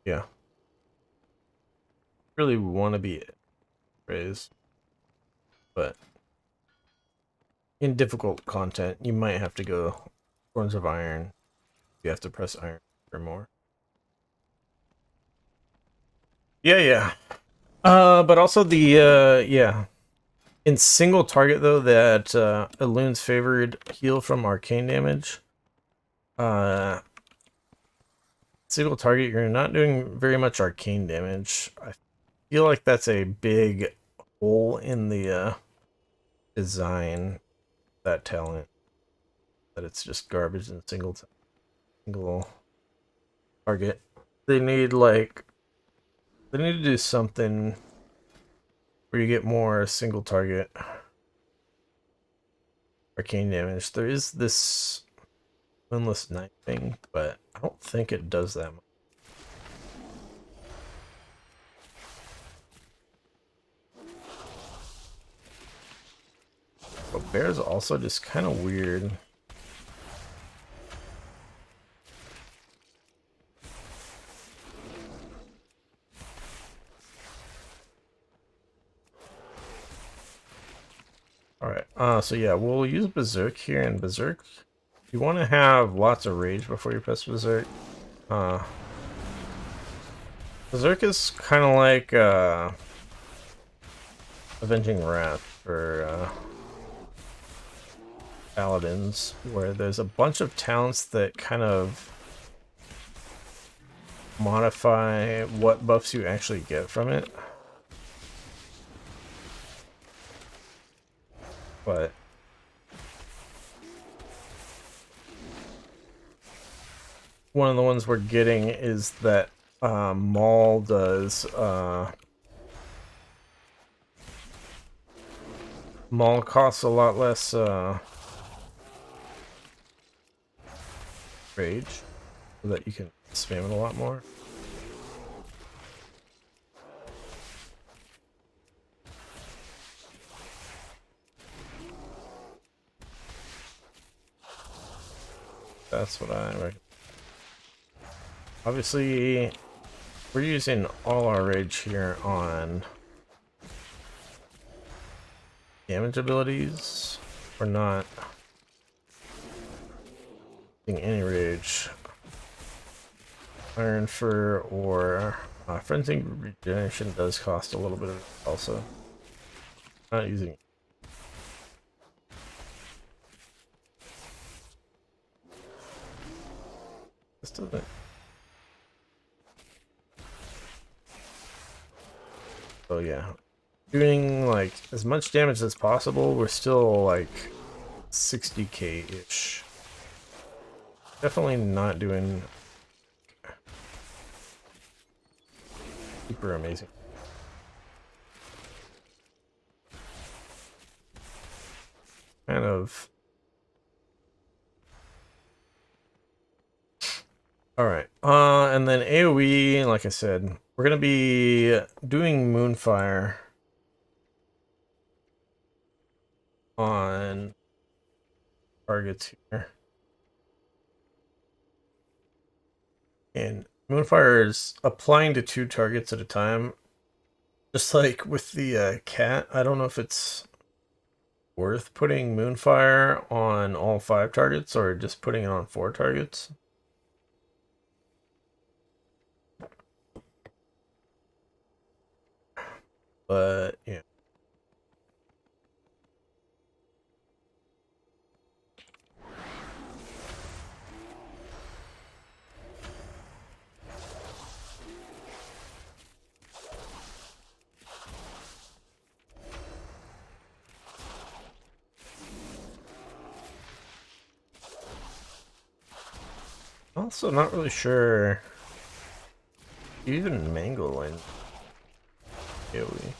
Yeah. Really want to be raised, but in difficult content, you might have to go Horns of Iron. You have to press iron or more. Yeah. But also the yeah. In single target though, that Elun's favored heal from arcane damage. Single target, you're not doing very much arcane damage. I feel like that's a big hole in the design, that talent. That it's just garbage in single target. They need to do something where you get more single target arcane damage. There is this Moonless Night thing, but I don't think it does that much. But Bear's also just kind of weird. Alright, so yeah, we'll use Berserk here, and Berserk, you want to have lots of rage before you press Berserk. Berserk is kind of like Avenging Wrath for Paladins, where there's a bunch of talents that kind of modify what buffs you actually get from it. But one of the ones we're getting is that Maul does Maul costs a lot less rage, so that you can spam it a lot more. That's what I reckon. Obviously, we're using all our rage here on damage abilities. We're not using any rage. Iron Fur or Frenzy Regeneration does cost a little bit of it also. Not using it. This doesn't. So yeah, doing like as much damage as possible. We're still like 60k-ish. Definitely not doing super amazing. Kind of. Alright, and then AoE, like I said, we're gonna be doing Moonfire on targets here. And Moonfire is applying to 2 targets at a time. Just like with the cat, I don't know if it's worth putting Moonfire on all 5 targets or just putting it on 4 targets. But yeah. Also, not really sure. Even Mangle and AoE.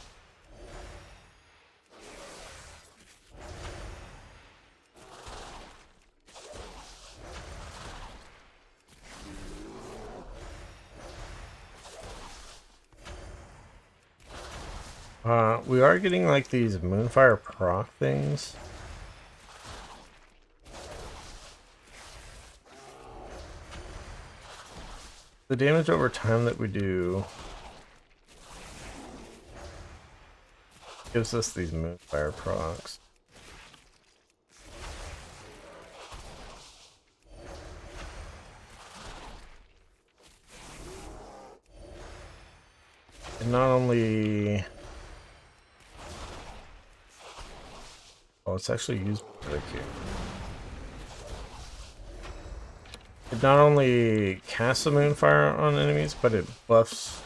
We are getting like these Moonfire proc things. The damage over time that we do gives us these Moonfire procs. And not only... Oh, it's actually used right here. It not only casts a Moonfire on enemies, but it buffs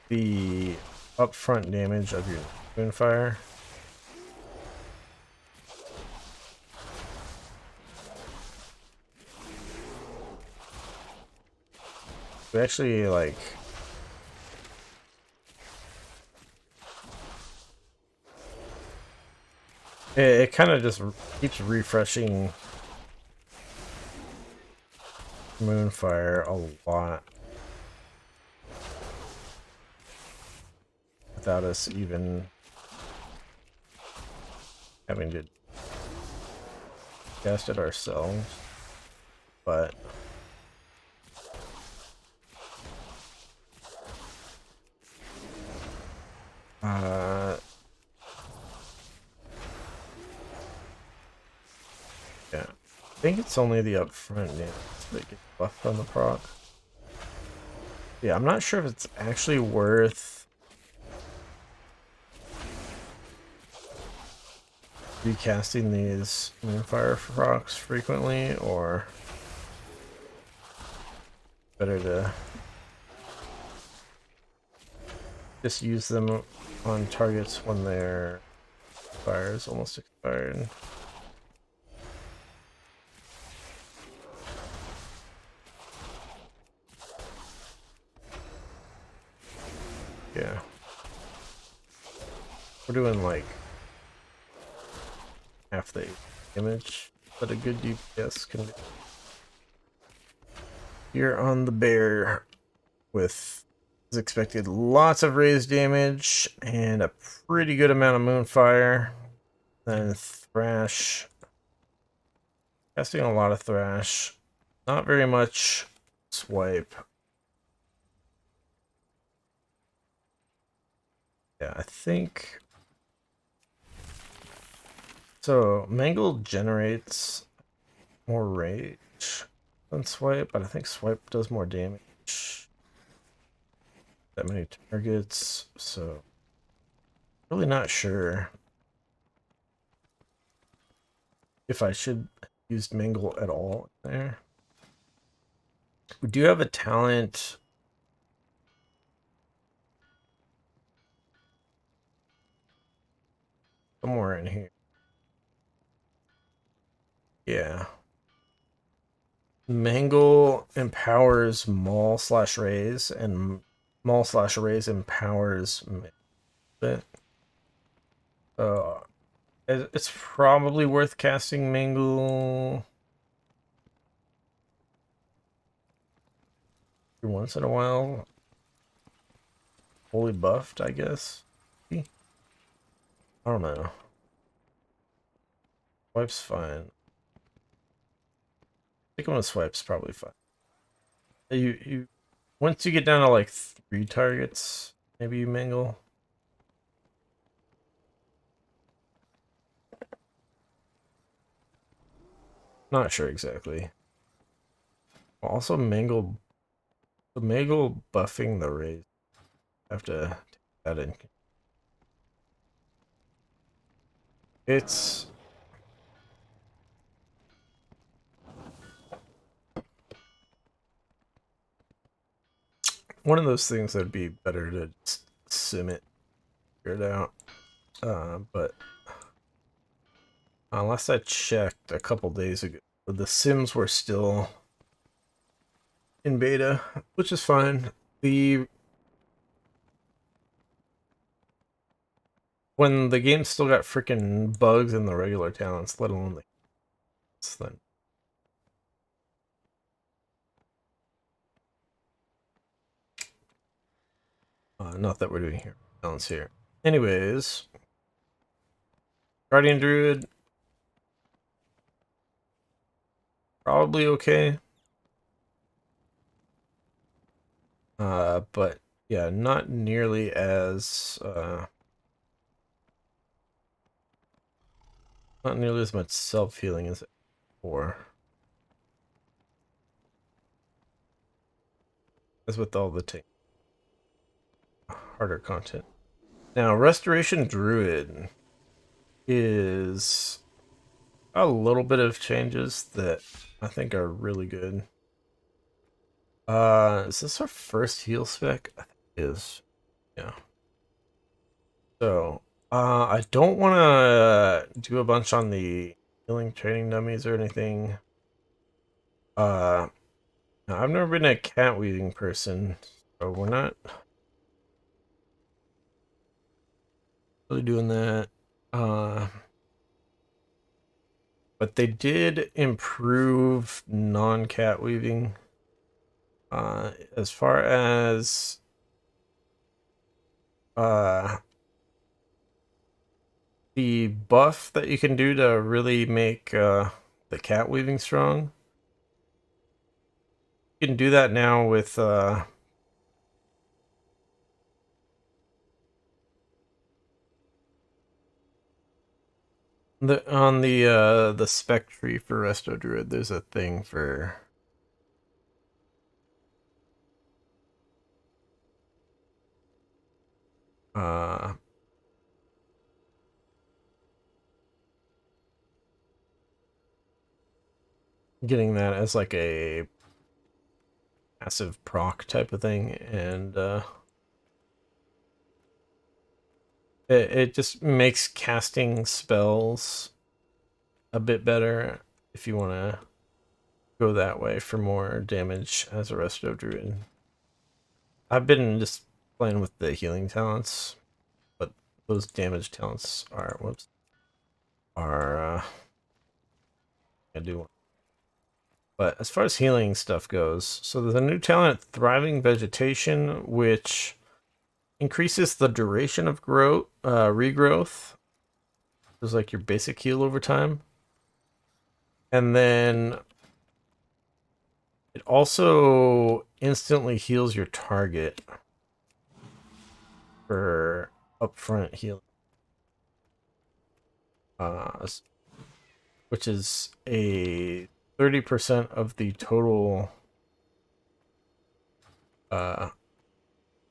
the upfront damage of your Moonfire. We actually, like... It kind of just keeps refreshing Moonfire a lot without us even having to cast it ourselves. But yeah, I think it's only the upfront damage that gets buffed on the proc. Yeah, I'm not sure if it's actually worth recasting these Moonfire procs frequently, or better to just use them on targets when their fire is almost expired. Yeah. We're doing like half the damage that a good DPS can do. Here on the bear with, as expected, lots of raised damage and a pretty good amount of Moonfire. Then Thrash. Casting a lot of Thrash. Not very much Swipe. Yeah, I think... So, Mangle generates more rage than Swipe, but I think Swipe does more damage. That many targets, so... Really not sure if I should use Mangle at all there. We do have a talent... somewhere in here. Yeah. Mangle empowers Maul/Raise, and Maul/Raise empowers it. It's probably worth casting Mangle every once in a while. Fully buffed, I guess. I don't know. Swipe's fine. Sticking with Swipe's probably fine. You once you get down to like 3 targets, maybe you Mangle. Not sure exactly. Also, Mangle buffing the raise. Have to take that in. It's one of those things that'd be better to sim it, figure it out. But last I checked a couple days ago, the sims were still in beta, which is fine. When the game still got freaking bugs in the regular talents, let alone the then. Not that we're doing here. Talents here. Anyways, Guardian Druid, probably okay. But yeah, not nearly as much self-healing as before. As with all the harder content. Now, Restoration Druid is a little bit of changes that I think are really good. Is this our first heal spec? I think it is. Yeah. So, I don't want to do a bunch on the healing training dummies or anything. I've never been a cat weaving person, so we're not really doing that. But they did improve non-cat weaving. As far as the buff that you can do to really make the cat weaving strong, you can do that now with the spec tree for Resto Druid. There's a thing for getting that as like a passive proc type of thing, and it just makes casting spells a bit better if you want to go that way for more damage as a Resto Druid. I've been just playing with the healing talents, but those damage talents are I do want. But as far as healing stuff goes, so there's a new talent, Thriving Vegetation, which increases the duration of regrowth. It's like your basic heal over time. And then it also instantly heals your target for upfront healing. Which is a 30% of the total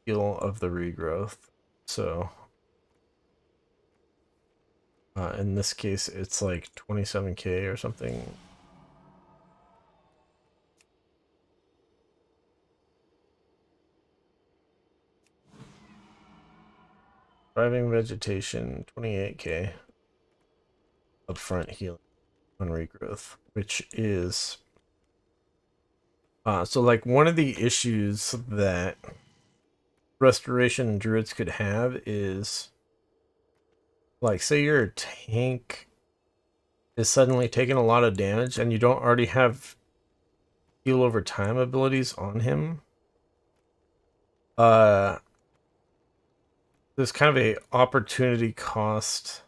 heal of the regrowth. So in this case, it's like 27k or something. Thriving Vegetation, 28k. Upfront healing on regrowth, which is... so like one of the issues that Restoration Druids could have is... like, say your tank is suddenly taking a lot of damage and you don't already have heal over time abilities on him. There's kind of a opportunity cost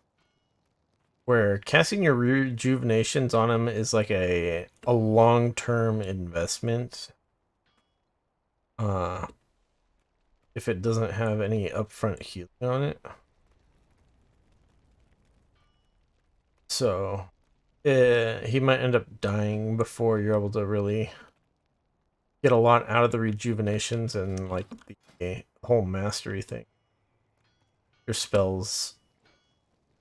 where casting your rejuvenations on him is like a long-term investment. If it doesn't have any upfront healing on it. So he might end up dying before you're able to really get a lot out of the rejuvenations and like the whole mastery thing. Your spells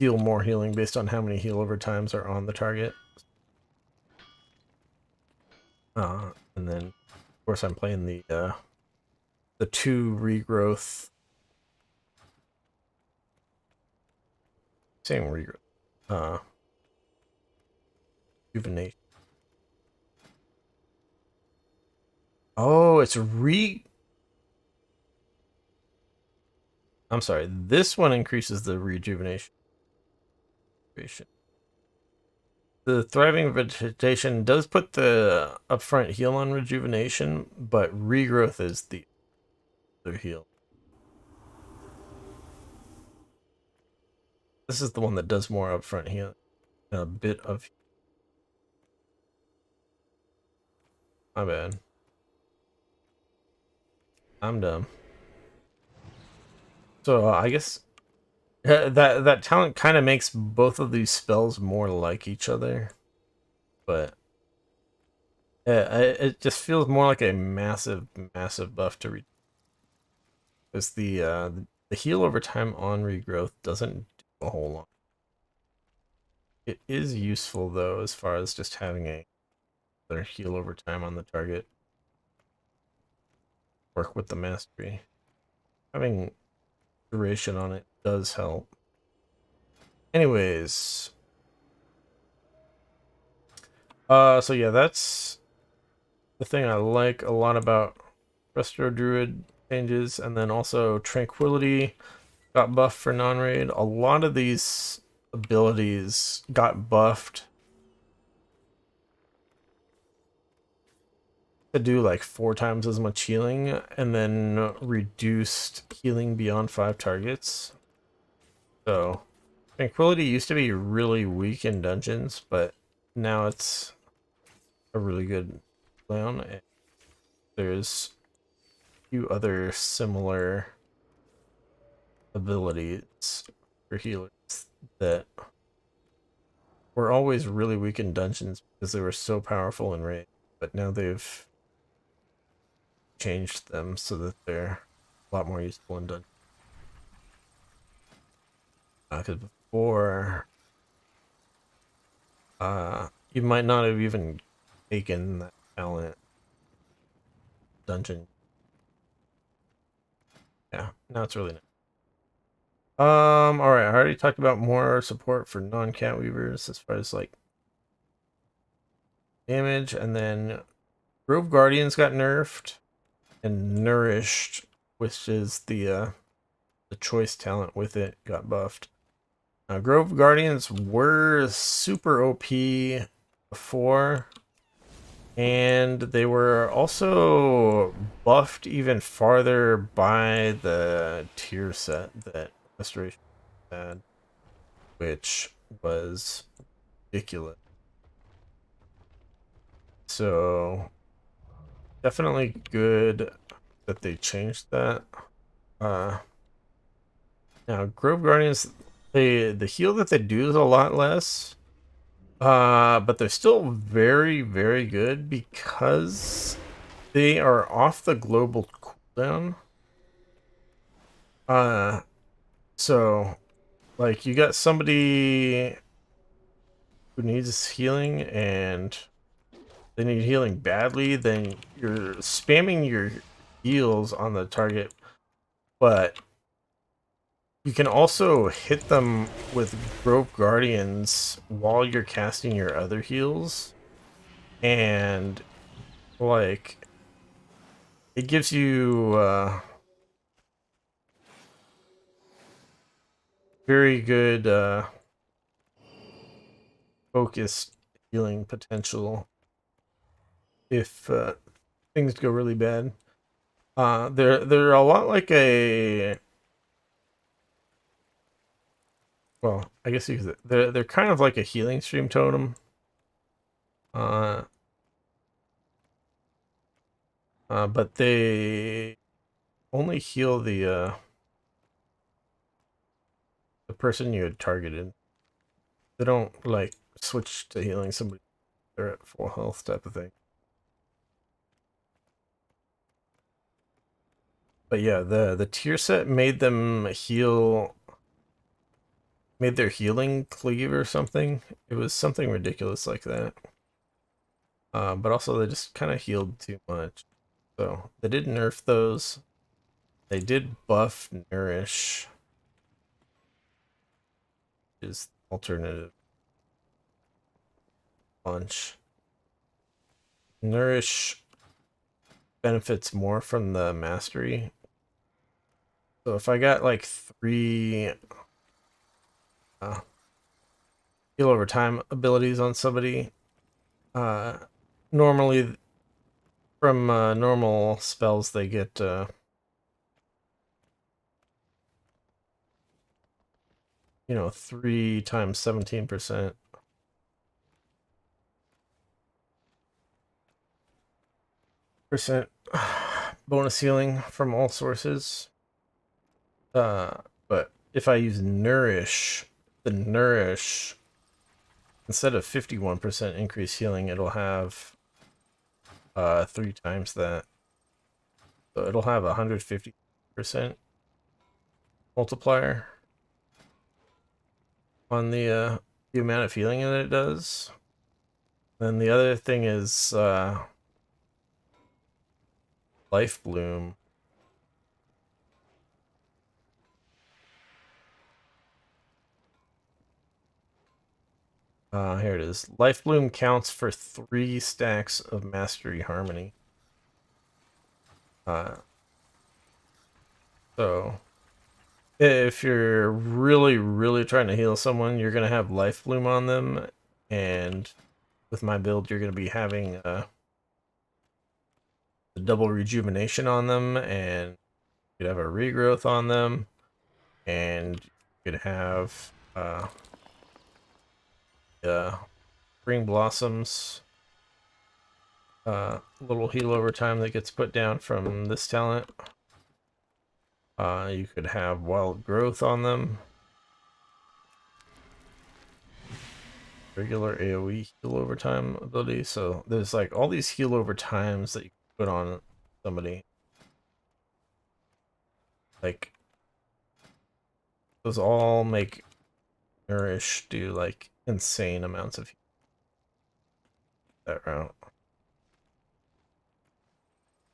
deal more healing based on how many heal over times are on the target. And then of course I'm playing the 2 regrowth. Same regrowth. Rejuvenation. Oh, it's I'm sorry, this one increases the rejuvenation. The thriving vegetation does put the upfront heal on rejuvenation, but regrowth is the other heal. This is the one that does more upfront heal. A bit of. My bad. I'm dumb. So I guess that talent kind of makes both of these spells more like each other, but it just feels more like a massive buff to read, because the heal over time on regrowth doesn't do a whole lot. It is useful though, as far as just having a other heal over time on the target. Work with the mastery. Having duration on it does help. Anyways, so yeah, that's the thing I like a lot about Resto Druid changes, and then also Tranquility got buffed for non-raid. A lot of these abilities got buffed to do like 4 times as much healing, and then reduced healing beyond 5 targets. So Tranquility used to be really weak in dungeons, but now it's a really good clown. There's a few other similar abilities for healers that were always really weak in dungeons because they were so powerful in raid, but now they've changed them so that they're a lot more useful in dungeons. Because before, you might not have even taken that talent dungeon. Yeah, now it's really nice. All right, I already talked about more support for non-cat weavers as far as like damage, and then Grove Guardians got nerfed, and Nourished, which is the choice talent with it, got buffed. Grove Guardians were super OP before, and they were also buffed even farther by the tier set that Restoration had, which was ridiculous. So definitely good that they changed that. Now Grove Guardians, the heal that they do is a lot less. But they're still very, very good because they are off the global cooldown. So like you got somebody who needs healing and they need healing badly, then you're spamming your heals on the target, but you can also hit them with Grove Guardians while you're casting your other heals, and like it gives you very good focused healing potential if things go really bad. They're a lot like a, well, I guess you could, they're kind of like a healing stream totem. But they only heal the person you had targeted. They don't like switch to healing somebody they're at full health type of thing. But yeah, the tier set made them heal, made their healing cleave or something. It was something ridiculous like that. But also they just kind of healed too much. So they did nerf those. They did buff Nourish, which is alternative punch. Nourish benefits more from the mastery. So if I got like 3 heal over time abilities on somebody, normally from normal spells they get 3 times 17% bonus healing from all sources. But if I use Nourish, the Nourish, instead of 51% increased healing, it'll have 3 times that. So it'll have 150% multiplier on the amount of healing that it does. Then the other thing is Life Bloom. Here it is. Life Bloom counts for 3 stacks of Mastery Harmony. So if you're really, really trying to heal someone, you're going to have Life Bloom on them. And with my build, you're going to be having the double rejuvenation on them, and you could have a regrowth on them, and you could have Spring Blossoms, little heal over time that gets put down from this talent. You could have Wild Growth on them. Regular AoE heal over time ability. So there's like all these heal over times that you can put on somebody. Like those all make Nourish do like insane amounts of heal that route.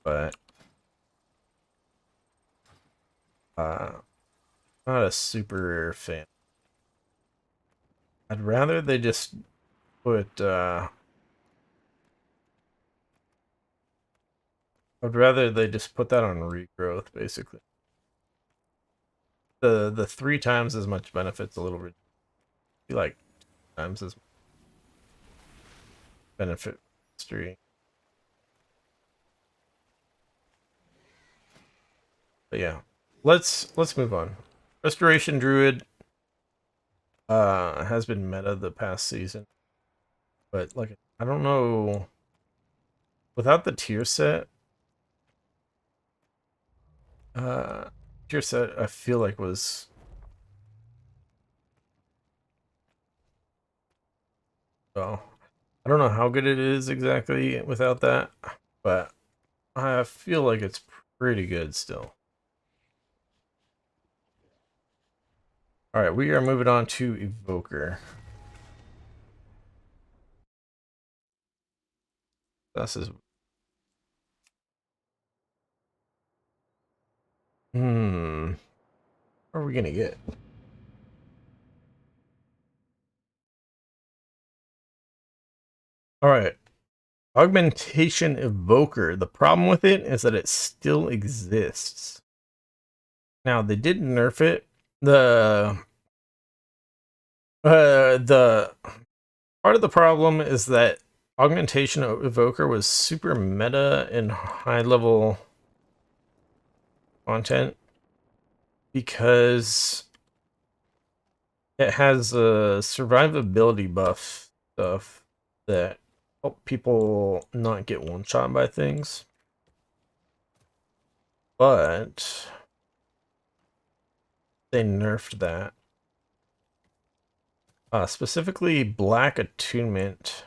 But not a super fan. I'd rather they just put I'd rather they just put that on regrowth, basically. The 3 times as much benefits a little bit. Like 2 times as much benefit history. But yeah, let's move on. Restoration Druid has been meta the past season, but like I don't know, without the tier set, I feel like was well, I don't know how good it is exactly without that, but I feel like it's pretty good still. All right, we are moving on to Evoker. This is what are we gonna get? All right, Augmentation Evoker. The problem with it is that it still exists. Now they did nerf it. The part of the problem is that Augmentation Evoker was super meta in high level content because it has a survivability buff stuff that help people not get one shot by things. But they nerfed that. Specifically Black Attunement.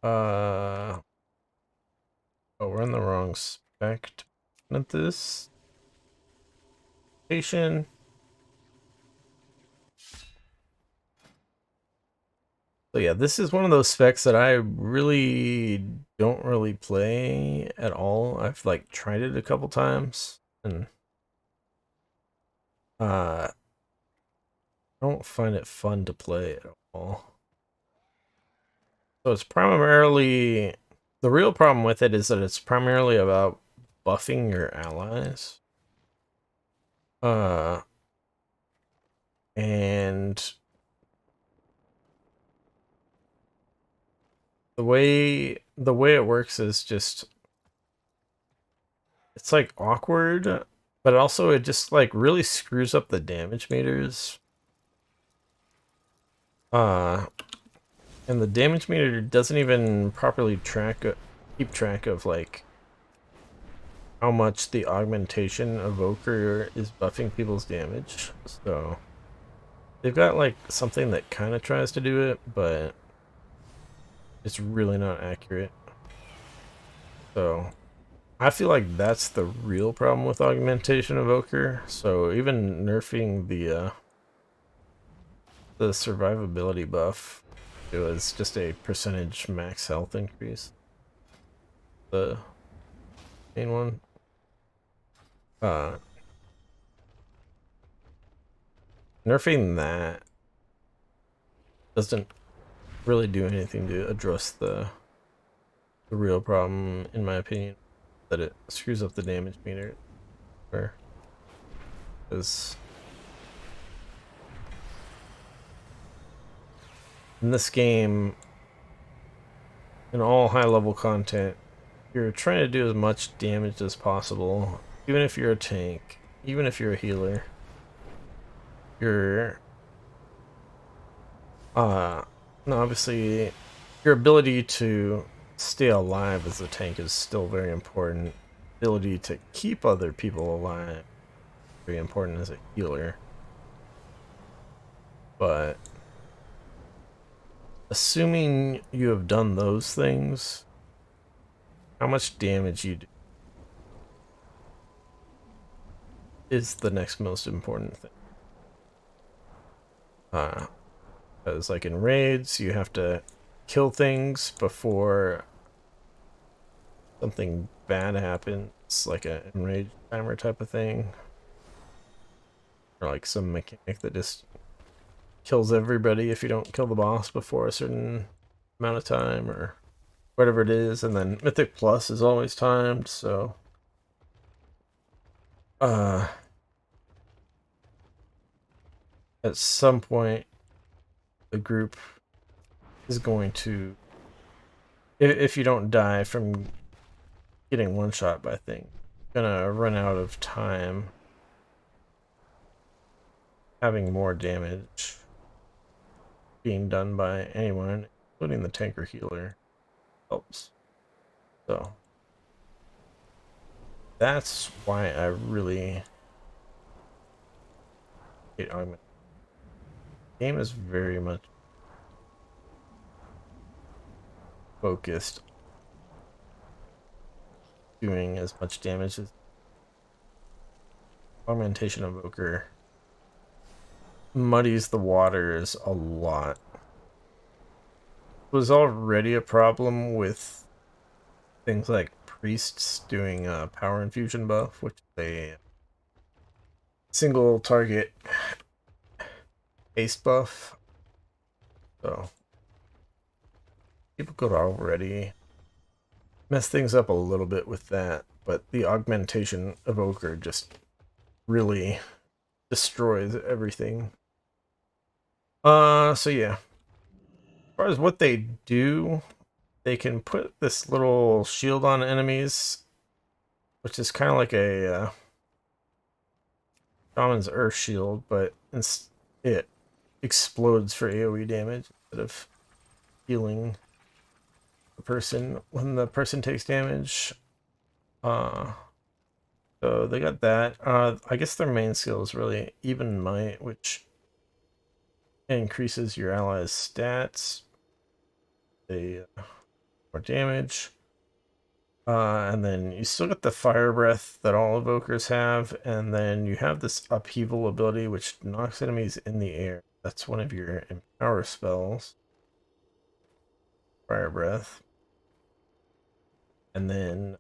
Oh, we're in the wrong spec. Not this. Station. So yeah, this is one of those specs that I really don't really play at all. I've like tried it a couple times and I don't find it fun to play at all. So it's primarily, the real problem with it is that it's primarily about buffing your allies. And the way it works is just, it's like awkward, but also it just like really screws up the damage meters. And the damage meter doesn't even properly keep track of like how much the Augmentation Evoker is buffing people's damage. So they've got like something that kind of tries to do it, but it's really not accurate. So I feel like that's the real problem with Augmentation Evoker. So even nerfing the survivability buff, it was just a percentage max health increase. The main one. Nerfing that doesn't really do anything to address the real problem, in my opinion, that it screws up the damage meter. Because in this game, in all high-level content, you're trying to do as much damage as possible, even if you're a tank, even if you're a healer. You're no, obviously your ability to stay alive as a tank is still very important. Ability to keep other people alive, very important as a healer. But assuming you have done those things, how much damage you do is the next most important thing. Because like in raids, you have to kill things before something bad happens, like a enrage timer type of thing. Or like some mechanic that just kills everybody if you don't kill the boss before a certain amount of time, or whatever it is. And then Mythic Plus is always timed, so at some point the group is going to, if you don't die from getting one shot by thing, gonna run out of time having more damage being done by anyone, including the tank or healer, helps. So that's why I really hate Augment. The game is very much focused doing as much damage as Augmentation Evoker muddies the waters a lot. It was already a problem with things like priests doing a power infusion buff, which is a single target haste buff. So people could already mess things up a little bit with that, but the Augmentation Evoker just really destroys everything. So yeah. As far as what they do, they can put this little shield on enemies, which is kind of like a Shaman's Earth Shield, but it explodes for AoE damage instead of healing the person when the person takes damage. So they got that. I guess their main skill is really Even Might, which increases your allies' stats. They more damage. And then you still get the fire breath that all evokers have, and then you have this upheaval ability which knocks enemies in the air. That's one of your empower spells. Fire breath. And then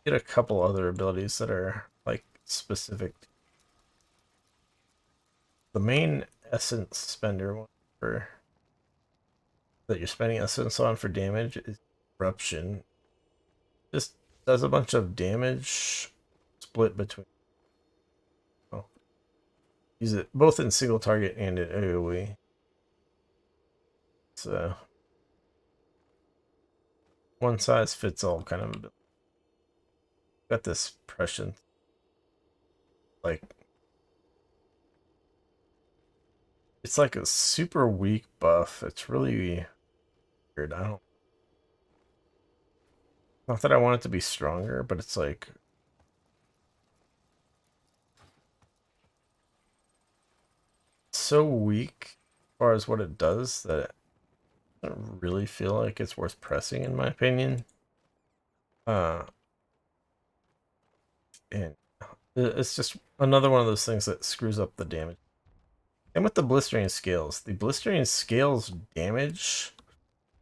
get a couple other abilities that are like specific. The main essence spender one for that you're spending essence on for damage is Eruption. Just does a bunch of damage split between. Well, use it both in single target and in AoE. So one size fits all kind of ability. Got this prescient, like it's like a super weak buff. It's really weird. I don't. Not that I want it to be stronger, but it's like so weak as far as what it does that I don't really feel like it's worth pressing, in my opinion. And it's just another one of those things that screws up the damage. And with the blistering scales, the blistering scales damage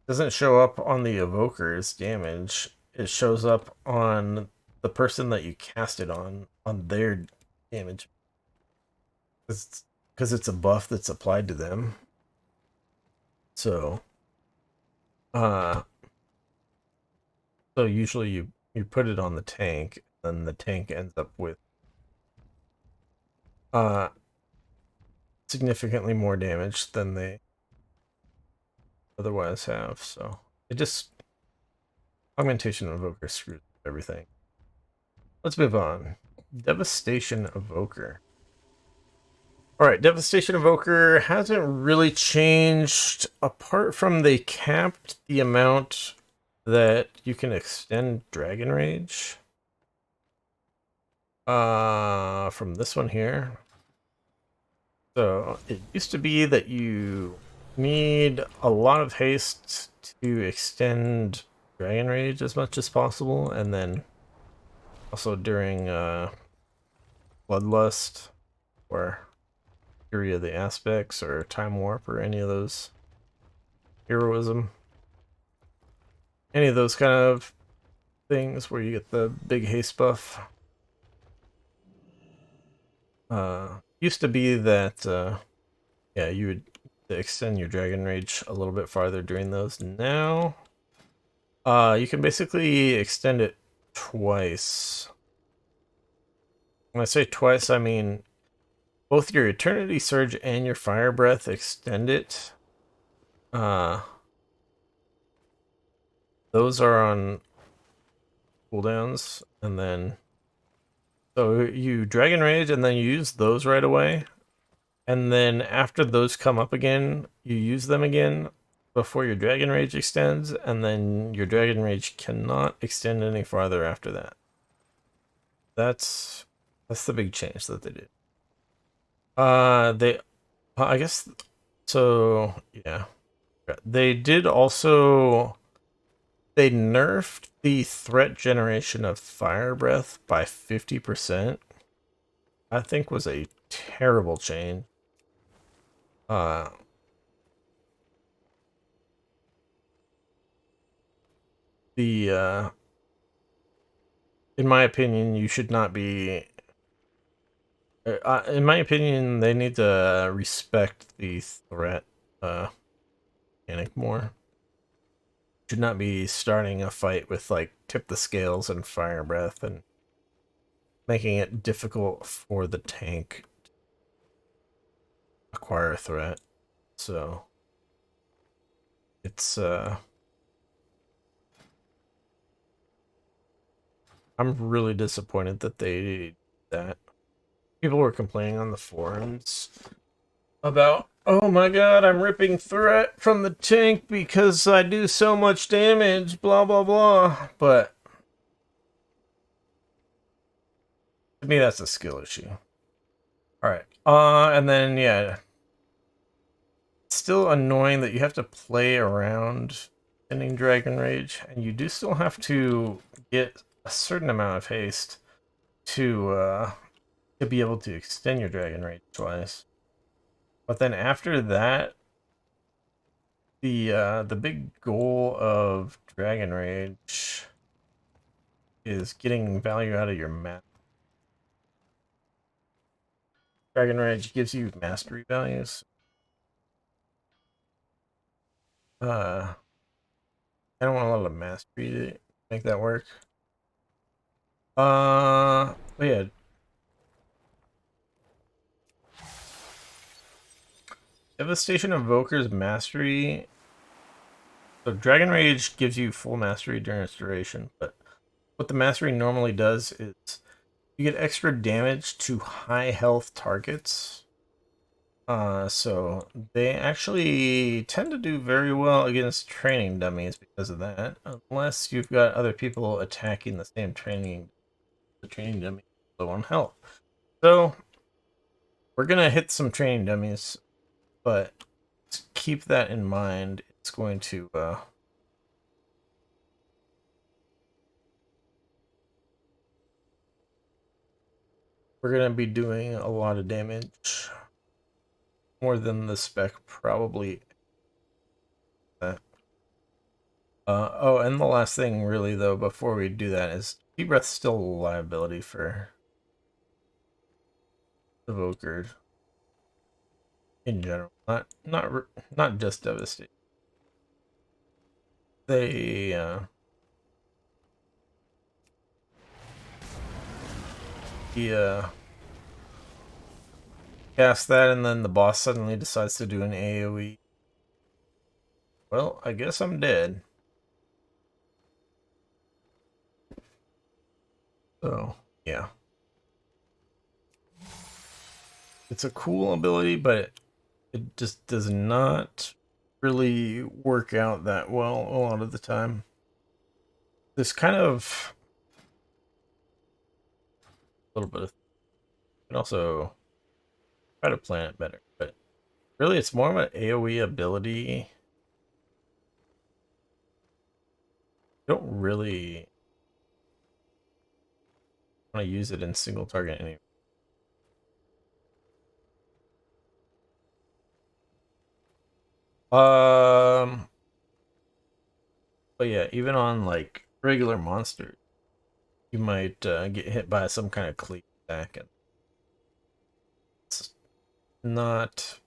doesn't show up on the evoker's damage. It shows up on the person that you cast it on their damage. Because it's a buff that's applied to them. So so usually you put it on the tank, and the tank ends up with significantly more damage than they otherwise have. So it just Augmentation Evoker screws everything. Let's move on. Devastation Evoker. Alright, Devastation Evoker hasn't really changed apart from they capped the amount that you can extend Dragon Rage. From this one here. So it used to be that you need a lot of haste to extend Dragon Rage as much as possible, and then also during Bloodlust or Fury of the Aspects or Time Warp or any of those heroism. Any of those kind of things where you get the big haste buff. Used to be that yeah, you would extend your Dragon Rage a little bit farther during those. Now you can basically extend it twice. When I say twice, I mean both your Eternity Surge and your Fire Breath extend it. Those are on cooldowns, and then so you Dragon Rage and then you use those right away. And then after those come up again, you use them again before your Dragon Rage extends, and then your Dragon Rage cannot extend any farther after that. That's the big change that they did. I guess so, yeah. They did also they nerfed the threat generation of Fire Breath by 50%. I think was a terrible change. In my opinion, you should not be. In my opinion, they need to respect the threat mechanic more. Should not be starting a fight with like Tip the Scales and Fire Breath and making it difficult for the tank to acquire a threat. So it's I'm really disappointed that they did that. People were complaining on the forums about, oh my god, I'm ripping threat from the tank because I do so much damage, blah blah blah. But to me, that's a skill issue. Alright, and then yeah, it's still annoying that you have to play around ending Dragon Rage, and you do still have to get a certain amount of haste to be able to extend your Dragon Rage twice. But then after that, the big goal of Dragon Rage is getting value out of your map. Dragon Rage gives you mastery values. I don't want a lot of mastery to make that work. But yeah. Devastation Evoker's mastery. So Dragon Rage gives you full mastery during its duration, but what the mastery normally does is you get extra damage to high health targets. So they actually tend to do very well against training dummies because of that, unless you've got other people attacking the same the training dummy low on health. So we're gonna hit some training dummies, but keep that in mind. It's going to we're gonna be doing a lot of damage. More than the spec probably. Oh, and the last thing really though before we do that is Deep Breath's still a liability for Evoker in general. Not just Devastation. They cast that and then the boss suddenly decides to do an AoE. Well, I guess I'm dead. So, yeah. It's a cool ability, but it just does not really work out that well a lot of the time. This kind of a little bit of and also try to plan it better, but really it's more of an AoE ability. I don't really want to use it in single target anyway. But yeah, even on like regular monsters, you might get hit by some kind of cleave attack, and it's not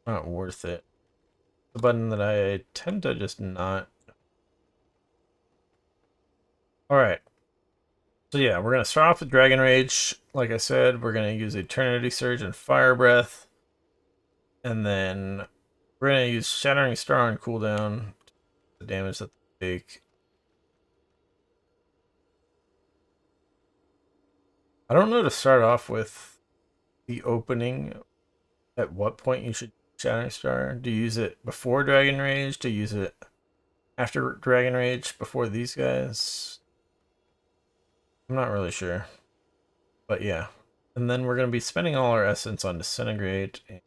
worth it. The button that I tend to just not. All right. So yeah, we're gonna start off with Dragon Rage. Like I said, we're gonna use Eternity Surge and Fire Breath, and then we're gonna use Shattering Star on cooldown. The damage that they take. I don't know to start off with the opening. At what point you should Shattering Star? Do you use it before Dragon Rage? Do you use it after Dragon Rage? Before these guys? I'm not really sure. But yeah. And then we're going to be spending all our essence on Disintegrate. And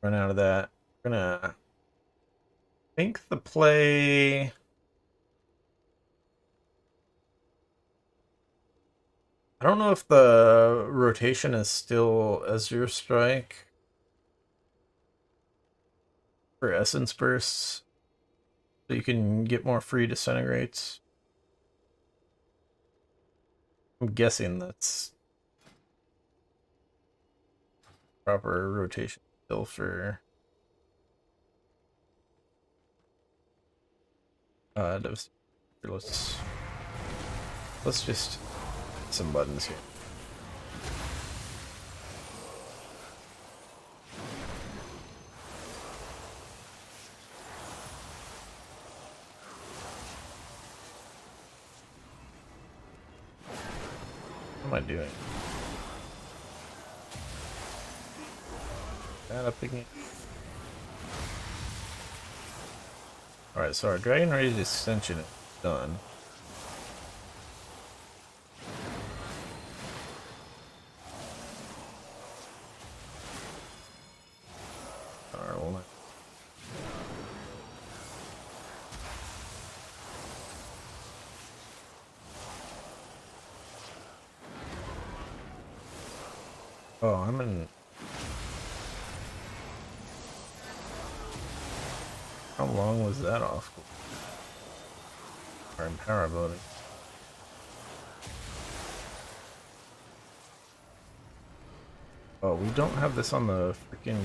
run out of that. We're going to think the play. I don't know if the rotation is still Azure Strike for Essence Bursts. So you can get more free Disintegrates. I'm guessing that's proper rotation still for let's just hit some buttons here. What am I doing? That up again. Alright, so our Dragon Rage extension is done. Oh, I'm in. How long was that off? Or in power voting? Oh, we don't have this on the freaking.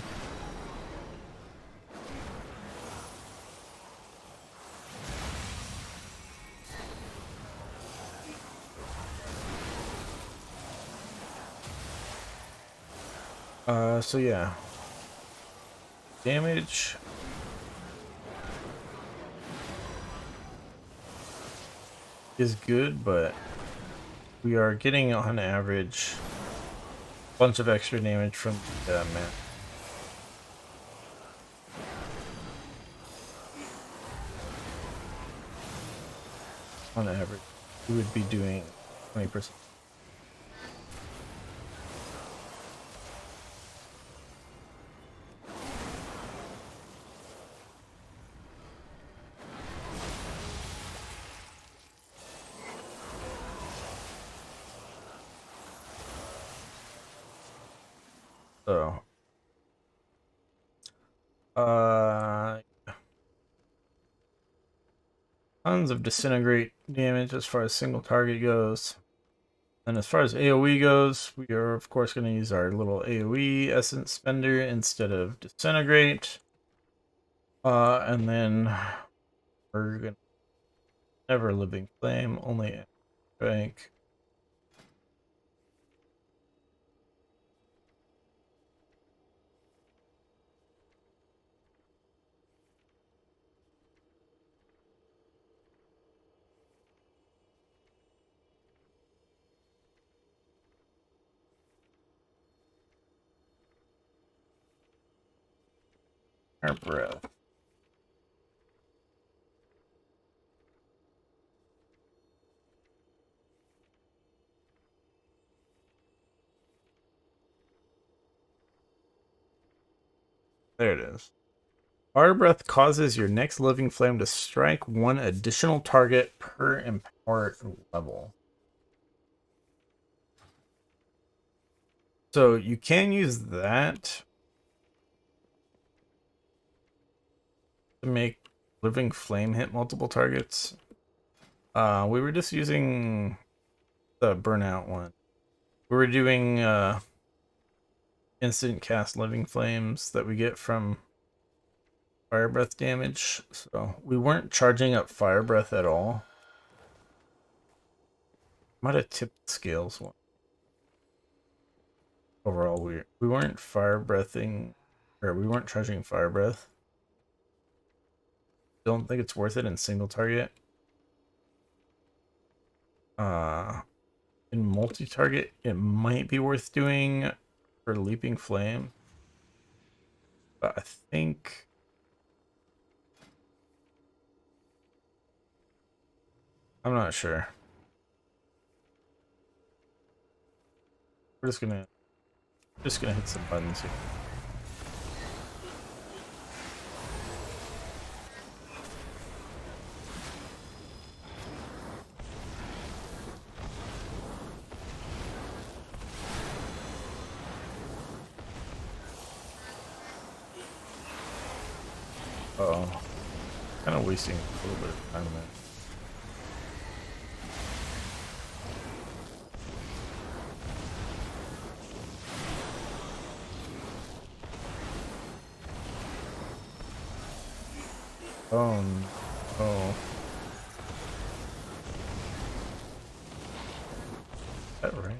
So yeah. Damage. Is good, but we are getting on average a bunch of extra damage from the map. On average, we would be doing 20%. So, tons of disintegrate damage as far as single target goes. And as far as AoE goes, we are of course going to use our little AoE essence spender instead of disintegrate. And then we're going to never living flame, only strike. Our breath. There it is. Fire breath causes your next living flame to strike one additional target per empowered level. So you can use that to make living flame hit multiple targets. We were just using the burnout one. We were doing instant cast living flames that we get from fire breath damage, so we weren't charging up fire breath at all. Might have tipped the scales one. Overall, we weren't fire breathing, or we weren't charging fire breath. Don't think it's worth it in single target. In multi-target, it might be worth doing for leaping flame, but I think I'm not sure. We're just gonna hit some buttons here. Uh-oh. Kind of wasting a little bit of time there. Oh no. Is that right?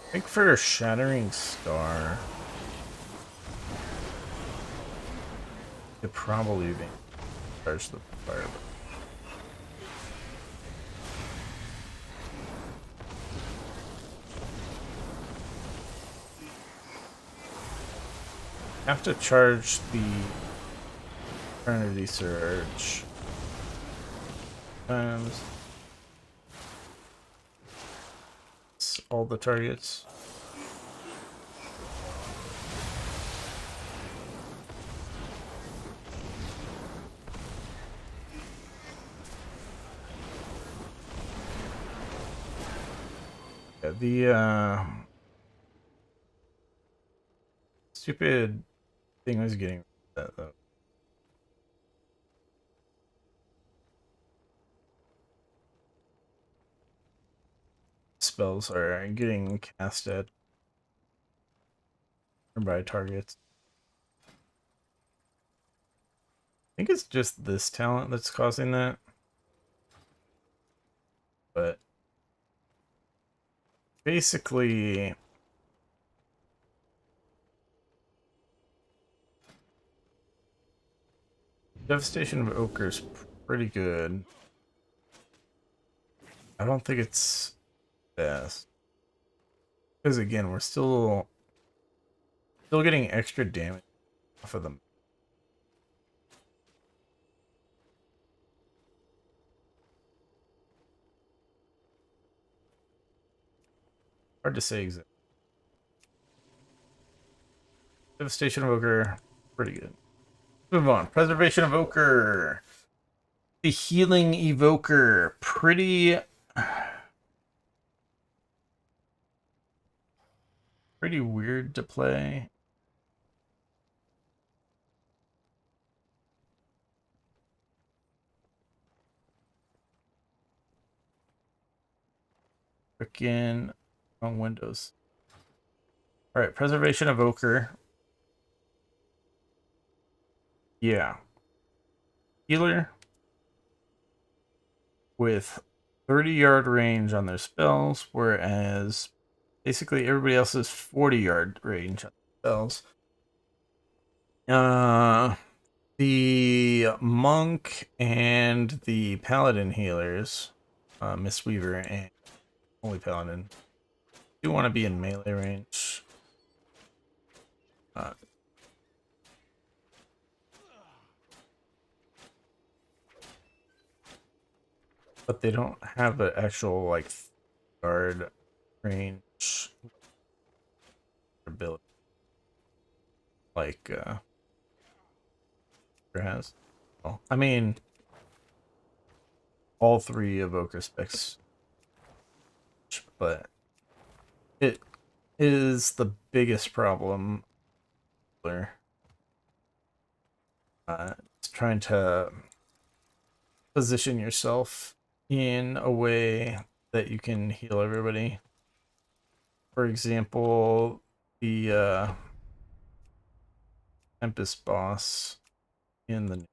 I think for a Shattering Star, it probably be charge the fire. Have to charge the Eternity Surge times all the targets. Yeah, the stupid thing was getting rid of that though. Spells are getting cast at nearby targets. I think it's just this talent that's causing that. But basically, Devastation Evoker is pretty good. I don't think it's best. Because again, we're still getting extra damage off of them. Hard to say exactly. Devastation Evoker, pretty good. Move on. Preservation Evoker. The Healing Evoker. Pretty weird to play. Freaking on Windows. Alright, Preservation Evoker. Yeah. Healer with 30-yard range on their spells, whereas basically everybody else is 40-yard range on spells. The monk and the paladin healers, Mistweaver and Holy Paladin, do want to be in melee range. But they don't have an actual like guard range ability like has. Well, I mean, all three evoker specs, but it is the biggest problem. It's trying to position yourself in a way that you can heal everybody. For example, the Tempest boss in the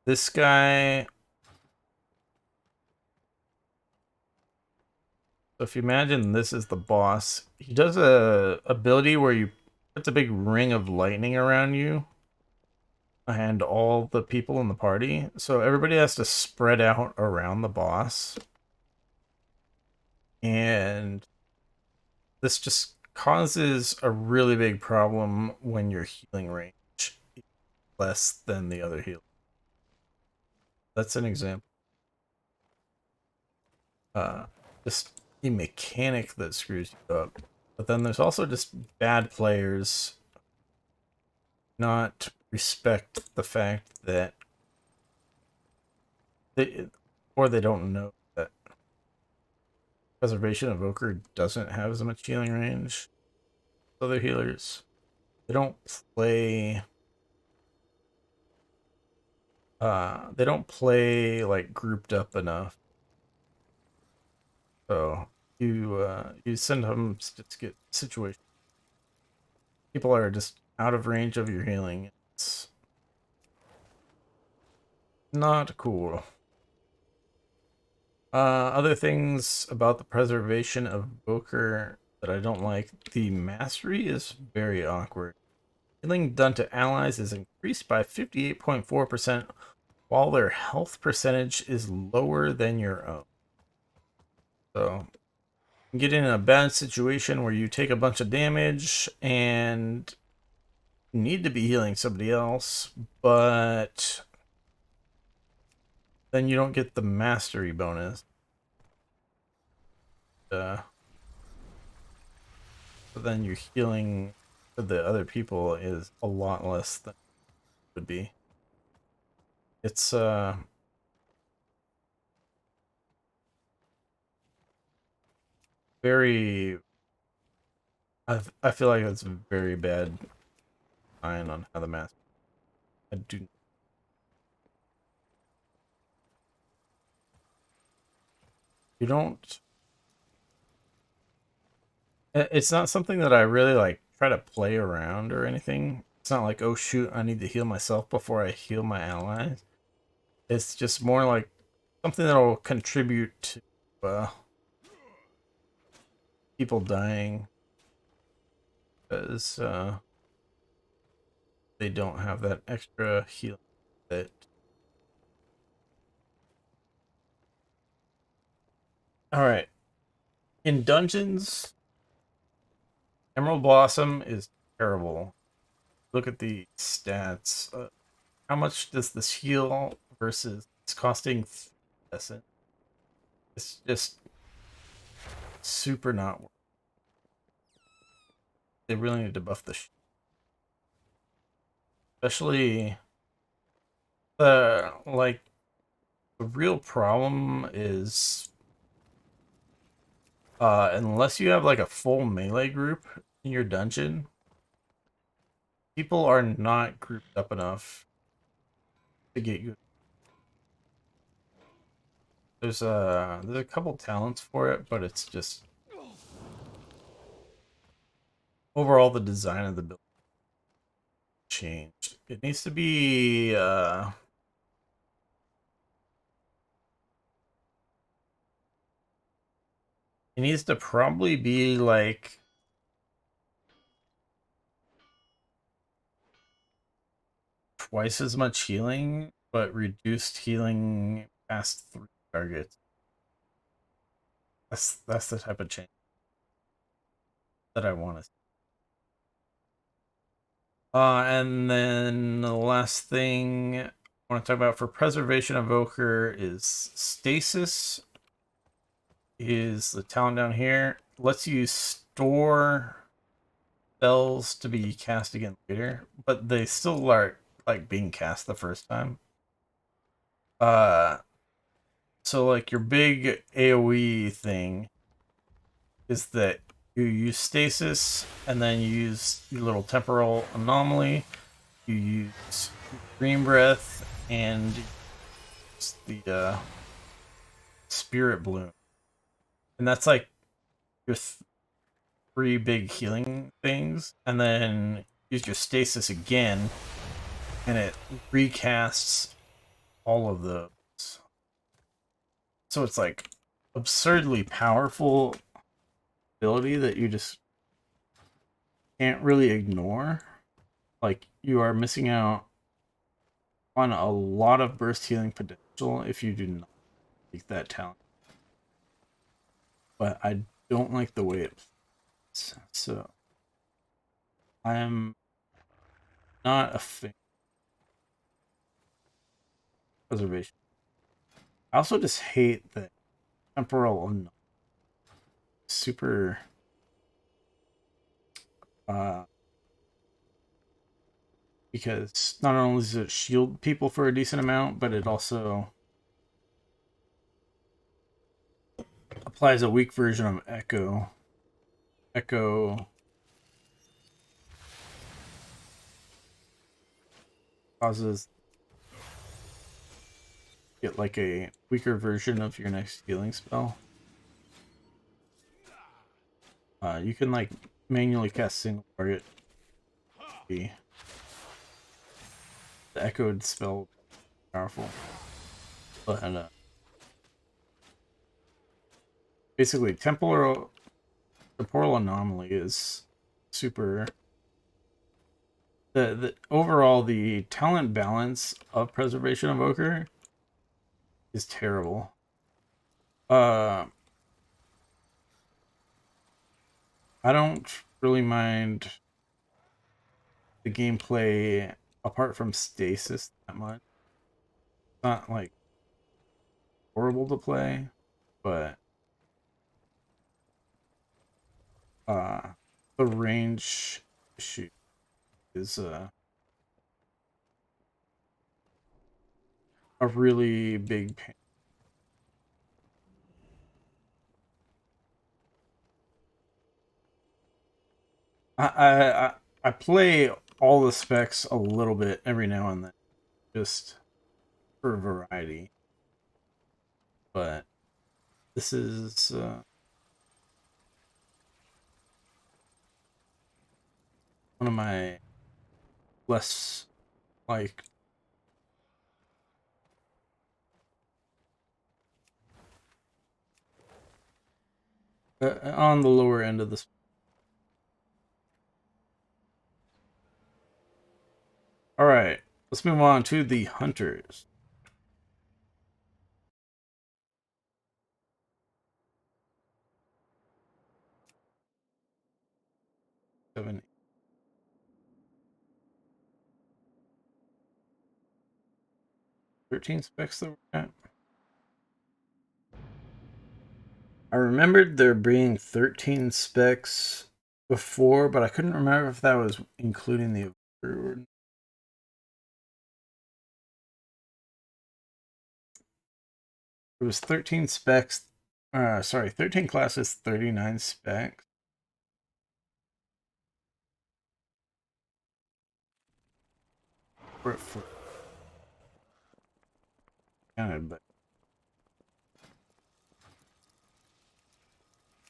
this guy. So if you imagine this is the boss, he does a ability where you puts a big ring of lightning around you and all the people in the party. So everybody has to spread out around the boss. And this just causes a really big problem when your healing range is less than the other healer. That's an example. Just a mechanic that screws you up. But then there's also just bad players not respect the fact that they don't know that Preservation Evoker doesn't have as much healing range as other healers. They don't play like grouped up enough. So you sometimes just get situations. People are just out of range of your healing. It's not cool. Other things about the Preservation Evoker that I don't like. The mastery is very awkward. Healing done to allies is increased by 58.4%, while their health percentage is lower than your own. So you can get in a bad situation where you take a bunch of damage and you need to be healing somebody else, but then you don't get the mastery bonus. But then your healing for the other people is a lot less than it would be. It's very. I feel like that's a very bad sign on how the master. I do. You don't. It's not something that I really like try to play around or anything. It's not like, oh shoot, I need to heal myself before I heal my allies. It's just more like something that'll contribute to people dying because they don't have that extra healing that. All right, in dungeons, Emerald Blossom is terrible. Look at the stats. How much does this heal versus it's costing essence? It's just super not worth. They really need to buff the especially the like the real problem is unless you have like a full melee group in your dungeon, people are not grouped up enough to get you. There's a couple talents for it, but it's just overall the design of the build changed. It needs to be it needs to probably be like twice as much healing, but reduced healing past 3 targets. That's the type of change that I want to see. And then the last thing I want to talk about for Preservation Evoker is Stasis. Is the talent down here. Lets you store spells to be cast again later, but they still are like being cast the first time. So like your big AoE thing is that you use stasis and then you use your little temporal anomaly, you use green breath and the spirit bloom, and that's like your 3 big healing things, and then use your stasis again and it recasts all of those. So it's like absurdly powerful ability that you just can't really ignore. Like you are missing out on a lot of burst healing potential if you do not take that talent. But I don't like the way it plays. So I am not a fan of preservation. I also just hate the temporal unknown. Super because not only does it shield people for a decent amount, but it also applies a weak version of Echo. Echo causes get like a weaker version of your next healing spell. You can like manually cast single target. The echoed spell powerful, but basically temporal anomaly is super. The overall the talent balance of Preservation Evoker is terrible. I don't really mind the gameplay apart from stasis that much. It's not like horrible to play, but the range issue is a really big pain. I play all the specs a little bit every now and then, just for variety. But this is one of my less like on the lower end of this. All right, let's move on to the hunters. Seven, 13 specs that we're at. I remembered there being 13 specs before, but I couldn't remember if that was including the Evoker. It was 13 specs. Sorry, 13 classes, 39 specs. We're at 4. Counted, but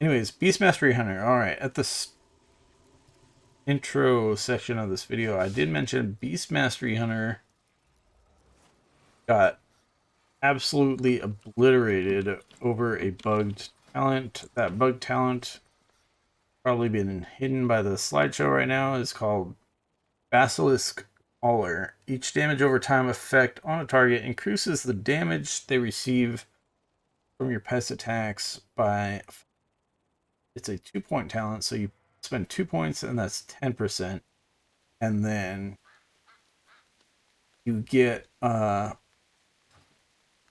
anyways, Beast Mastery Hunter. All right, at this intro section of this video, I did mention Beast Mastery Hunter got absolutely obliterated over a bugged talent. That bugged talent, probably been hidden by the slideshow right now, is called Basilisk Caller. Each damage over time effect on a target increases the damage they receive from your pet's attacks by. It's a 2-point talent, so you spend 2 points, and that's 10%. And then you get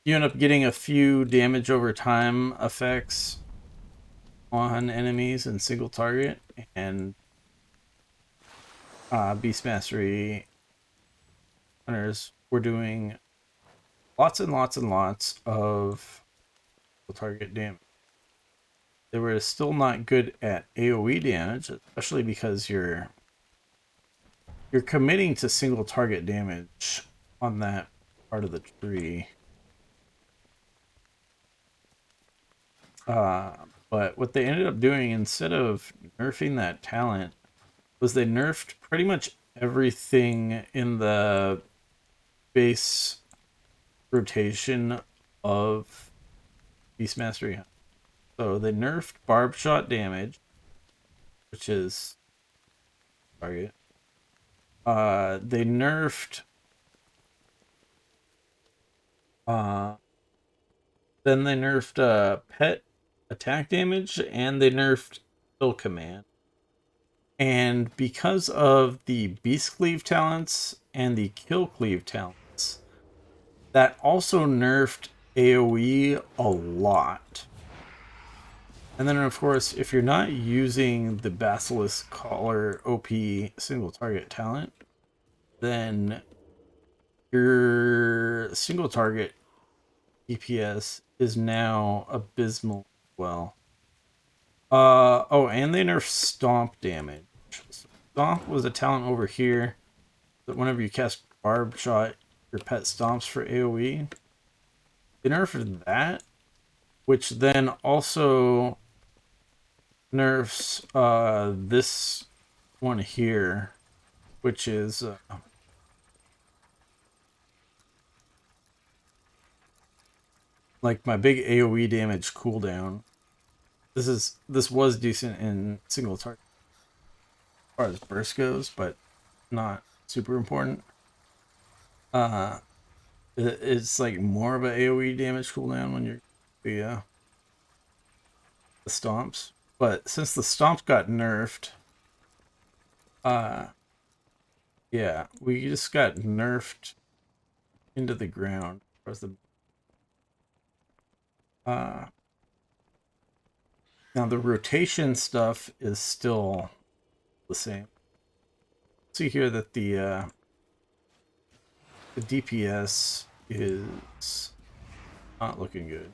you end up getting a few damage over time effects on enemies and single target. And Beast Mastery Hunters were doing lots and lots and lots of target damage. They were still not good at AoE damage, especially because you're committing to single target damage on that part of the tree. But what they ended up doing, instead of nerfing that talent, was they nerfed pretty much everything in the base rotation of Beast Mastery Hunter. So they nerfed barb shot damage, which is target. They nerfed then they nerfed pet attack damage, and they nerfed kill command. And because of the beast cleave talents and the kill cleave talents, that also nerfed AoE a lot. And then, of course, if you're not using the Basilisk Collar OP single target talent, then your single target DPS is now abysmal as well. Oh, and they nerfed Stomp damage. So Stomp was a talent over here that whenever you cast Barb Shot, your pet stomps for AoE. They nerfed that, which then also nerfs this one here, which is like my big AoE damage cooldown. This was decent in single target as far as burst goes, but not super important. It's like more of an AoE damage cooldown when you're the stomps. But since the stomps got nerfed, yeah, we just got nerfed into the ground. As the now the rotation stuff is still the same. See here that the DPS is not looking good.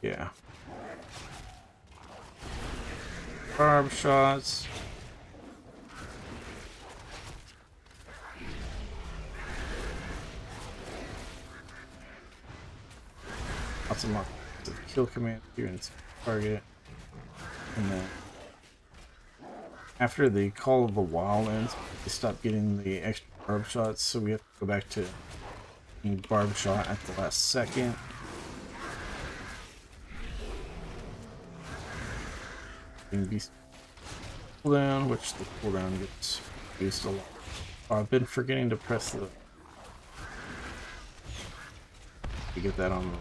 Yeah. Barb shots. Lots of kill command here and target. And then after the Call of the Wild ends, we stop getting the extra barb shots, so we have to go back to being barb shot at the last second. Beast cooldown, which the cooldown gets used a lot. Oh, I've been forgetting to press the to get that on the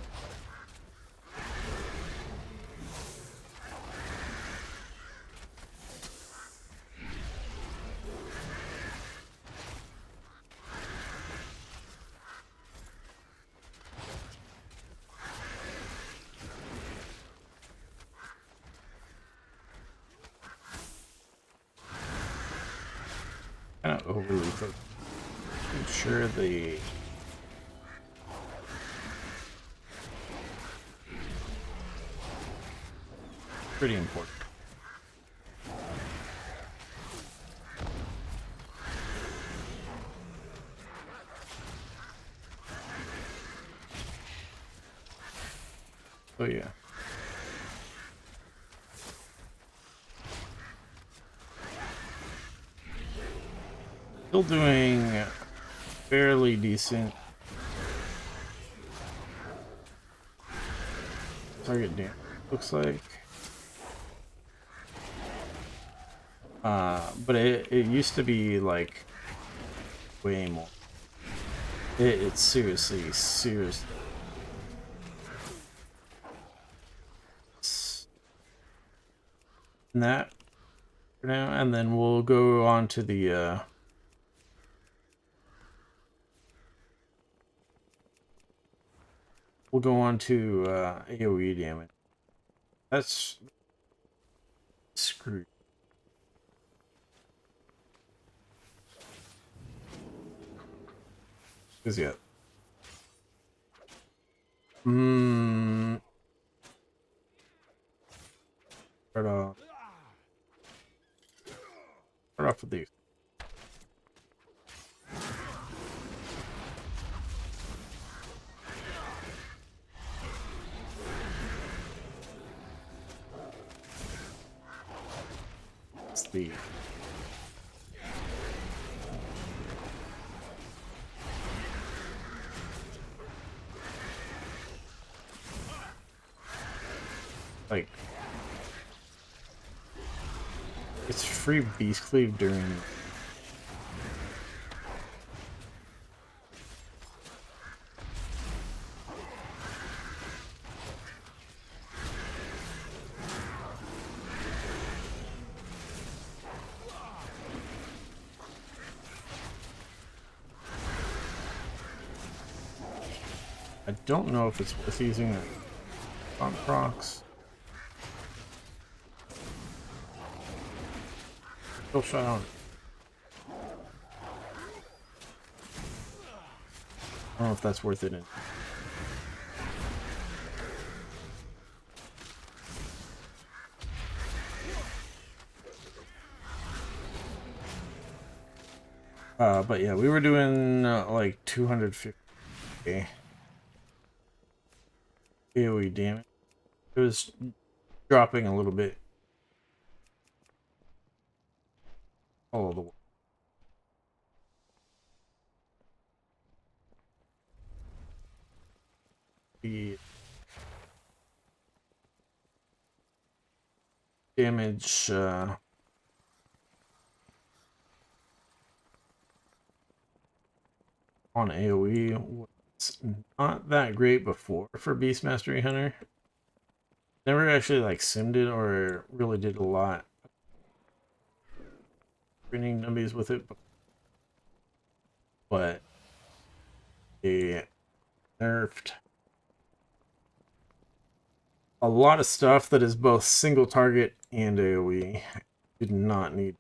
kind of overly focused. Make sure the pretty important. So yeah. Still doing fairly decent target damage, looks like. But it used to be like way more. It's seriously. And that for now, and then we'll go on to the AoE damage. That's screwed. Is yet. Start off with these. It's the like it's free beast cleave during I don't know if it's worth using it on procs. Still shot on. I don't know if that's worth it. But yeah, we were doing like 250 AoE damage. It was dropping a little bit all of the way. The damage on AoE was not that great before for Beast Mastery Hunter. Never actually like simmed it or really did a lot training nubbies with it, but they nerfed a lot of stuff that is both single target and AoE. Did not need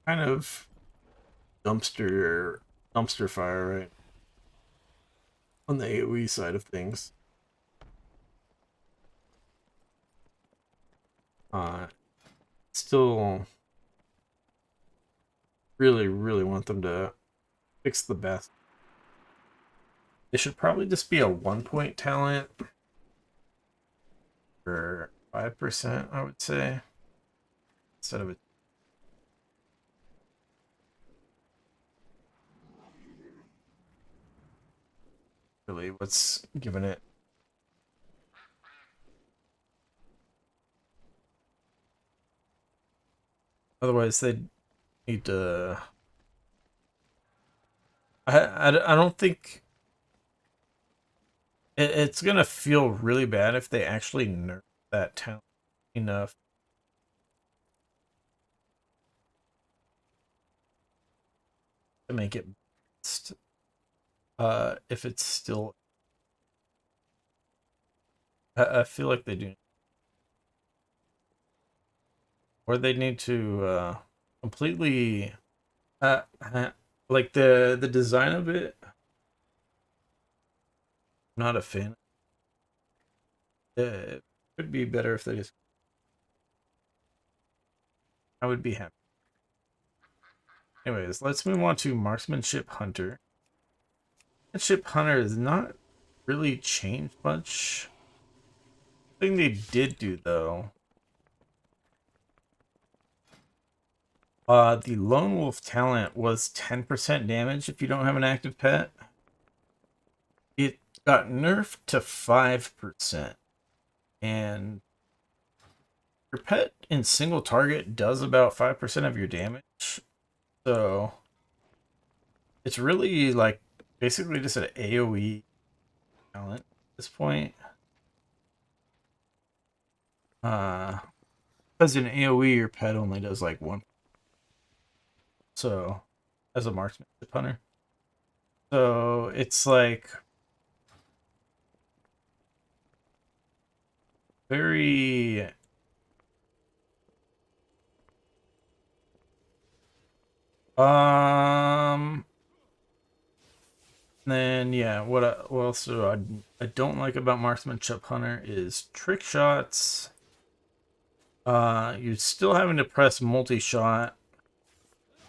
kind of dumpster fire, right? on the AoE side of things. Still really, really want them to fix the best. They should probably just be a 1-point talent for 5%, I would say, instead of a. Really, what's giving it? Otherwise, they need to. I don't think it's gonna feel really bad if they actually nerf that talent enough. To make it best. If it's still, I feel like they do, or they need to completely, like the design of it. I'm not a fan. It would be better if they just. I would be happy. Anyways, let's move on to Marksmanship Hunter. Marksmanship Hunter has not really changed much. The thing they did do though, the Lone Wolf talent was 10% damage if you don't have an active pet. It got nerfed to 5%, and your pet in single target does about 5% of your damage. So it's really like basically just an AoE talent at this point. Because in AoE your pet only does like 1. So as a marksmanship hunter. So it's like very then yeah, what else do I don't like about Marksmanship Hunter is trick shots. You're still having to press multi-shot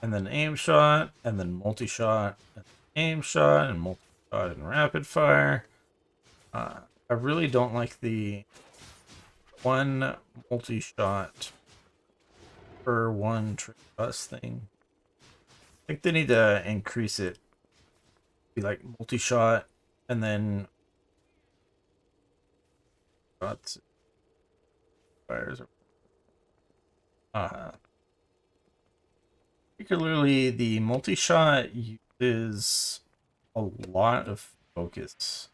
and then aim shot and then multi-shot and aim shot and multi-shot and rapid fire. I really don't like the one multi-shot per one trick shot thing. I think they need to increase it. Be like multi-shot and then shots fires. Particularly the multi-shot uses a lot of focus.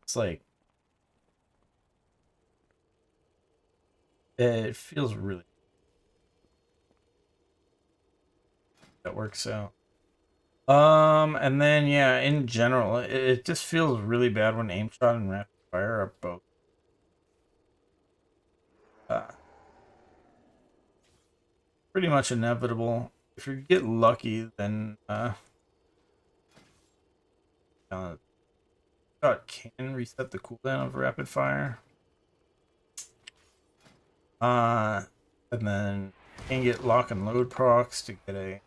It's like it feels really that works out. And then yeah, in general, it just feels really bad when aim shot and rapid fire are both pretty much inevitable. If you get lucky, then shot can reset the cooldown of rapid fire. And then you can get lock and load procs to get a.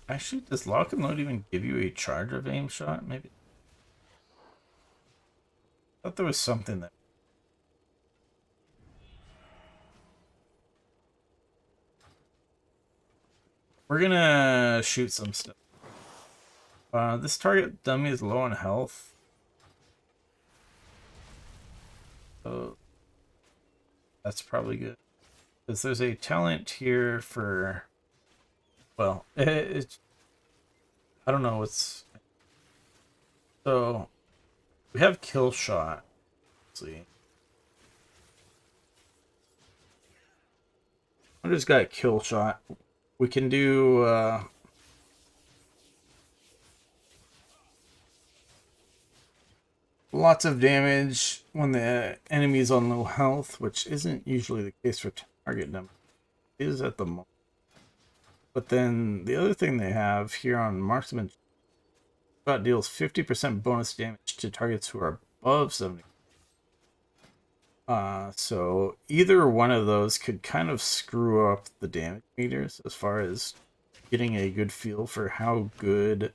Actually, does lock and load even give you a charge of aim shot? Maybe. I thought there was something that. We're gonna shoot some stuff. This target dummy is low on health. So that's probably good. Because there's a talent here for. Well, it's. I don't know what's. So we have kill shot. Let's see. I just got a kill shot. We can do lots of damage when the enemy is on low health, which isn't usually the case for target number. It is at the moment. But then the other thing they have here on Marksmanship deals 50% bonus damage to targets who are above 70. So either one of those could kind of screw up the damage meters as far as getting a good feel for how good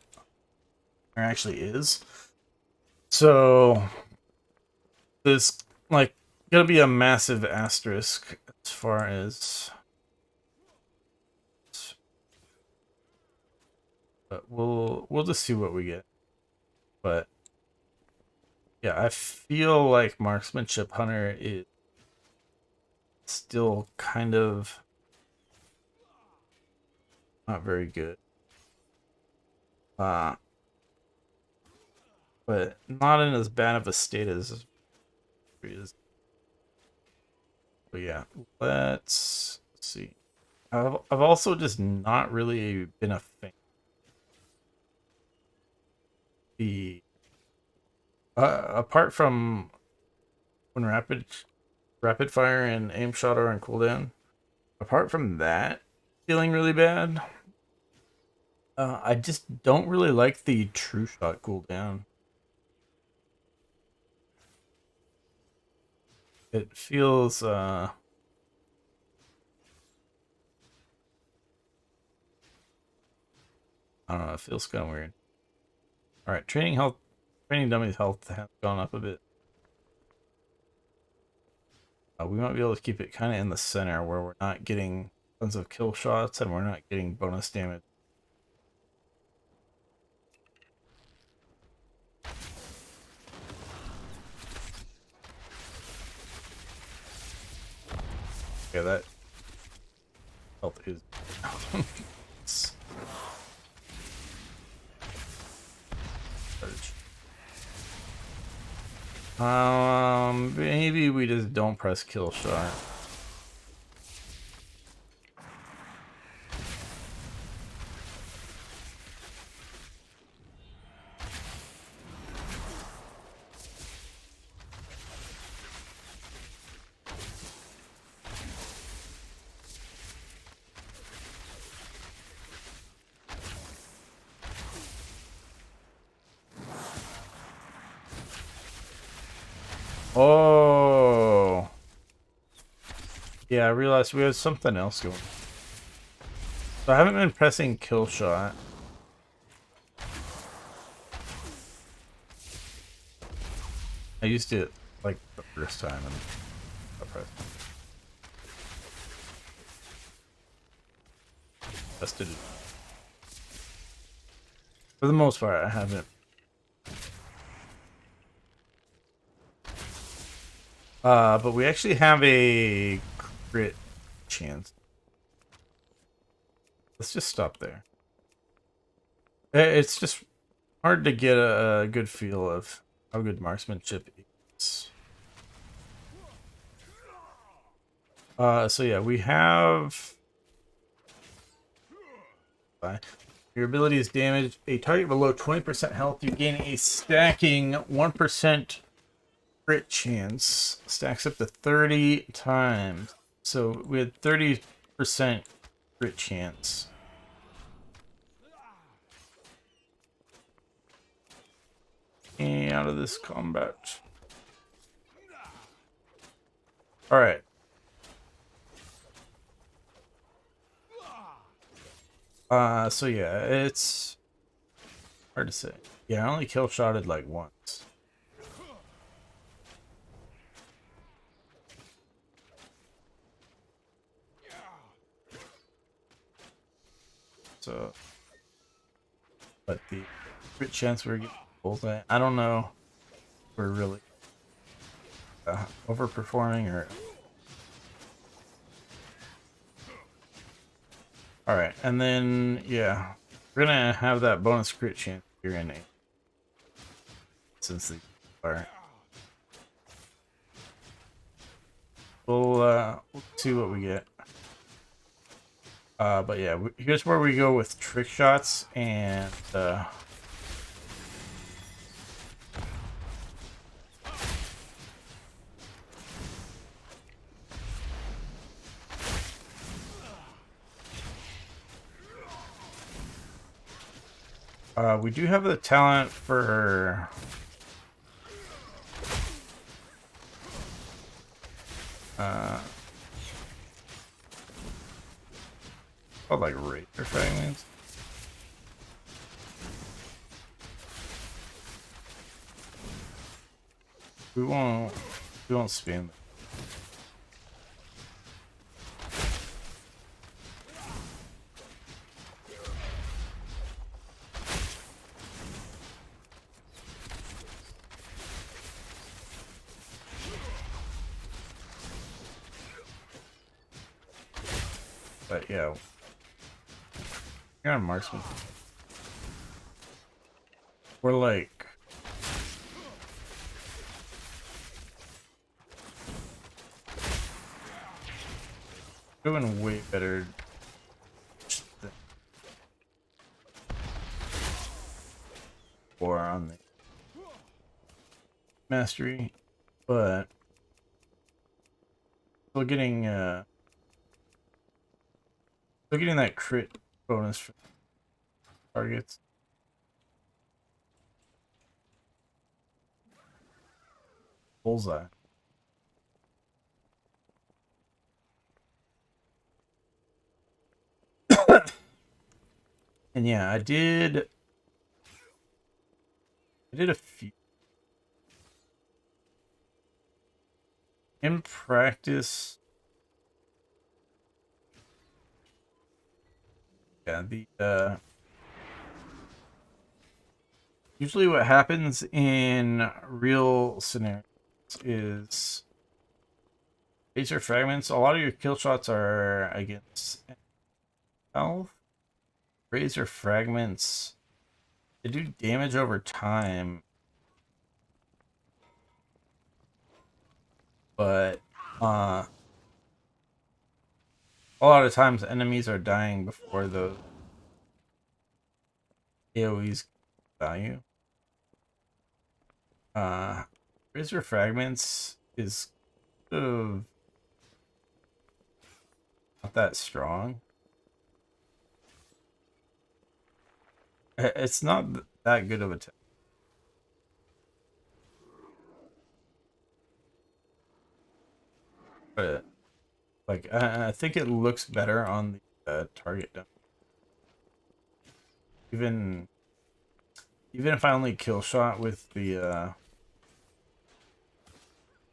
there actually is. So there's like gonna be a massive asterisk as far as, but we'll just see what we get. But yeah, I feel like Marksmanship Hunter is still kind of not very good. But not in as bad of a state as it is. But yeah, let's see. I've also just not really been a fan. The apart from when rapid fire and aim shot are on cooldown, apart from that feeling really bad, I just don't really like the true shot cooldown. It feels I don't know, it feels kind of weird. Alright, training dummies health has gone up a bit. We might be able to keep it kind of in the center where we're not getting tons of kill shots and we're not getting bonus damage. Yeah, that health is maybe we just don't press kill shot. Oh, yeah, I realized we have something else going. So I haven't been pressing kill shot. I used it like the first time and I pressed. Tested it. For the most part, I haven't. But we actually have a crit chance. Let's just stop there. It's just hard to get a good feel of how good marksmanship is. So yeah, we have... Your ability is damaged. A target below 20% health, you gain a stacking 1% crit chance. Stacks up to 30 times. So we had 30% crit chance. And out of this combat. Alright. So yeah, it's hard to say. Yeah, I only kill shotted like once. So, but the crit chance we're getting both, I don't know if we're really overperforming or... Alright, and then, yeah, we're gonna have that bonus crit chance here in it. Since the are. We'll see what we get. But yeah, here's where we go with trick shots and We do have the talent for called like razor fragments. We won't spam them. But yeah, you're on marksman. We're like doing way better than before on the mastery, but still getting that crit bonus for targets. Bullseye. And yeah, I did a few in practice. Yeah, the usually what happens in real scenarios is laser fragments. A lot of your kill shots are against health. Razor fragments, they do damage over time, but a lot of times enemies are dying before the AoE's value. Razor fragments is not that strong. It's not that good of a tech. But like I think it looks better on the target down. Even if I only kill shot with the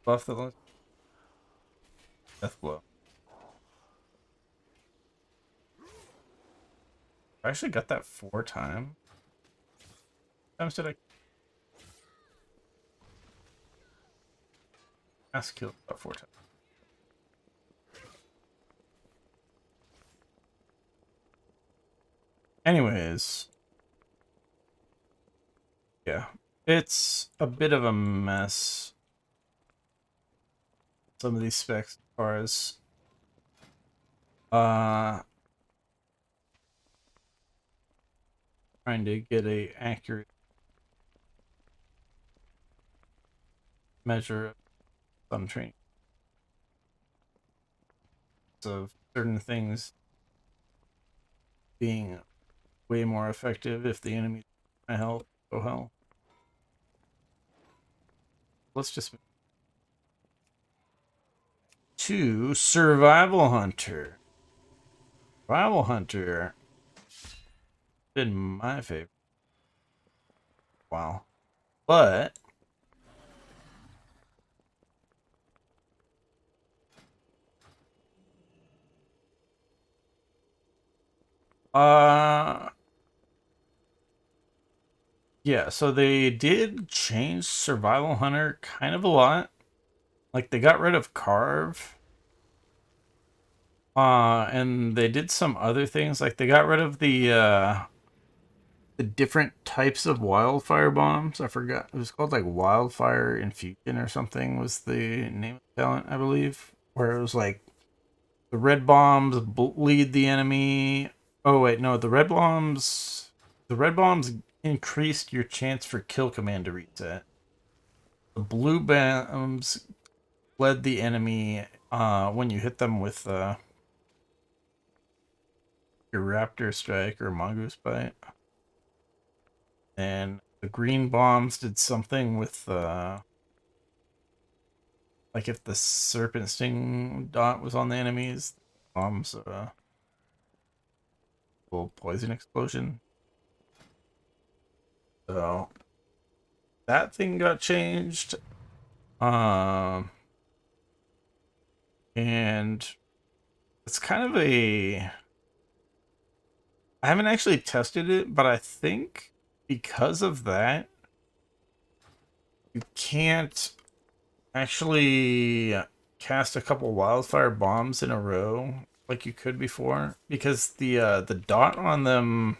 buff that looks death blow. I actually got that 4 times. How times did I ask kill about 4 times? Anyways, yeah, it's a bit of a mess. Some of these specs as far as trying to get a accurate measure of some training of certain things being way more effective if the enemy health. Oh hell. Let's just move to Survival Hunter. Survival Hunter been my favorite. Wow. But yeah, so they did change Survival Hunter kind of a lot. Like they got rid of Carve. And they did some other things. Like they got rid of the different types of wildfire bombs. I forgot. It was called like Wildfire Infusion or something was the name of the talent, I believe. Where it was like the red bombs bleed the enemy. Oh wait, no, the red bombs increased your chance for kill command to reset. The blue bombs led the enemy when you hit them with your raptor strike or mongoose bite. And the green bombs did something with like if the serpent sting dot was on the enemies, bombs little poison explosion. So that thing got changed. And it's kind of a, I haven't actually tested it, but I think because of that, you can't actually cast a couple wildfire bombs in a row like you could before, because the dot on them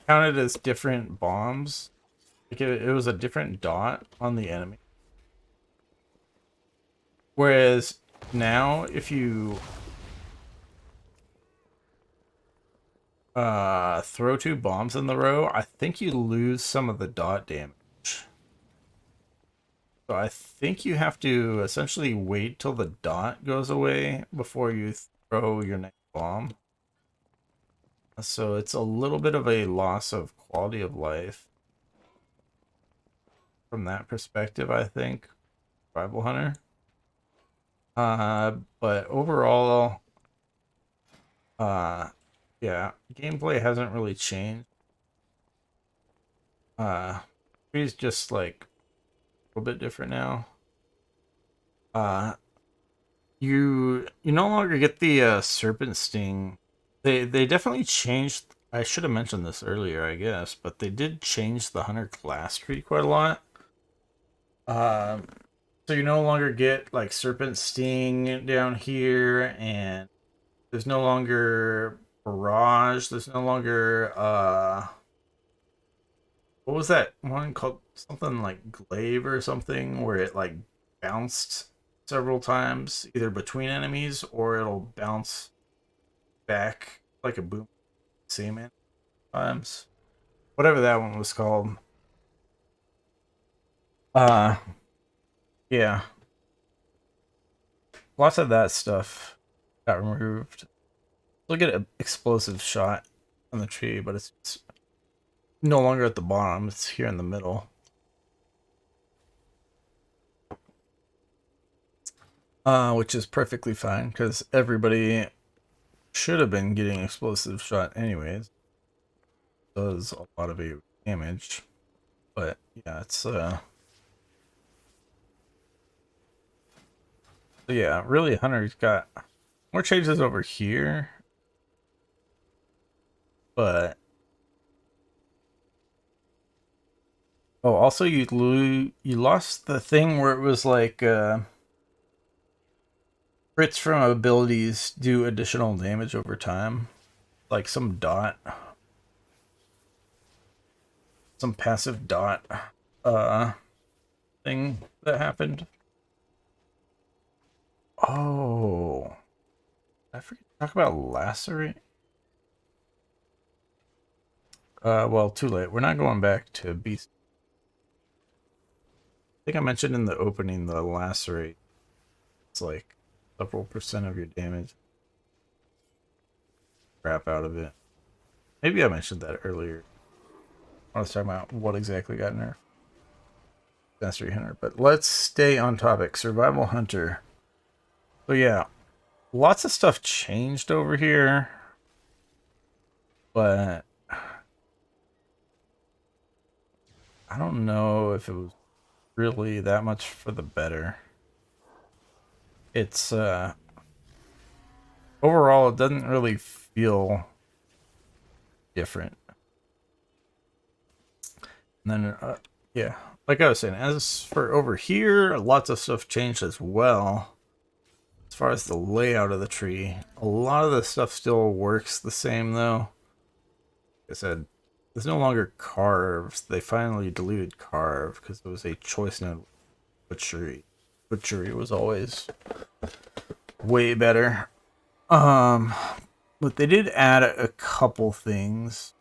counted as different bombs. Like it was a different dot on the enemy. Whereas now, if you throw 2 bombs in the row, I think you lose some of the dot damage. So I think you have to essentially wait till the dot goes away before you throw your next bomb. So it's a little bit of a loss of quality of life from that perspective, I think. Survival Hunter. But overall, yeah, gameplay hasn't really changed. It's just like a little bit different now. You no longer get the serpent sting. They definitely changed. I should have mentioned this earlier, I guess, but they did change the hunter class tree quite a lot. So you no longer get like serpent sting down here, and there's no longer barrage. There's no longer what was that one called? Something like glaive or something, where it like bounced several times either between enemies or it'll bounce back like a boom seaman times. Whatever that one was called. Uh yeah. Lots of that stuff got removed. You'll get an explosive shot on the tree, but it's no longer at the bottom, it's here in the middle. Which is perfectly fine, because everybody should have been getting explosive shot anyways. Does a lot of damage. But yeah, it's so yeah, really Hunter's got more changes over here. But oh, also you lost the thing where it was like crits from abilities do additional damage over time. Like some dot. Some passive dot thing that happened. Oh. I forget to talk about lacerate. Well, too late. We're not going back to beast. I think I mentioned in the opening the lacerate. It's like several percent of your damage. Crap out of it. Maybe I mentioned that earlier. I was talking about what exactly got nerfed. Mastery Hunter. But let's stay on topic. Survival Hunter. So yeah, lots of stuff changed over here. But I don't know if it was really that much for the better. It's overall it doesn't really feel different. And then yeah, like I was saying, as for over here, lots of stuff changed as well. As far as the layout of the tree, a lot of the stuff still works the same though. Like I said, there's no longer carves. They finally deleted carve because it was a choice node butchery. Butchery was always way better. But they did add a couple things.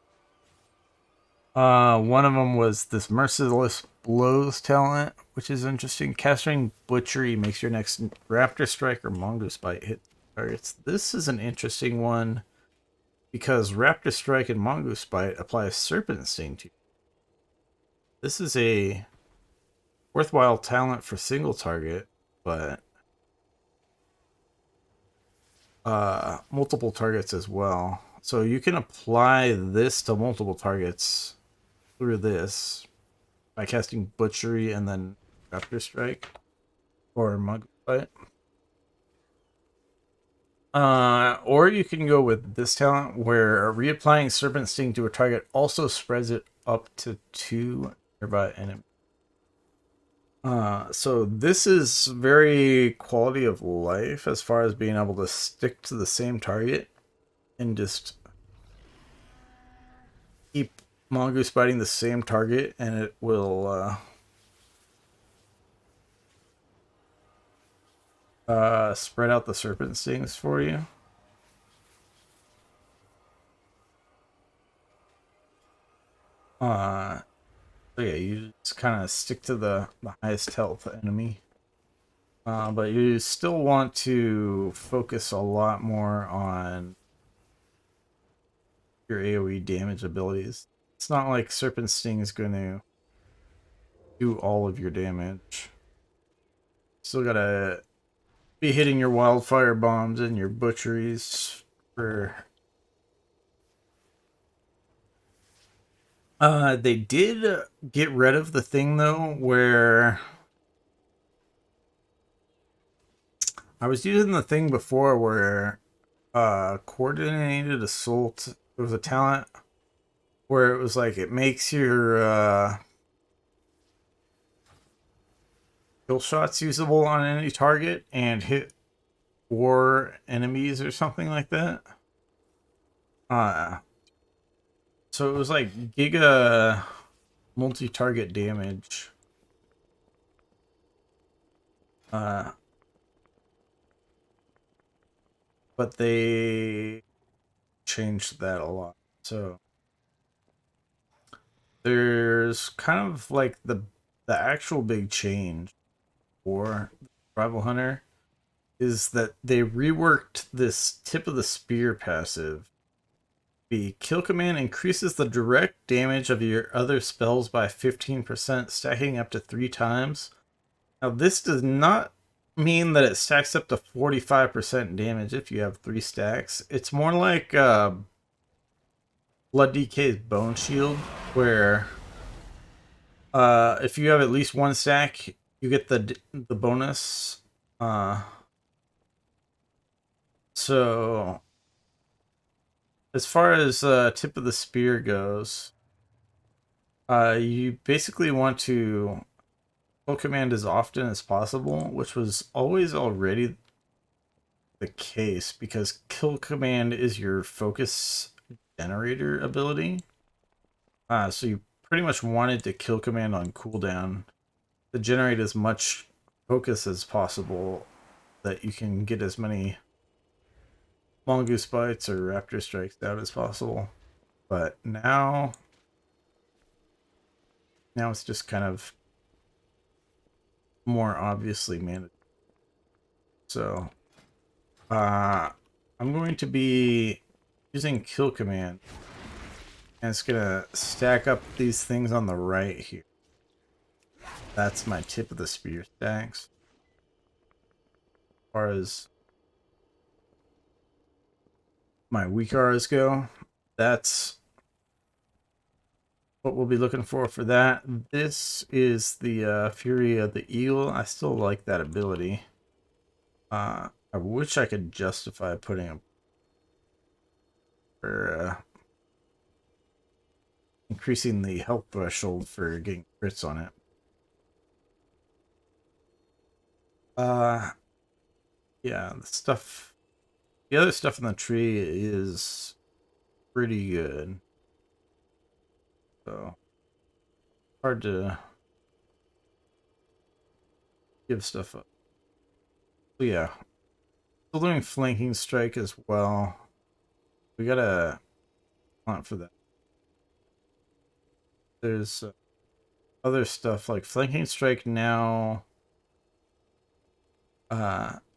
One of them was this merciless blows talent, which is interesting. Casting butchery makes your next raptor strike or mongoose bite hit targets. This is an interesting one because raptor strike and mongoose bite applies serpent sting to you. this is a worthwhile talent for single target, but multiple targets as well. So you can apply this to multiple targets through this by casting Butchery and then Raptor Strike or Mug Fight. Or you can go with this talent where reapplying Serpent Sting to a target also spreads it up to 2 nearby enemies. So this is very quality of life as far as being able to stick to the same target and just keep Mongoose biting the same target, and it will spread out the Serpent Stings for you. So yeah, you just kind of stick to the highest health enemy. But you still want to focus a lot more on your AoE damage abilities. It's not like Serpent Sting is going to do all of your damage. Still gotta be hitting your wildfire bombs and your butcheries for... They did get rid of the thing though where I was using the thing before where coordinated assault, there was a talent where it was like it makes your kill shots usable on any target and hit 4 enemies or something like that. So it was like giga multi-target damage. But they changed that a lot. So there's kind of like the actual big change for Rival Hunter is that they reworked this tip of the spear passive. The kill command increases the direct damage of your other spells by 15%, stacking up to 3 times. Now this does not mean that it stacks up to 45% damage if you have 3 stacks. It's more like Blood DK's Bone Shield, where if you have at least 1 stack, you get the bonus. So as far as tip of the spear goes, you basically want to kill command as often as possible, which was always already the case because kill command is your focus generator ability. So you pretty much wanted to kill command on cooldown to generate as much focus as possible that you can get as many Mongoose bites or Raptor strikes out as possible. But now it's just kind of more obviously mandatory. So I'm going to be using kill command, and it's gonna stack up these things on the right here. That's my tip of the spear stacks. As far as my weak auras go, that's what we'll be looking for that. This is the Fury of the Eagle. I still like that ability. I wish I could justify putting a for increasing the health threshold for getting crits on it. Yeah, the other stuff in the tree is pretty good. So hard to give stuff up. So yeah, still doing flanking strike as well. We gotta hunt for that. There's other stuff like flanking strike now.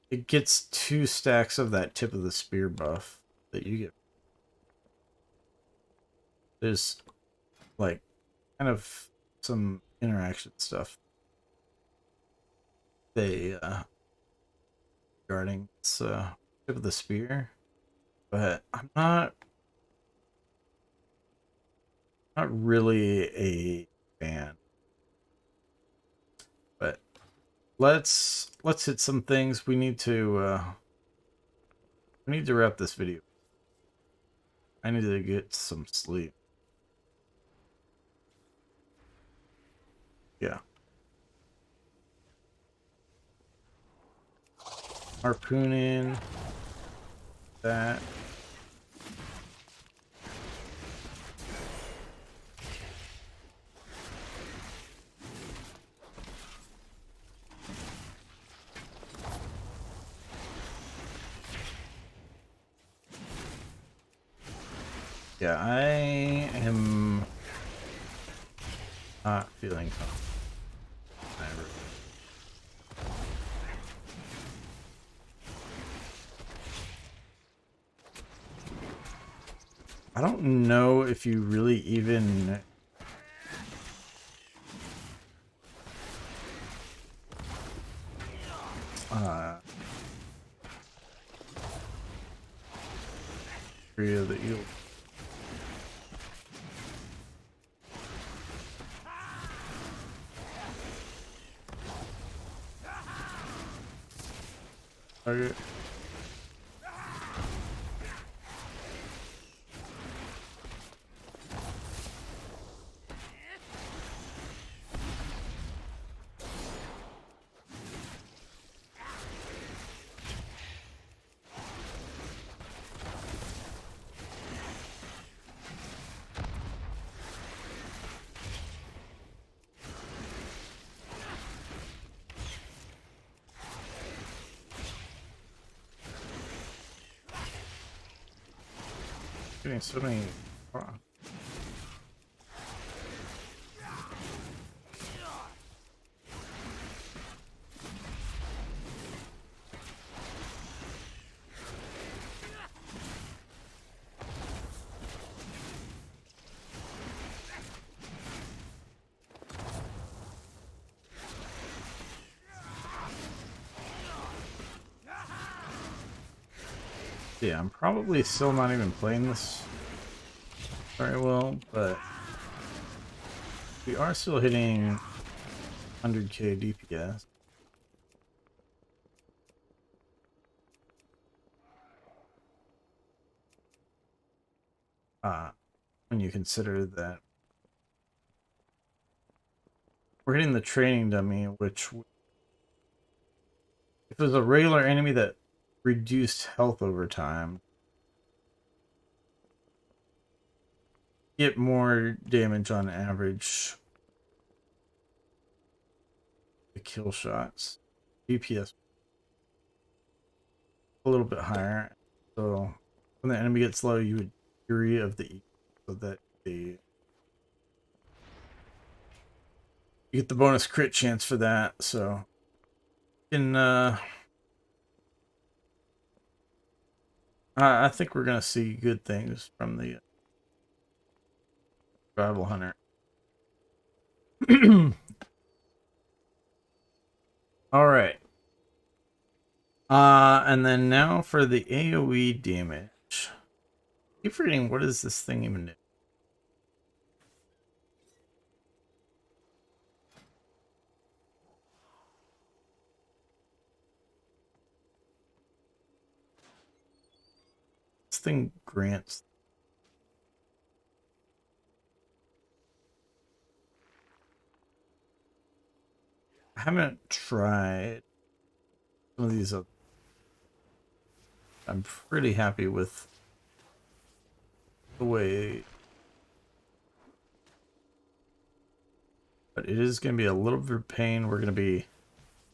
It gets 2 stacks of that tip of the spear buff that you get. There's like kind of some interaction stuff. They regarding this tip of the spear, but I'm not really a fan. But let's hit some things. We need to wrap this video. I need to get some sleep. Yeah. Harpooning that. Yeah, I am not feeling confident. I don't know if you really even area that you target. Getting so many. Yeah, I'm probably still not even playing this very well, but we are still hitting 100k DPS. When you consider that we're hitting the training dummy, which if it was a regular enemy that reduced health over time, get more damage on average. The kill shots, DPS a little bit higher. So when the enemy gets low, you would Fury of the East, so that you get the bonus crit chance for that. So in I think we're gonna see good things from the Survival Hunter. All right. And then now for the AoE damage. I keep forgetting, what does this thing even do? This thing grants. I haven't tried some of these. I'm pretty happy with the way, but it is going to be a little bit of pain. We're going to be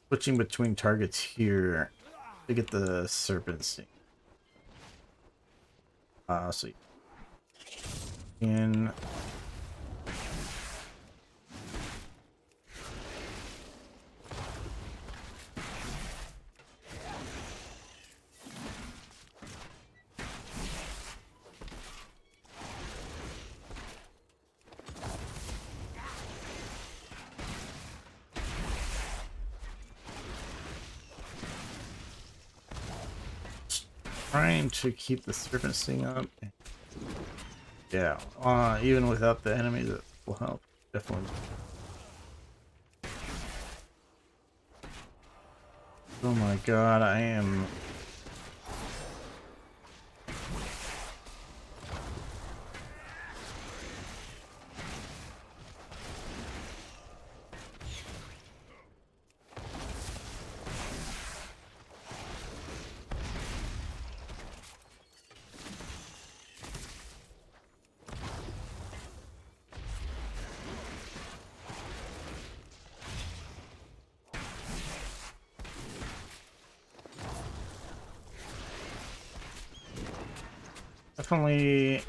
switching between targets here to get the serpent sting. So in trying to keep the serpent sting up. Yeah, even without the enemy, that will help. Definitely. Oh my god, I am... Definitely...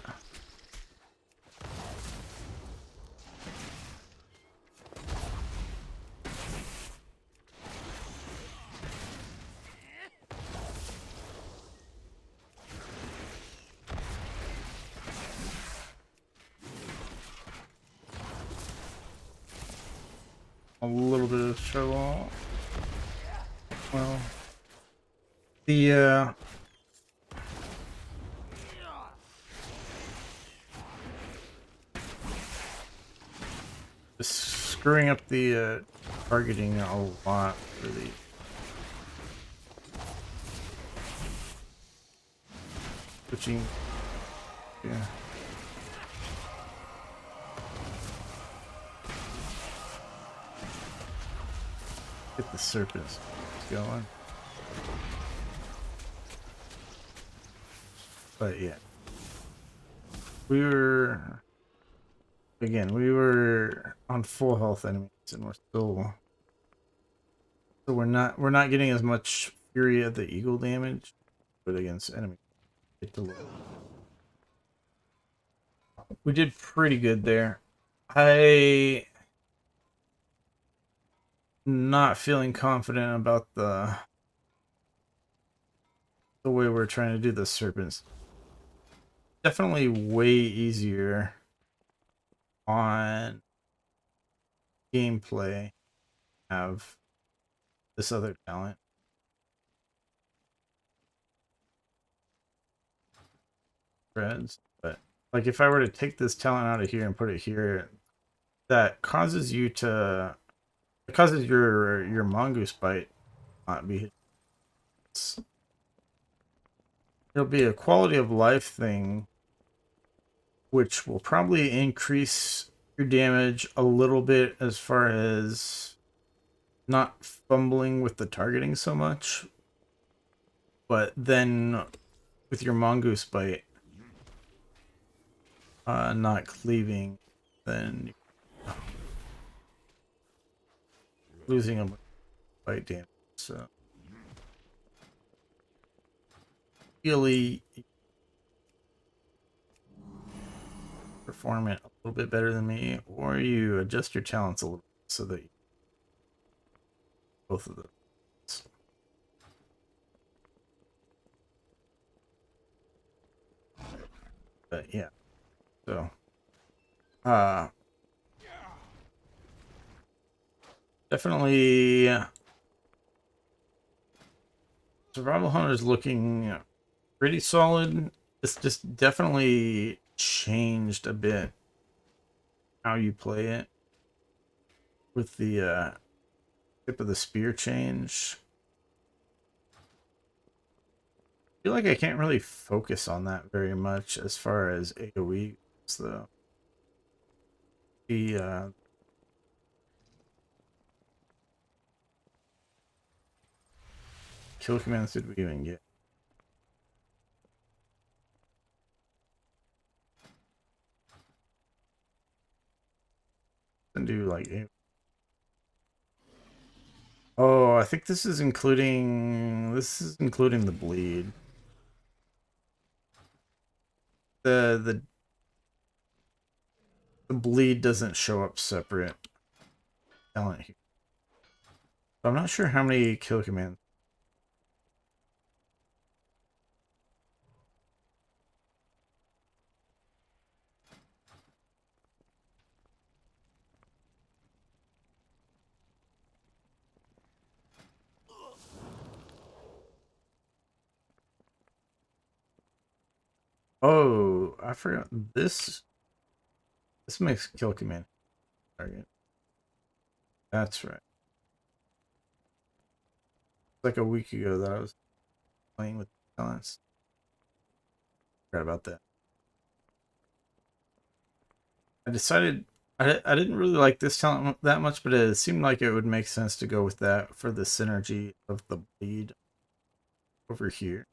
a little bit of trouble. Well, the just screwing up the targeting a lot, really. Switching, yeah. Get the serpents going. But yeah. We were on full health enemies and we're not getting as much Fury of the Eagle damage, but against enemies we did pretty good there. I not feeling confident about the way we're trying to do the serpents. Definitely way easier on gameplay have this other talent. Threads, but like if I were to take this talent out of here and put it here, that causes you to it causes your mongoose bite not be. It'll be a quality of life thing, which will probably increase your damage a little bit as far as not fumbling with the targeting so much. But then with your mongoose bite not cleaving, then losing a bite damage. So really perform it a little bit better than me, or you adjust your talents a little bit so that you both of those. But yeah, so definitely Survival Hunter is looking pretty solid. It's just definitely changed a bit how you play it with the tip of the spear change. I feel like I can't really focus on that very much as far as AoE goes, though. The kill commands did we even get? And do like oh, I think this is including the bleed. The bleed doesn't show up separate talent here. I'm not sure how many kill commands. Oh, I forgot this. This makes kill command target. That's right. Like a week ago that I was playing with talents. Forgot about that. I decided I didn't really like this talent that much, but it seemed like it would make sense to go with that for the synergy of the bleed over here.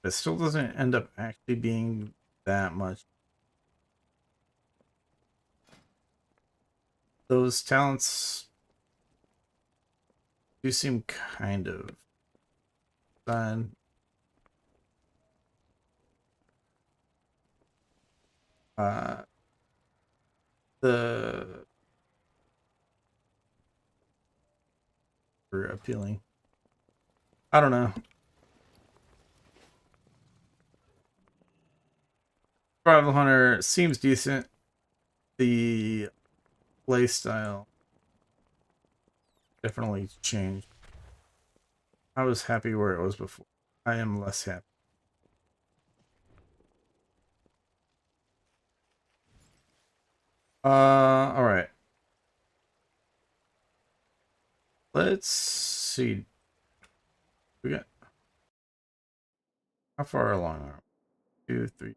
It still doesn't end up actually being that much. Those talents do seem kind of fun. The for appealing. I don't know. Survival Hunter seems decent. The playstyle definitely changed. I was happy where it was before. I am less happy. All right. Let's see. We got how far along are we? 2, 3,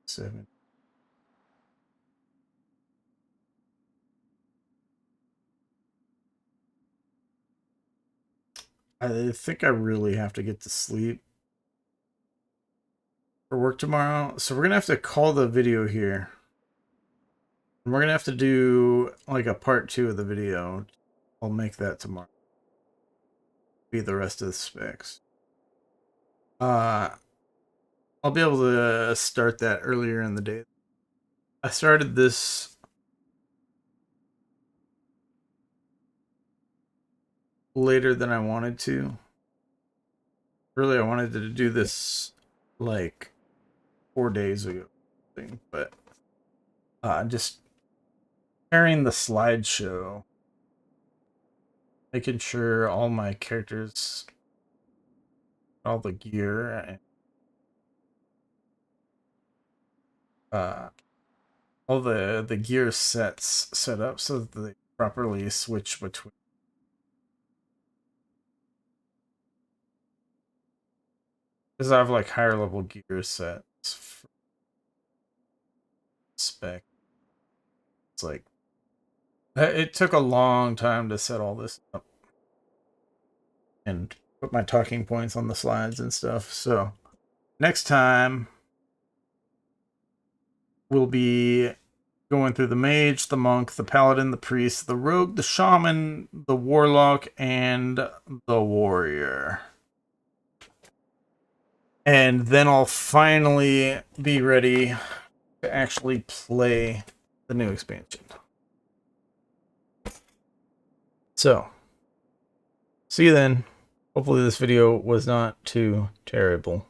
7. I think I really have to get to sleep for work tomorrow. So we're gonna have to call the video here. And we're gonna have to do like a part 2 of the video. I'll make that tomorrow. Be the rest of the specs. I'll be able to start that earlier in the day. I started this later than I wanted to. Really, I wanted to do this like 4 days ago, but just preparing the slideshow, making sure all my characters, all the gear, and all the gear sets set up so that they properly switch between. Because I have like higher level gear sets for spec. It's like it took a long time to set all this up and put my talking points on the slides and stuff. So next time we'll be going through the mage, the monk, the paladin, the priest, the rogue, the shaman, the warlock, and the warrior. And then I'll finally be ready to actually play the new expansion. So, see you then. Hopefully this video was not too terrible.